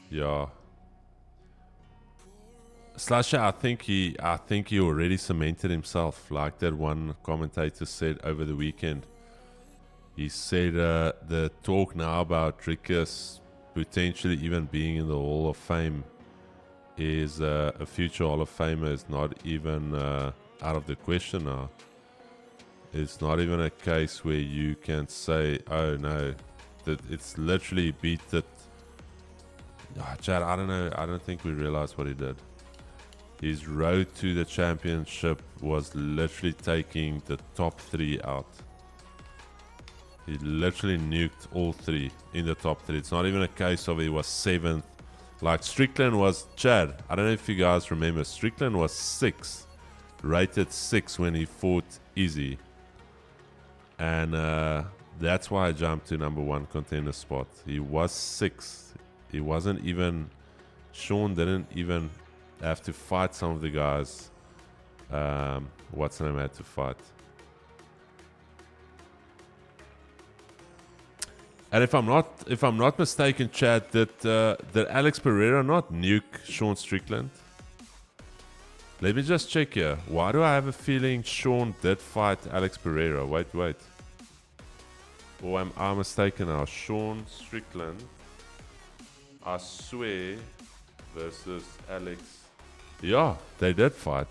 Speaker 3: Yeah. Slasher, I think he already cemented himself, like that one commentator said over the weekend. He said the talk now about Drickus potentially even being in the Hall of Fame is a future Hall of Famer is not even out of the question now. It's not even a case where you can say, oh no, that it's literally beat it. Chad, I don't know. I don't think we realized what he did. His road to the championship was literally taking the top 3 out. He literally nuked all 3 in the top 3. It's not even a case of he was 7th. Like Strickland was, Chad, I don't know if you guys remember, Strickland was 6th, rated 6 when he fought Easy. And that's why I jumped to number 1 contender spot. He was 6th. He wasn't even, Sean didn't even have to fight some of the guys. What's the name had to fight? And if I'm not mistaken, Chad, did Alex Pereira not nuke Sean Strickland? Let me just check here. Why do I have a feeling Sean did fight Alex Pereira? Wait. Or am I mistaken now? Sean Strickland, I swear, versus Alex. Yeah, they did fight.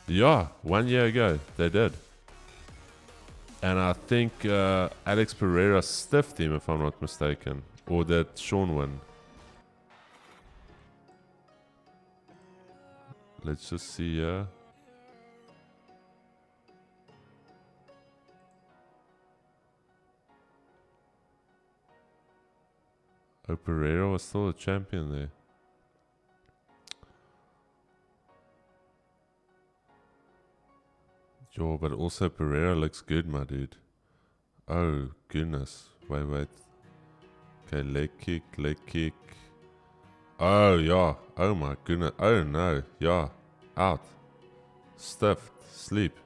Speaker 3: Yeah, 1 year ago, they did. And I think Alex Pereira stiffed him, if I'm not mistaken. Or did Sean win? let's just see here. Oh, Pereira was still a champion there. Yo, but also Pereira looks good, my dude. Oh, goodness. Wait. Okay, leg kick. Oh, yeah. Oh, my goodness. Oh, no. Yeah. Out. Stuffed. Sleep.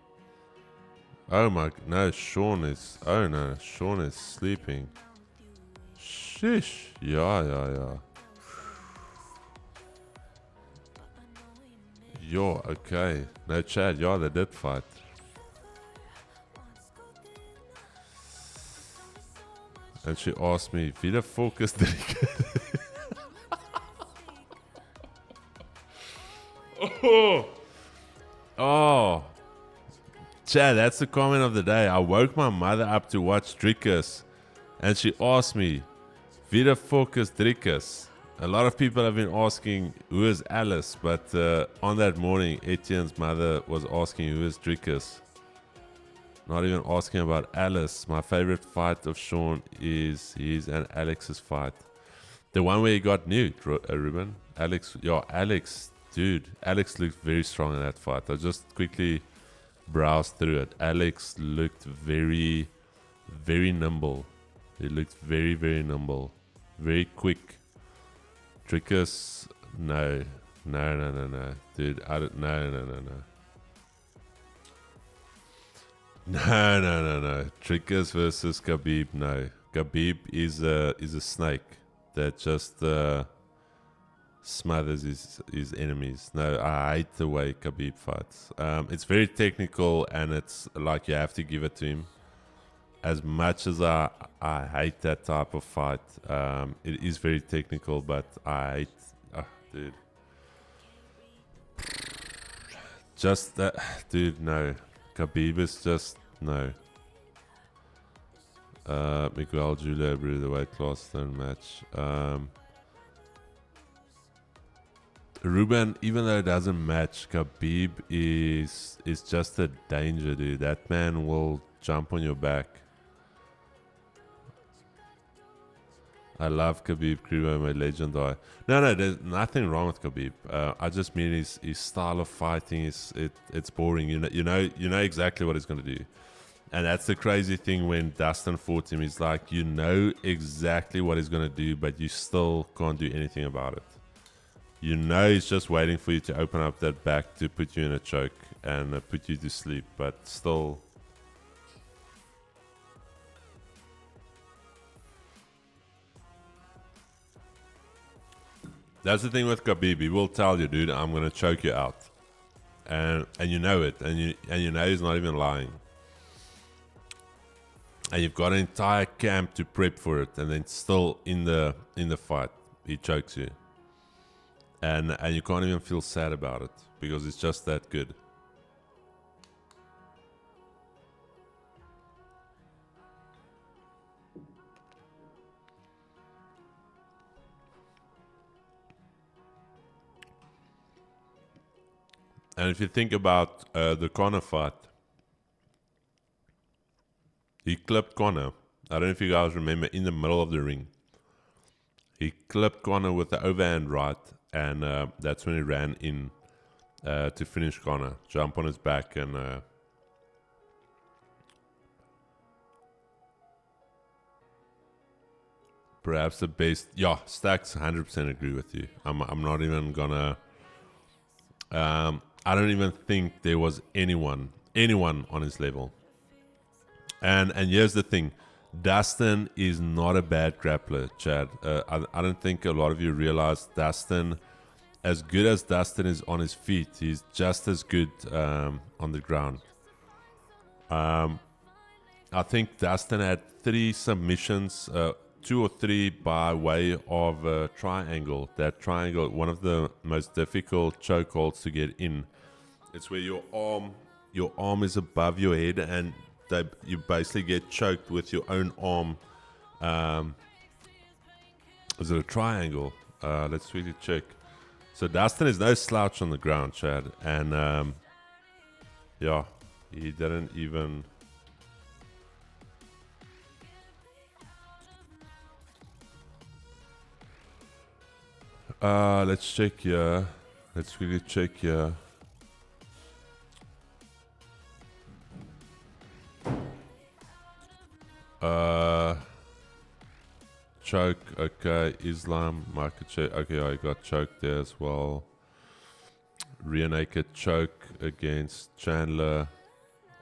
Speaker 3: Oh, my. No, Sean is. Oh, no. Sean is sleeping. Shish. Yeah. Yo, okay. No, Chad. Yeah, they did fight. And she asked me, wie de fuck is dit? Oh. Chad, that's the comment of the day. I woke my mother up to watch Drickus. And she asked me, wie de fuck is Drickus? A lot of people have been asking, who is Alice? But on that morning, Etienne's mother was asking, who is Drickus? Not even asking about Alice. My favorite fight of Sean is his and Alex's fight. The one where he got nuked, Ruben. Alex, dude. Alex looked very strong in that fight. I just quickly browsed through it. Alex looked very, very nimble. He looked very, very nimble. Very quick. Drickus, no. Dude, no. No. Drickus versus Khabib, no. Khabib is a snake that just smothers his enemies. No, I hate the way Khabib fights. It's very technical, and it's like you have to give it to him. As much as I hate that type of fight, it is very technical, but I hate... dude. Just that... Dude, no. Khabib is just... No. Miguel Julia Brew, the weight class don't match. Ruben, even though it doesn't match, Khabib is just a danger, dude. That man will jump on your back. I love Khabib, Krubo, my legend. No, there's nothing wrong with Khabib. I just mean his style of fighting it's boring. You know exactly what he's gonna do, and that's the crazy thing when Dustin fought him. He's like, you know exactly what he's gonna do, but you still can't do anything about it. You know he's just waiting for you to open up that back to put you in a choke and put you to sleep, but still. That's the thing with Khabib. He will tell you, dude, I'm gonna choke you out, and you know it, and you know he's not even lying. And you've got an entire camp to prep for it, and then still in the fight, he chokes you, and you can't even feel sad about it because it's just that good. And if you think about the Conor fight, he clipped Conor. I don't know if you guys remember, in the middle of the ring. He clipped Conor with the overhand right, and that's when he ran in to finish Conor. Jump on his back and... perhaps the best... Yeah, Stacks 100% agree with you. I'm not even gonna... I don't even think there was anyone on his level. And here's the thing. Dustin is not a bad grappler, Chad. I don't think a lot of you realize Dustin, as good as Dustin is on his feet, he's just as good on the ground. I think Dustin had 3 submissions, 2 or 3 by way of a triangle. That triangle, one of the most difficult chokeholds to get in. It's where your arm is above your head, and you basically get choked with your own arm. Is it a triangle? Let's really check. So Dustin is no slouch on the ground, Chad. And yeah, he didn't even... let's check here. Let's really check here. Choke, okay. Islam, market check. Okay, I got choked there as well. Rear naked choke against Chandler.
Speaker 4: What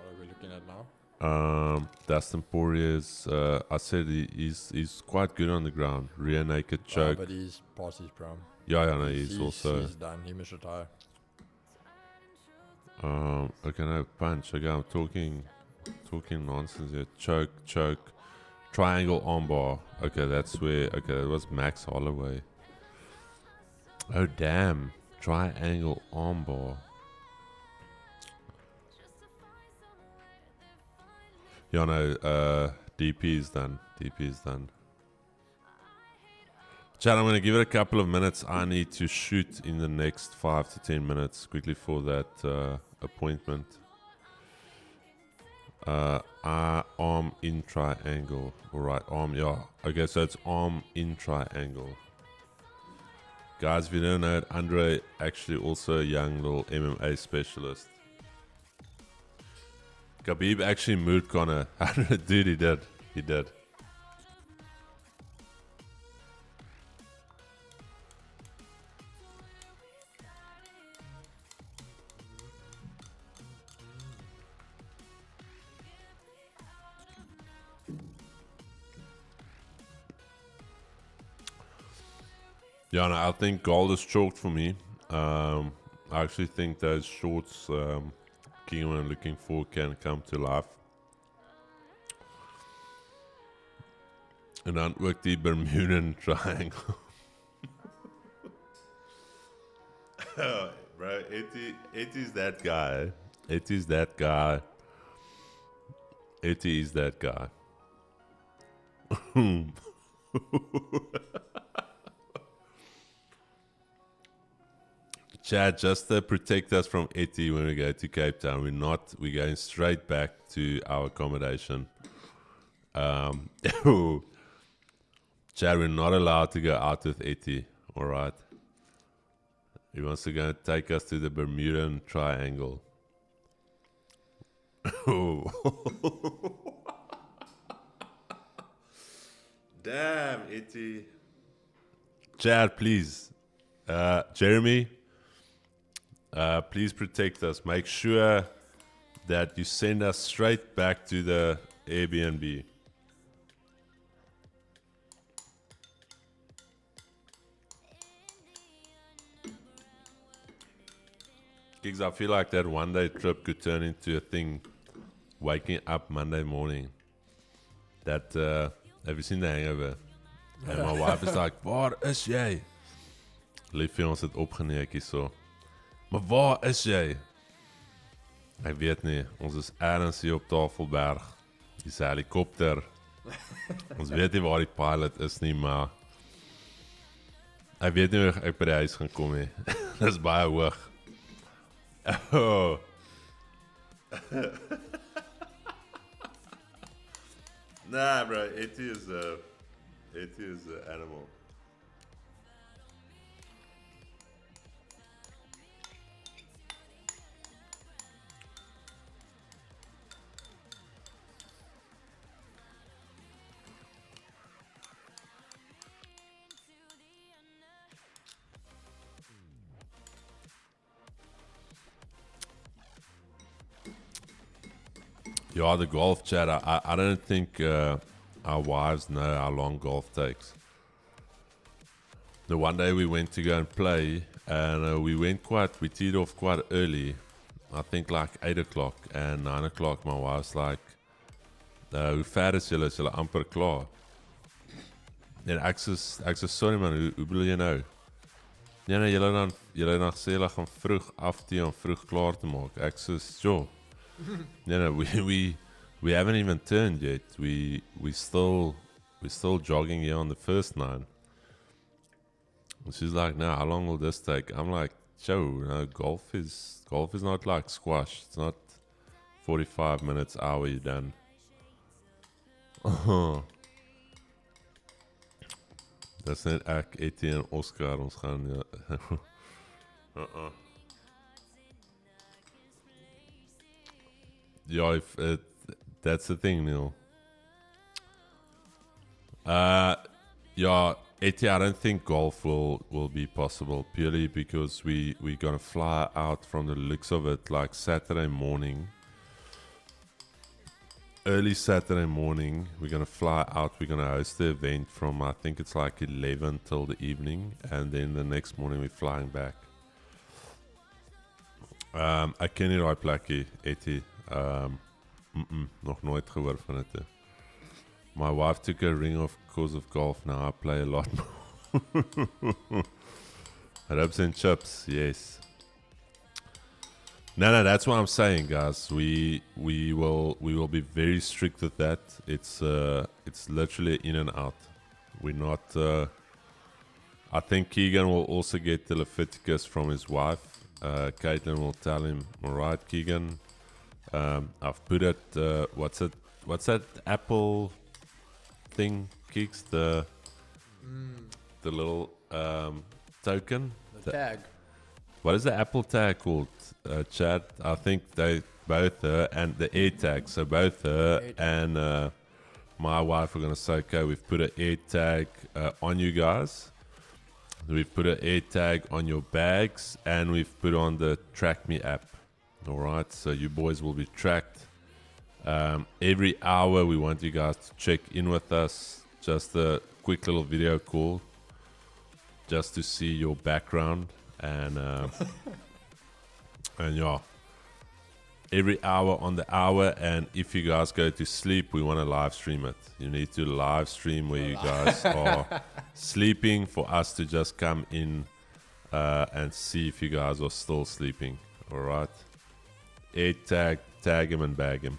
Speaker 4: are we looking at now?
Speaker 3: Dustin Poirier's, I said he's quite good on the ground. Rear naked choke.
Speaker 4: But he's past his prime.
Speaker 3: Yeah, no, he's also.
Speaker 4: He's done. He must retire.
Speaker 3: Okay, no, punch. Okay, I'm talking nonsense here. Choke. Triangle armbar. Okay, that's where. Okay, that was Max Holloway. Oh, damn. Triangle armbar. Yeah, no, DP is done. Chad, I'm going to give it a couple of minutes. I need to shoot in the next 5 to 10 minutes quickly for that appointment. Arm in triangle. Alright, arm, yeah. Okay, so it's arm in triangle. Guys, if you don't know it, Andre actually also a young little MMA specialist. Khabib actually moved Connor. Dude, he did. Yeah, no, I think gold is chalked for me. I actually think those shorts Kingman are looking for can come to life. En dan ook die Bermudan Triangle. Bro, it is that guy. It is that guy. It is that guy. Chad, just to protect us from Etty when we go to Cape Town. We're going straight back to our accommodation. Chad, we're not allowed to go out with Etty, alright? He wants to go take us to the Bermudan Triangle. Damn, Etty. Chad, please. Jeremy, please protect us. Make sure that you send us straight back to the Airbnb. Gigs, I feel like that one day trip could turn into a thing. Waking up Monday morning. That, have you seen The Hangover? And my wife is like, waar is jy? Liefie, ons het opgeneek hierso. Maar waar is jy? Ek weet nie, ons is ergens hier op Tafelberg. Dis 'n helikopter. Ons weet nie waar die pilot is nie, maar ek weet nie hoe ek by die huis gaan kom nie. Dis baie hoog. Oh. Nah, bro, it is an animal. Yeah, the golf chat. I don't think our wives know how long golf takes. The one day we went to go and play, and we teed off quite early. I think like 8 o'clock, and 9 o'clock my wife's like, hoe ver is julle? Is julle amper klaar? En ek sê, sorry man, hoe bedoel jy nou? Nee, julle dan gesê julle gaan vroeg aftee om vroeg klaar te maak. Ek sê, sure. No, we haven't even turned yet. We're still jogging here on the first 9. And she's like, "No, how long will this take?" I'm like, "Joe, golf is not like squash. It's not 45 minutes, hour, you're done." Dis net ek, Etty en Oscar, ons gaan Ja, that's the thing, Neil. Yeah, Etty, I don't think golf will be possible purely because we're gonna fly out from the looks of it like Saturday morning. Early Saturday morning, we're gonna fly out. We're gonna host the event from I think it's like 11 till the evening, and then the next morning we're flying back. Ek ken nie daai plekkie, Etty. Nog nooit gehoor van dit. My wife took a ring off because of golf. Now I play a lot more. Ribs and chips, yes. No, that's what I'm saying, guys. We will be very strict with that. It's literally in and out. We're not. I think Keegan will also get the Leviticus from his wife. Caitlin will tell him, "All right, Keegan, I've put it. What's that Apple thing? Keeks the little token.
Speaker 4: The tag.
Speaker 3: What is the Apple tag called, Chad? I think they both her and the air tag. So both her and my wife are gonna say, okay, we've put an air tag on you guys. We've put an air tag on your bags, and we've put on the Track Me app. All right, so you boys will be tracked. Every hour we want you guys to check in with us. Just a quick little video call, just to see your background. And and yeah, every hour on the hour, and if you guys go to sleep, we want to live stream it. You need to live stream where you guys are sleeping for us to just come in and see if you guys are still sleeping. All right, tag him and bag him.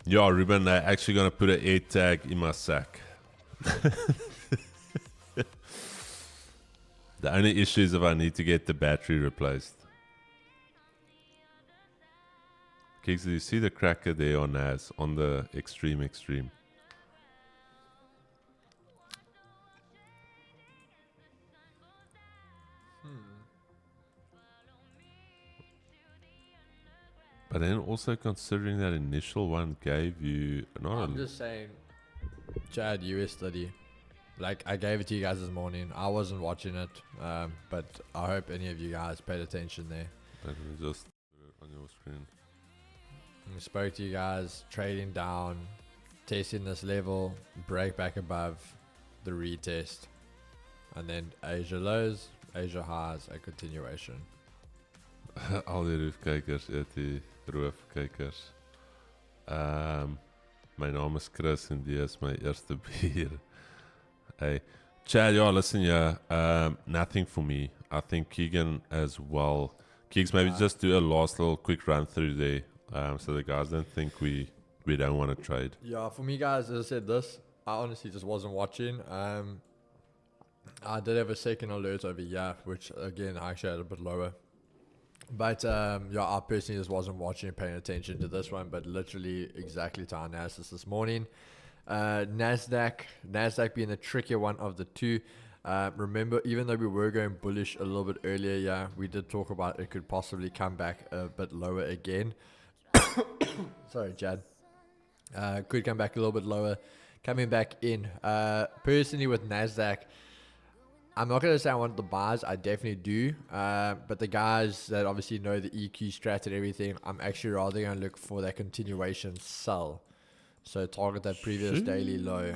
Speaker 3: Yeah, Ruben, they're actually gonna put an air tag in my sack. The only issue is if I need to get the battery replaced. Okay, so you see the cracker there on Naz, on the extreme. But then also considering that initial one gave you...
Speaker 4: I'm just saying, Chad, US study. Like, I gave it to you guys this morning. I wasn't watching it, but I hope any of you guys paid attention there.
Speaker 3: Let me just put it on your screen.
Speaker 4: I spoke to you guys, trading down, testing this level, break back above, the retest, and then Asia lows, Asia highs, a continuation.
Speaker 3: Al die roofkijkers, die roofkijkers. My naam is Chris en die is my eerste bier. Hey, Chad, yeah, listen, nothing for me. I think Keegan as well. Keegs, maybe just do a last little quick run through there, so the guys don't think we don't want to trade.
Speaker 4: Yeah, for me, guys, as I said, I honestly just wasn't watching. I did have a second alert over here, which again I actually had a bit lower. But yeah, I personally just wasn't watching and paying attention to this one, but literally exactly to our analysis this morning. Nasdaq being the trickier one of the two. Remember, even though we were going bullish a little bit earlier, yeah, we did talk about it could possibly come back a bit lower again. Sorry, Chad. Could come back a little bit lower. Coming back in. Personally, with Nasdaq, I'm not going to say I want the buys. I definitely do. But the guys that obviously know the EQ strat and everything, I'm actually rather going to look for that continuation sell. So target that previous daily low.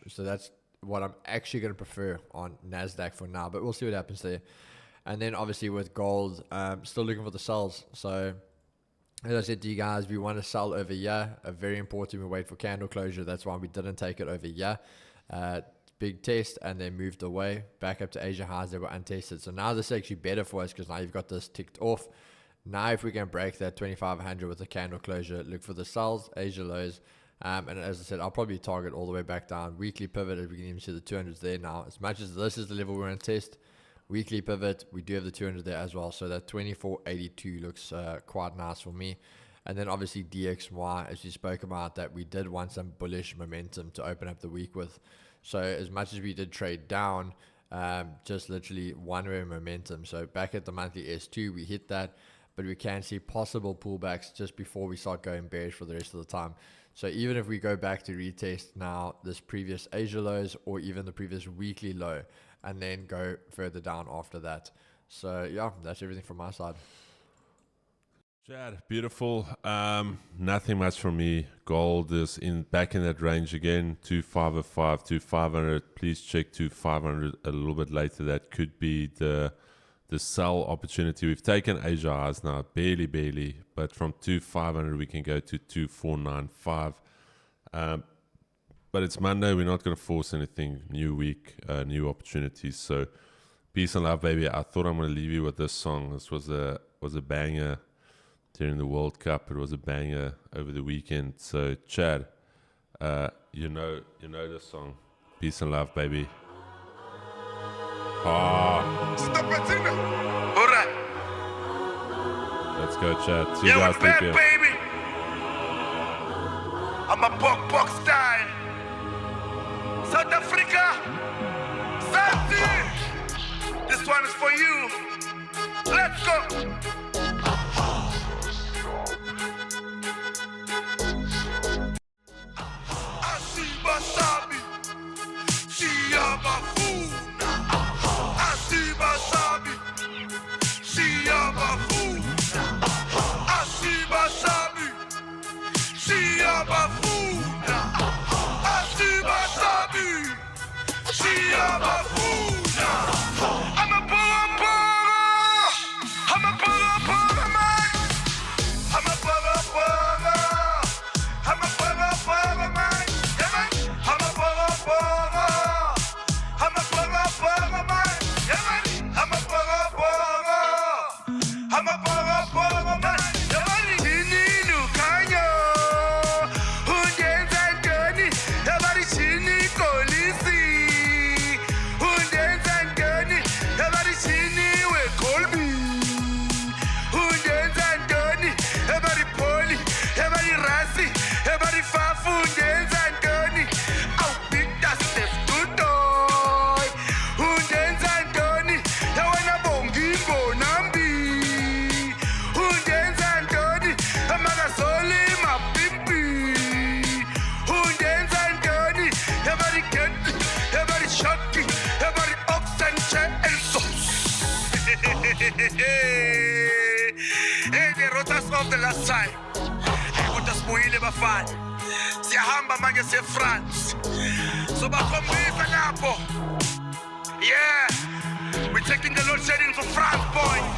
Speaker 4: So that's what I'm actually going to prefer on Nasdaq for now. But we'll see what happens there. And then obviously with gold, still looking for the sells. So as I said to you guys, we want to sell over here. Very important. We wait for candle closure. That's why we didn't take it over here. Big test, and then moved away back up to Asia highs that were untested. So now this is actually better for us because now you've got this ticked off. Now if we can break that 2500 with a candle closure, look for the sells, Asia lows, And as I said, I'll probably target all the way back down. Weekly pivot, if we can even see the 200s there now. As much as this is the level we're going to test, weekly pivot, we do have the 200 there as well. So that 2482 looks quite nice for me. And then obviously DXY, as you spoke about, that we did want some bullish momentum to open up the week with. So as much as we did trade down, just literally one-way momentum. So back at the monthly S2, we hit that, but we can see possible pullbacks just before we start going bearish for the rest of the time. So even if we go back to retest now this previous Asia lows or even the previous weekly low, and then go further down after that. So yeah, that's everything from my side.
Speaker 3: Chad, beautiful. Nothing much from me. Gold is back in that range again, 2505 to 500. Please check to 500 a little bit later. That could be the sell opportunity. We've taken Asia highs now, barely, but from 2500 we can go to 2495. But it's Monday. We're not going to force anything. New week, new opportunities. So peace and love, baby. I thought I'm going to leave you with this song. This was a banger during the World Cup. It was a banger over the weekend. So Chad, you know this song. Peace and love, baby. Let's go, Chad. See you guys later.
Speaker 9: Baby. I'm a buck style. South Africa. Santi. This one is for you. Let's go. Siyahamba manje France. So bakhombisa lapho. Yeah. We're taking the load shedding for France, boy.